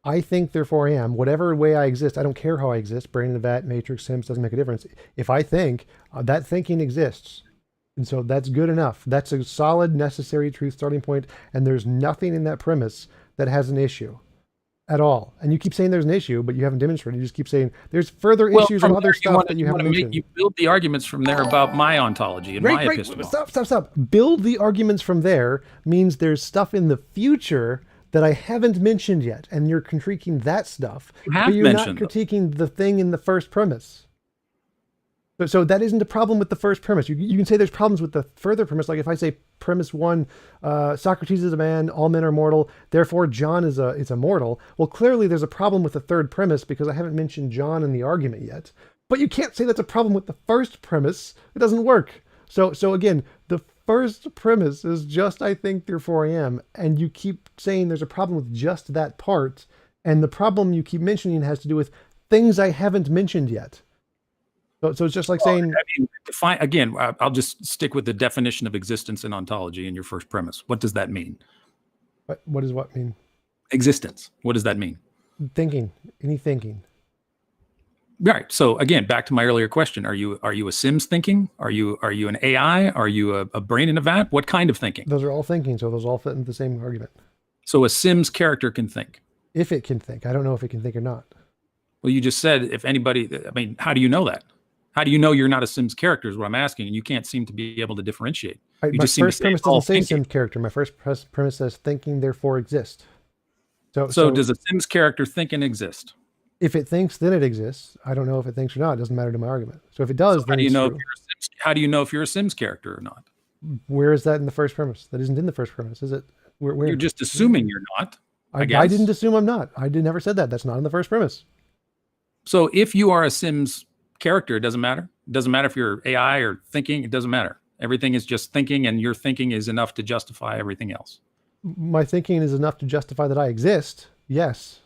I think, therefore I am. Whatever way I exist, I don't care how I exist. Brain in the vat, matrix, Sims, doesn't make a difference. If I think, that thinking exists. And so that's good enough. That's a solid, necessary truth starting point. And there's nothing in that premise that has an issue at all. And you keep saying there's an issue, but you haven't demonstrated. You just keep saying there's further issues of other stuff that you haven't mentioned. You build the arguments from there about my ontology and my epistemology. Stop. Build the arguments from there means there's stuff in the future that I haven't mentioned yet, and you're critiquing that stuff, but you're not critiquing the thing in the first premise. So that isn't a problem with the first premise. You can say there's problems with the further premise, like if I say premise one, Socrates is a man, all men are mortal, therefore John is a mortal. Well, clearly there's a problem with the third premise because I haven't mentioned John in the argument yet. But you can't say that's a problem with the first premise. It doesn't work. So again, the first premise is just I think, therefore I am, and you keep saying there's a problem with just that part, and the problem you keep mentioning has to do with things I haven't mentioned yet. So it's just like saying... define again, I'll just stick with the definition of existence and ontology in your first premise. What does that mean? What does what mean? Existence. What does that mean? Thinking. Any thinking. Right. So again, back to my earlier question: Are you a Sims thinking? Are you an AI? Are you a brain in a vat? What kind of thinking? Those are all thinking, so those all fit into the same argument. So a Sims character can think. If it can think, I don't know if it can think or not. Well, you just said if anybody. I mean, how do you know that? How do you know you're not a Sims character? Is what I'm asking, and you can't seem to be able to differentiate. My first premise doesn't say Sims character. My first premise says thinking, therefore exist. So does a Sims character think and exist? If it thinks, then it exists. I don't know if it thinks or not. It doesn't matter to my argument. So if it does, then how do you know if you're a Sims character or not? Where is that in the first premise? That isn't in the first premise, is it? Where? You're just assuming you're not. I guess. I didn't assume I'm not. I never said that. That's not in the first premise. So if you are a Sims character, it doesn't matter. It doesn't matter if you're AI or thinking. It doesn't matter. Everything is just thinking, and your thinking is enough to justify everything else. My thinking is enough to justify that I exist. Yes.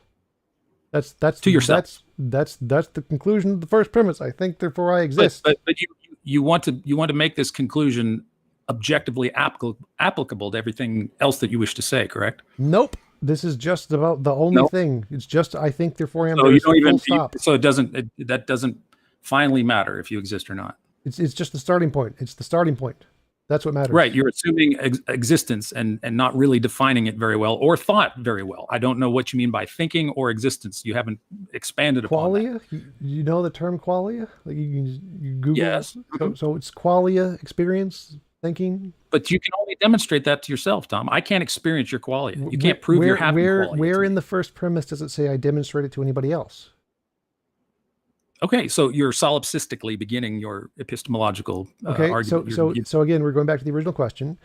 That's to yourself. That's the conclusion of the first premise. I think, therefore I exist. But you want to make this conclusion objectively applicable to everything else that you wish to say, correct? Nope. This is just about the only thing. It's just I think, therefore I am. So you don't even stop. So that doesn't finally matter if you exist or not. It's just the starting point. It's the starting point. That's what matters. Right. You're assuming existence and not really defining it very well or thought very well. I don't know what you mean by thinking or existence. You haven't expanded upon qualia. You know the term qualia? Like you Google. Yes. So it's qualia, experience, thinking. But you can only demonstrate that to yourself, Tom. I can't experience your qualia. You can't prove you're having qualia. Where in the first premise does it say I demonstrate it to anybody else? Okay, so you're solipsistically beginning your epistemological Okay, argument. So again, we're going back to the original question.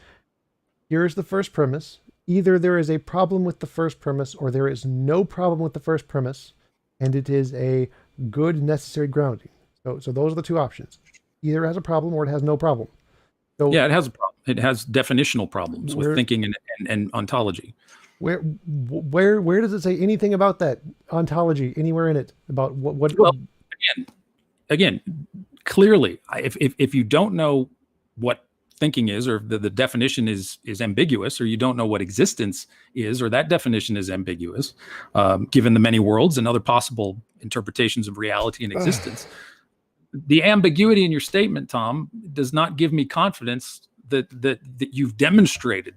Here's the first premise. Either there is a problem with the first premise or there is no problem with the first premise, and it is a good necessary grounding. So those are the two options. Either it has a problem or it has no problem. So yeah, it has a problem. It has definitional problems with thinking and ontology. Where does it say anything about that ontology anywhere in it about what? Well, again, clearly, if you don't know what thinking is, or the definition is ambiguous, or you don't know what existence is, or that definition is ambiguous, given the many worlds and other possible interpretations of reality and existence. The ambiguity in your statement, Tom, does not give me confidence that you've demonstrated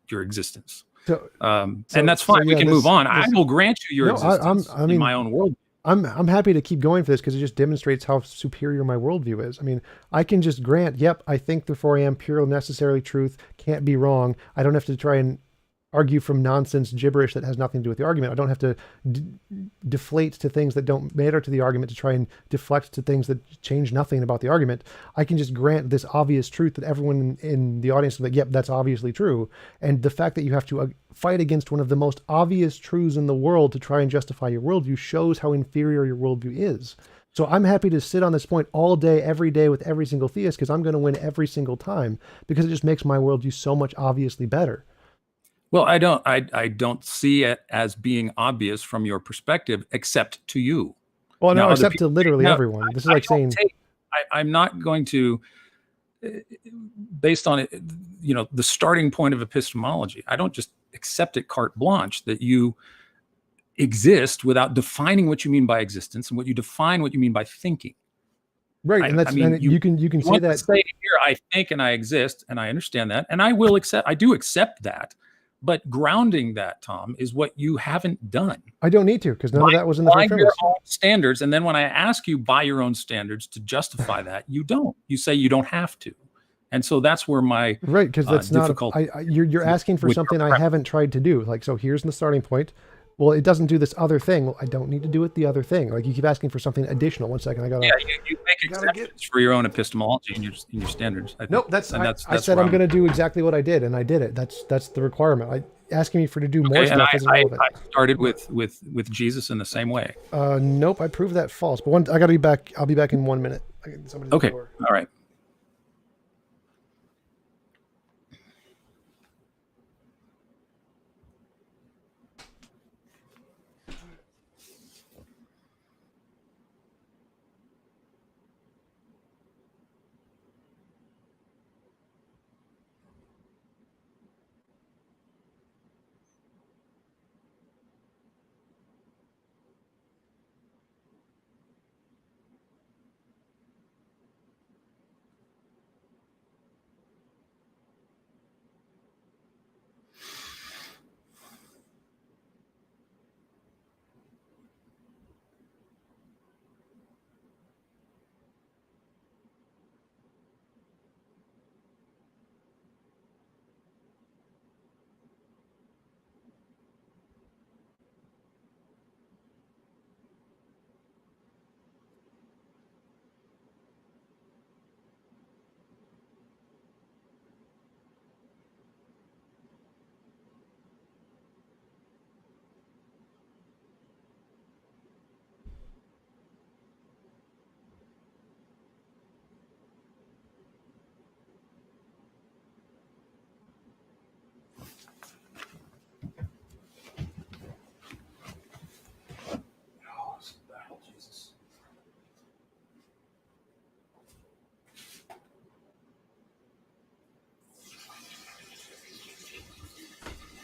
your existence. And that's fine. We can move on. I will grant you your existence in my own world. I'm happy to keep going for this because it just demonstrates how superior my worldview is. I mean, I can just grant, yep, I think therefore I am pure necessarily truth, can't be wrong. I don't have to try and argue from nonsense gibberish that has nothing to do with the argument. I don't have to deflate to things that don't matter to the argument to try and deflect to things that change nothing about the argument. I can just grant this obvious truth that everyone in the audience is like, yep, that's obviously true. And the fact that you have to fight against one of the most obvious truths in the world to try and justify your worldview shows how inferior your worldview is. So I'm happy to sit on this point all day, every day with every single theist because I'm going to win every single time because it just makes my worldview so much obviously better. Well, I don't see it as being obvious from your perspective, except to you. Well, no, except to literally everyone. This is like saying, I'm not going to, based on it, the starting point of epistemology. I don't just accept it carte blanche that you exist without defining what you mean by existence and what you mean by thinking. Right, and you can say that. Say here, I think and I exist, and I understand that, and I will accept. I do accept that. But grounding that, Tom, is what you haven't done. I don't need to because none of that was in the first premise. Your own standards, and then when I ask you by your own standards to justify that, you don't. You say you don't have to, and so that's where my right because that's difficult. You're asking for something I haven't tried to do. Like so, here's the starting point. Well, it doesn't do this other thing. Well, I don't need to do it the other thing. Like you keep asking for something additional. 1 second, I gotta. Yeah, you make exceptions for your own epistemology and your standards. Nope, I said I'm going to do exactly what I did, and I did it. That's the requirement. Asking me to do more stuff isn't relevant. I started with Jesus in the same way. Nope, I proved that false. But I got to be back. I'll be back in 1 minute. Okay, all right.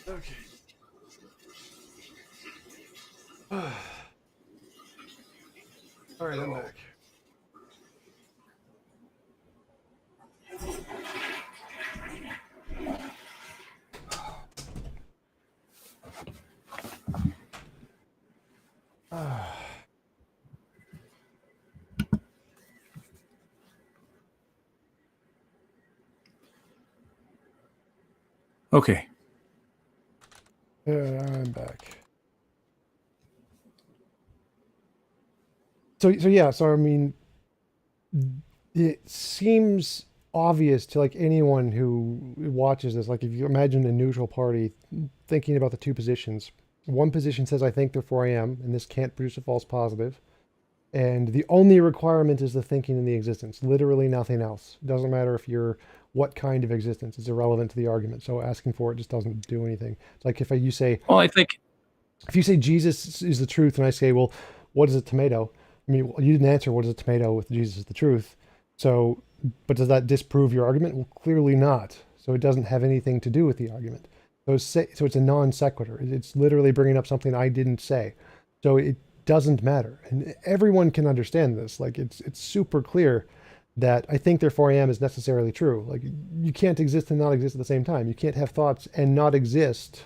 Okay. All right, I'm back. Okay. I'm back. So I mean, it seems obvious to like anyone who watches this. Like if you imagine a neutral party thinking about the two positions, one position says I think therefore I am, and this can't produce a false positive. And the only requirement is the thinking and the existence, literally nothing else. It doesn't matter if you're what kind of existence, it's irrelevant to the argument. So asking for it just doesn't do anything. It's like if you say, Well, I think if you say Jesus is the truth, and I say, well, what is a tomato? I mean, you didn't answer what is a tomato with Jesus is the truth. So, but does that disprove your argument? Well, clearly not. So it doesn't have anything to do with the argument. So it's a non sequitur. It's literally bringing up something I didn't say. So it doesn't matter, and everyone can understand this. Like it's super clear that I think therefore I am is necessarily true. Like you can't exist and not exist at the same time. You can't have thoughts and not exist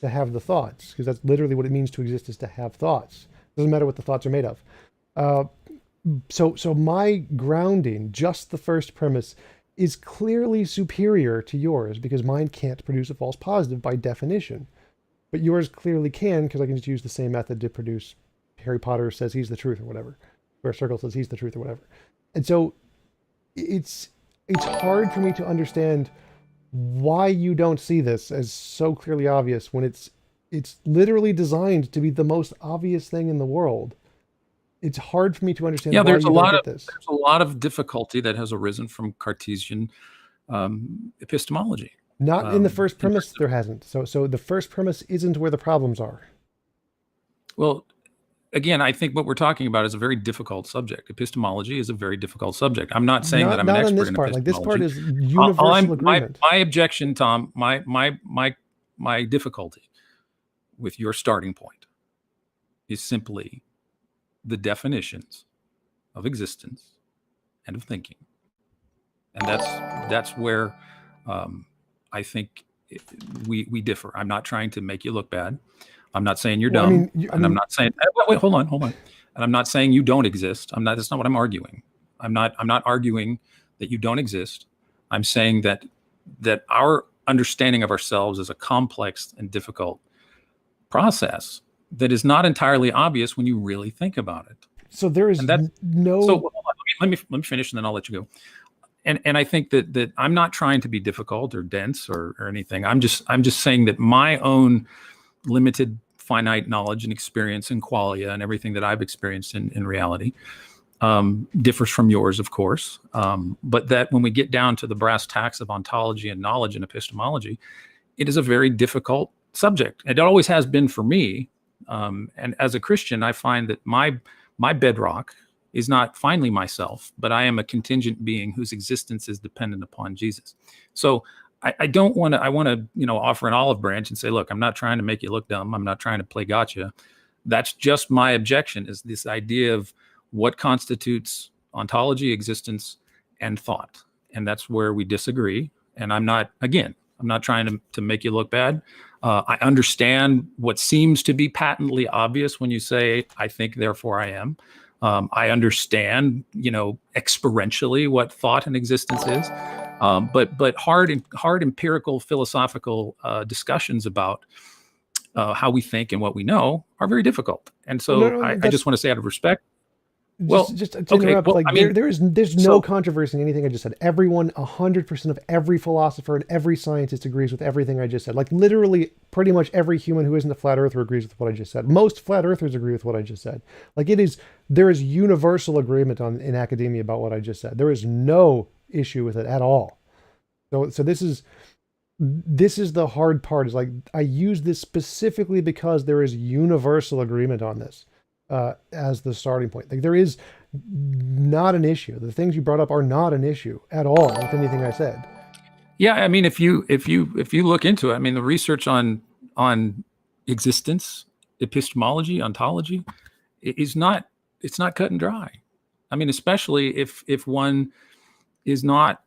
to have the thoughts, because that's literally what it means to exist, is to have thoughts. Doesn't matter what the thoughts are made of. So my grounding, just the first premise, is clearly superior to yours because mine can't produce a false positive by definition, but yours clearly can, because I can just use the same method to produce Harry Potter says he's the truth or whatever, or Circle says he's the truth or whatever. And so it's hard for me to understand why you don't see this as so clearly obvious when it's literally designed to be the most obvious thing in the world. It's hard for me to understand why you don't get this. There's a lot of difficulty that has arisen from Cartesian epistemology. Not in the first premise, there hasn't. So the first premise isn't where the problems are. Well, again, I think what we're talking about is a very difficult subject. Epistemology is a very difficult subject. I'm not saying that I'm an expert in epistemology. Like this part is universal agreement. My objection, Tom, my difficulty with your starting point is simply the definitions of existence and of thinking, and that's where I think we differ. I'm not trying to make you look bad. I'm not saying you're dumb, I'm not saying. Wait, hold on. And I'm not saying you don't exist. That's not what I'm arguing. I'm not arguing that you don't exist. I'm saying that our understanding of ourselves is a complex and difficult process that is not entirely obvious when you really think about it. So there is no. So let me finish, and then I'll let you go. And I think that I'm not trying to be difficult or dense or anything. I'm just saying that my own limited finite knowledge and experience and qualia and everything that I've experienced in reality differs from yours, of course. But that when we get down to the brass tacks of ontology and knowledge and epistemology, it is a very difficult subject. It always has been for me. And as a Christian, I find that my bedrock is not finally myself, but I am a contingent being whose existence is dependent upon Jesus. So I don't want to, I want to, offer an olive branch and say, look, I'm not trying to make you look dumb. I'm not trying to play gotcha. That's just my objection, is this idea of what constitutes ontology, existence, and thought. And that's where we disagree. And I'm not trying to make you look bad. I understand what seems to be patently obvious when you say, I think, therefore I am. I understand, experientially what thought and existence is. But hard empirical philosophical discussions about how we think and what we know are very difficult. And so I just want to say, out of respect. Well, just to interrupt, there's no controversy in anything I just said. Everyone, 100% of every philosopher and every scientist agrees with everything I just said. Like literally, pretty much every human who isn't a flat earther agrees with what I just said. Most flat earthers agree with what I just said. Like there is universal agreement in academia about what I just said. There is no issue with it at all. So this is the hard part. Is like I use this specifically because there is universal agreement on this. As the starting point. Like there is not an issue. The things you brought up are not an issue at all with anything I said. Yeah, I mean, if you look into it, I mean, the research on existence, epistemology, ontology, it's not cut and dry. I mean, especially if one is not,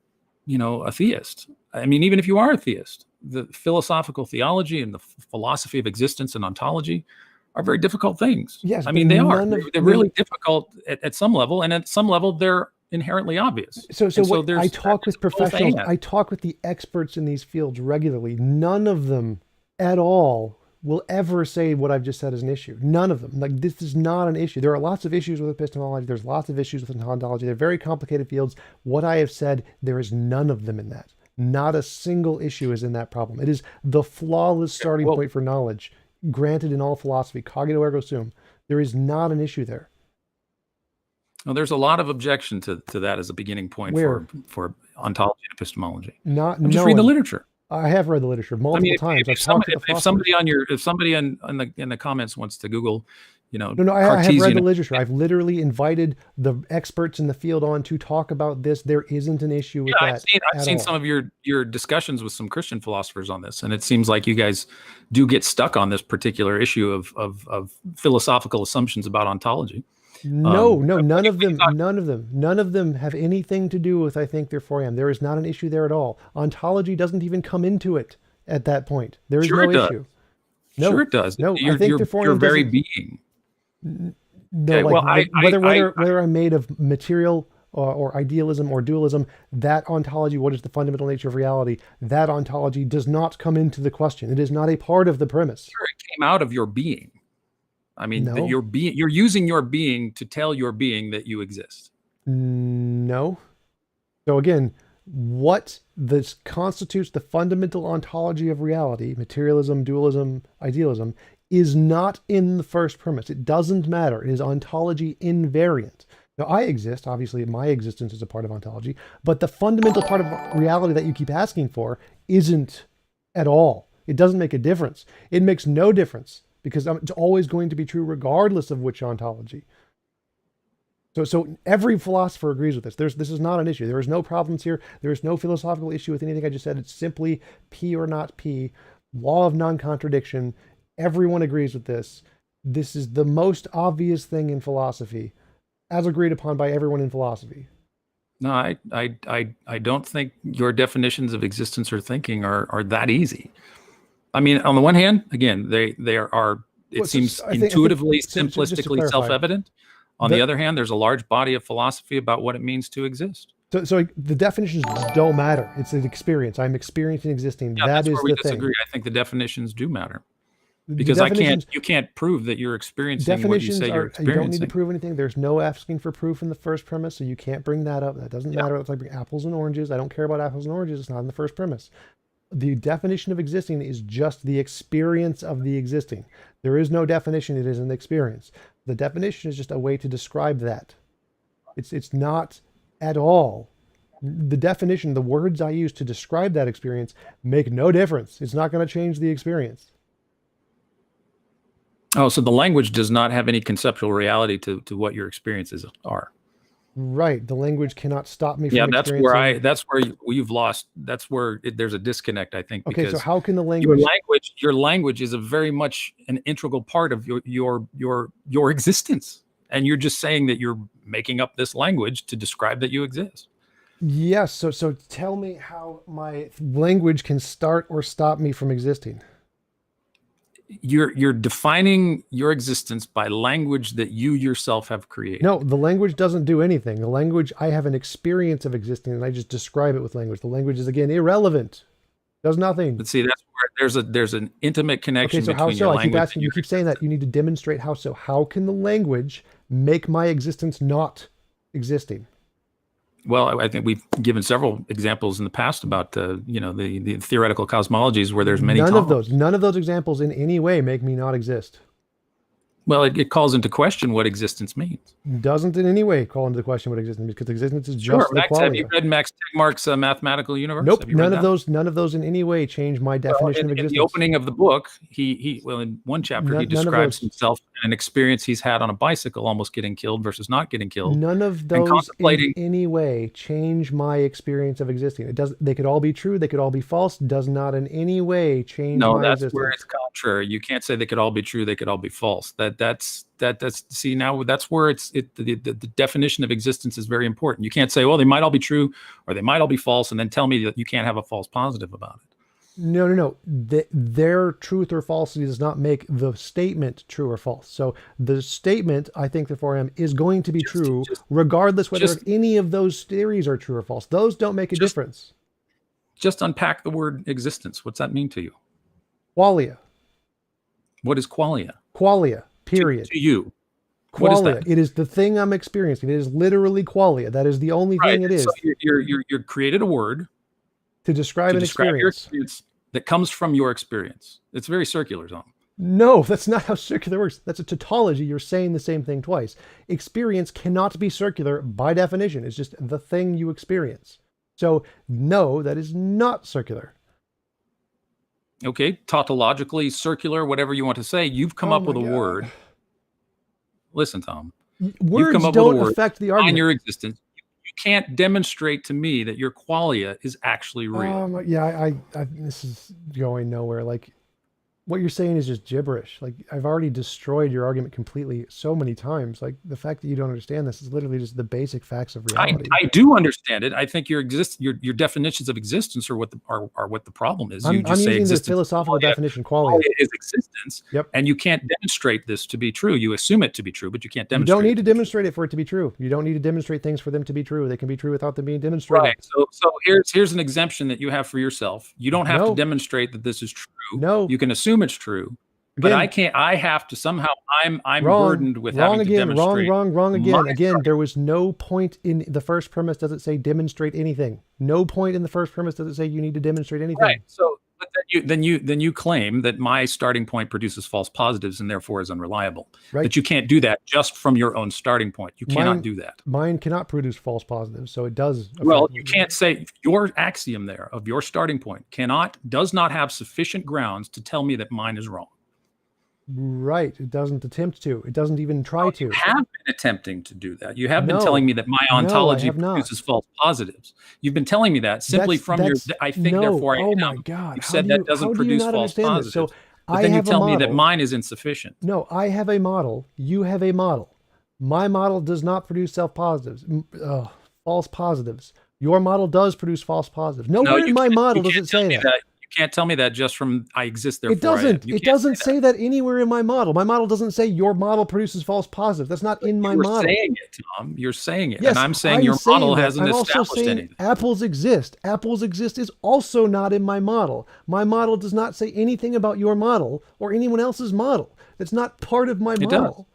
a theist. I mean, even if you are a theist, the philosophical theology and the philosophy of existence and ontology are very difficult things. Yes, I mean, they are. They're really difficult at some level, and at some level, they're inherently obvious. So I talk with professionals. I talk with the experts in these fields regularly. None of them at all will ever say what I've just said is an issue. None of them. Like, this is not an issue. There are lots of issues with epistemology. There's lots of issues with ontology. They're very complicated fields. What I have said, there is none of them in that. Not a single issue is in that problem. It is the flawless starting point for knowledge, granted in all philosophy. Cogito ergo sum. There is not an issue there. Well, there's a lot of objection to that as a beginning point for ontology and epistemology. Just read the literature. I have read the literature multiple times. If somebody in the comments wants to Google, I have read the literature. I've literally invited the experts in the field on to talk about this. There isn't an issue with that. I've seen some of your discussions with some Christian philosophers on this, and it seems like you guys do get stuck on this particular issue of philosophical assumptions about ontology. No, none of them have anything to do with I think therefore I am. There is not an issue there at all. Ontology doesn't even come into it at that point. There is no issue. No, sure it does. No, I think your very being. No, whether I'm made of material or idealism or dualism, that ontology, what is the fundamental nature of reality, that ontology does not come into the question. It is not a part of the premise. Sure, it came out of your being. I mean, you're using your being to tell your being that you exist. No. So again, what this constitutes the fundamental ontology of reality, materialism, dualism, idealism, is not in the first premise. It doesn't matter. It is ontology invariant. Now, I exist. Obviously, my existence is a part of ontology, but the fundamental part of reality that you keep asking for isn't at all. It doesn't make a difference. It makes no difference, because it's always going to be true regardless of which ontology. So every philosopher agrees with this. This is not an issue. There is no problems here. There is no philosophical issue with anything I just said. It's simply P or not P, law of non-contradiction. Everyone agrees with this. This is the most obvious thing in philosophy, as agreed upon by everyone in philosophy. No, I don't think your definitions of existence or thinking are that easy. I mean, on the one hand, again, they are. It seems intuitively, simplistically self-evident. On the other hand, there's a large body of philosophy about what it means to exist. So the definitions don't matter. It's an experience. I'm experiencing existing. Yeah, that's where we disagree. I think the definitions do matter, because you can't prove that you're experiencing what you say you're experiencing. You don't need to prove anything. There's no asking for proof in the first premise, so you can't bring that up. That doesn't matter. It's like apples and oranges. I don't care about apples and oranges. It's not in the first premise. The definition of existing is just the experience of the existing. There is no definition. It is an experience. The definition is just a way to describe that. It's not at all. The definition, the words I use to describe that experience make no difference. It's not going to change the experience. Oh, so the language does not have any conceptual reality to what your experiences are. Right. The language cannot stop me from experiencing. That's where you've lost. That's where there's a disconnect, I think. Okay, so how can the language? Your language is a very much an integral part of your existence, and you're just saying that you're making up this language to describe that you exist. Yes. So tell me how my language can start or stop me from existing. You're defining your existence by language that you yourself have created. No, the language doesn't do anything. The language, I have an experience of existing, and I just describe it with language. The language is, again, irrelevant. Does nothing. But see, that's where there's an intimate connection between how so? Your I language. Keep asking. You keep saying that. You need to demonstrate how so. How can the language make my existence not existing? Well, I think we've given several examples in the past about the theoretical cosmologies where there's many. None of those examples in any way make me not exist. Well, it calls into question what existence means. Doesn't in any way call into question what existence means, because existence is just the quality. Have you read Max Tegmark's Mathematical Universe? Nope. None of those in any way change my definition of existence. In the opening of the book, in one chapter he describes himself and an experience he's had on a bicycle, almost getting killed versus not getting killed. None of those in any way change my experience of existing. They could all be true. They could all be false. Does not in any way change my existence. No, that's where it's contrary. You can't say they could all be true. They could all be false. That's where the definition of existence is very important. You can't say, well, they might all be true or they might all be false, and then tell me that you can't have a false positive about it. No. Their truth or falsity does not make the statement true or false. So the statement, I think therefore I am, is going to be true regardless whether any of those theories are true or false. Those don't make a difference. Just unpack the word existence. What's that mean to you? Qualia. What is qualia? Qualia, period. To you. What is Qualia. that? It is the thing I'm experiencing. It is literally qualia. That is the only thing it is. So you're created a word to describe an your experience. experience that comes from your experience. It's very circular, Tom. No, that's not how circular works. That's a tautology. You're saying the same thing twice. Experience cannot be circular by definition. It's just the thing you experience. So no, that is not circular. Okay, tautologically, circular, whatever you want to say, you've come up with a word. Listen, Tom. Words don't affect the argument. In your existence, you can't demonstrate to me that your qualia is actually real. Yeah, this is going nowhere. Like, what you're saying is just gibberish. Like, I've already destroyed your argument completely so many times. Like, the fact that you don't understand this is literally just the basic facts of reality. I do understand it. I think your definitions of existence are what the problem is. I'm using the philosophical definition, qualia is existence. Yep. And you can't demonstrate this to be true. You assume it to be true, but you can't demonstrate. You don't need to demonstrate it for it to be true. You don't need to demonstrate things for them to be true. They can be true without them being demonstrated. Right. So here's an exemption that you have for yourself. You don't have to demonstrate that this is true. No. You can assume it's true. But I can't. I have to somehow. I'm burdened with having to demonstrate. Wrong again. Again, there was no point in the first premise. Does it say demonstrate anything? No point in the first premise does it say you need to demonstrate anything. Right. So, but then you claim that my starting point produces false positives and therefore is unreliable. Right. But you can't do that just from your own starting point. You cannot do that. Mine cannot produce false positives, so it does. Well, you can't say your axiom there of your starting point does not have sufficient grounds to tell me that mine is wrong. Right. It doesn't attempt to. It doesn't even try to. You have been attempting to do that. You have been telling me that my ontology produces false positives. You've been telling me that simply from your I think, therefore I am. Oh my God. You said that doesn't produce false positives. So but then you tell me that mine is insufficient. No, I have a model. You have a model. My model does not produce false positives. Your model does produce false positives. Nowhere in my model does it say that. You can't tell me that just from I exist there. It doesn't. It doesn't say that anywhere in my model. My model doesn't say your model produces false positives. That's not in my model. You're saying it, Tom. You're saying it. Yes, and I'm saying your model hasn't established anything. Apples exist. Apples exist is also not in my model. My model does not say anything about your model or anyone else's model. It's not part of my model.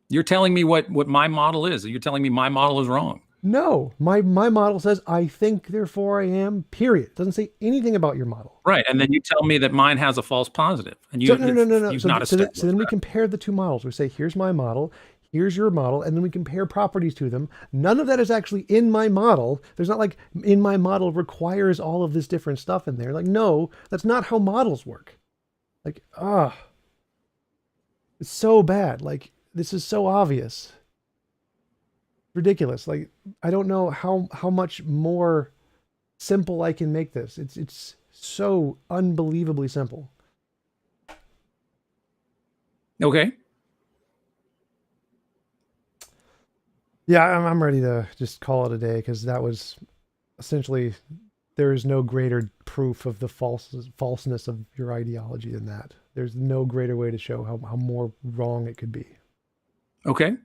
You're telling me what my model is. You're telling me my model is wrong. No, my model says I think, therefore I am, period. It doesn't say anything about your model. Right, and then you tell me that mine has a false positive. And no. So then we compare the two models. We say, here's my model, here's your model, and then we compare properties to them. None of that is actually in my model. There's not like, in my model requires all of this different stuff in there. Like, no, that's not how models work. Like, it's so bad. Like, this is so obvious. Ridiculous. Like, I don't know how much more simple I can make this. It's so unbelievably simple. Okay. Yeah, I'm ready to just call it a day, because that was essentially, there is no greater proof of the falseness of your ideology than that. There's no greater way to show how more wrong it could be. Okay.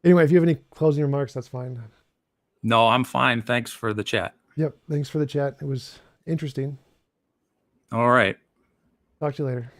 Anyway, if you have any closing remarks, that's fine. No, I'm fine. Thanks for the chat. Yep. Thanks for the chat. It was interesting. All right. Talk to you later.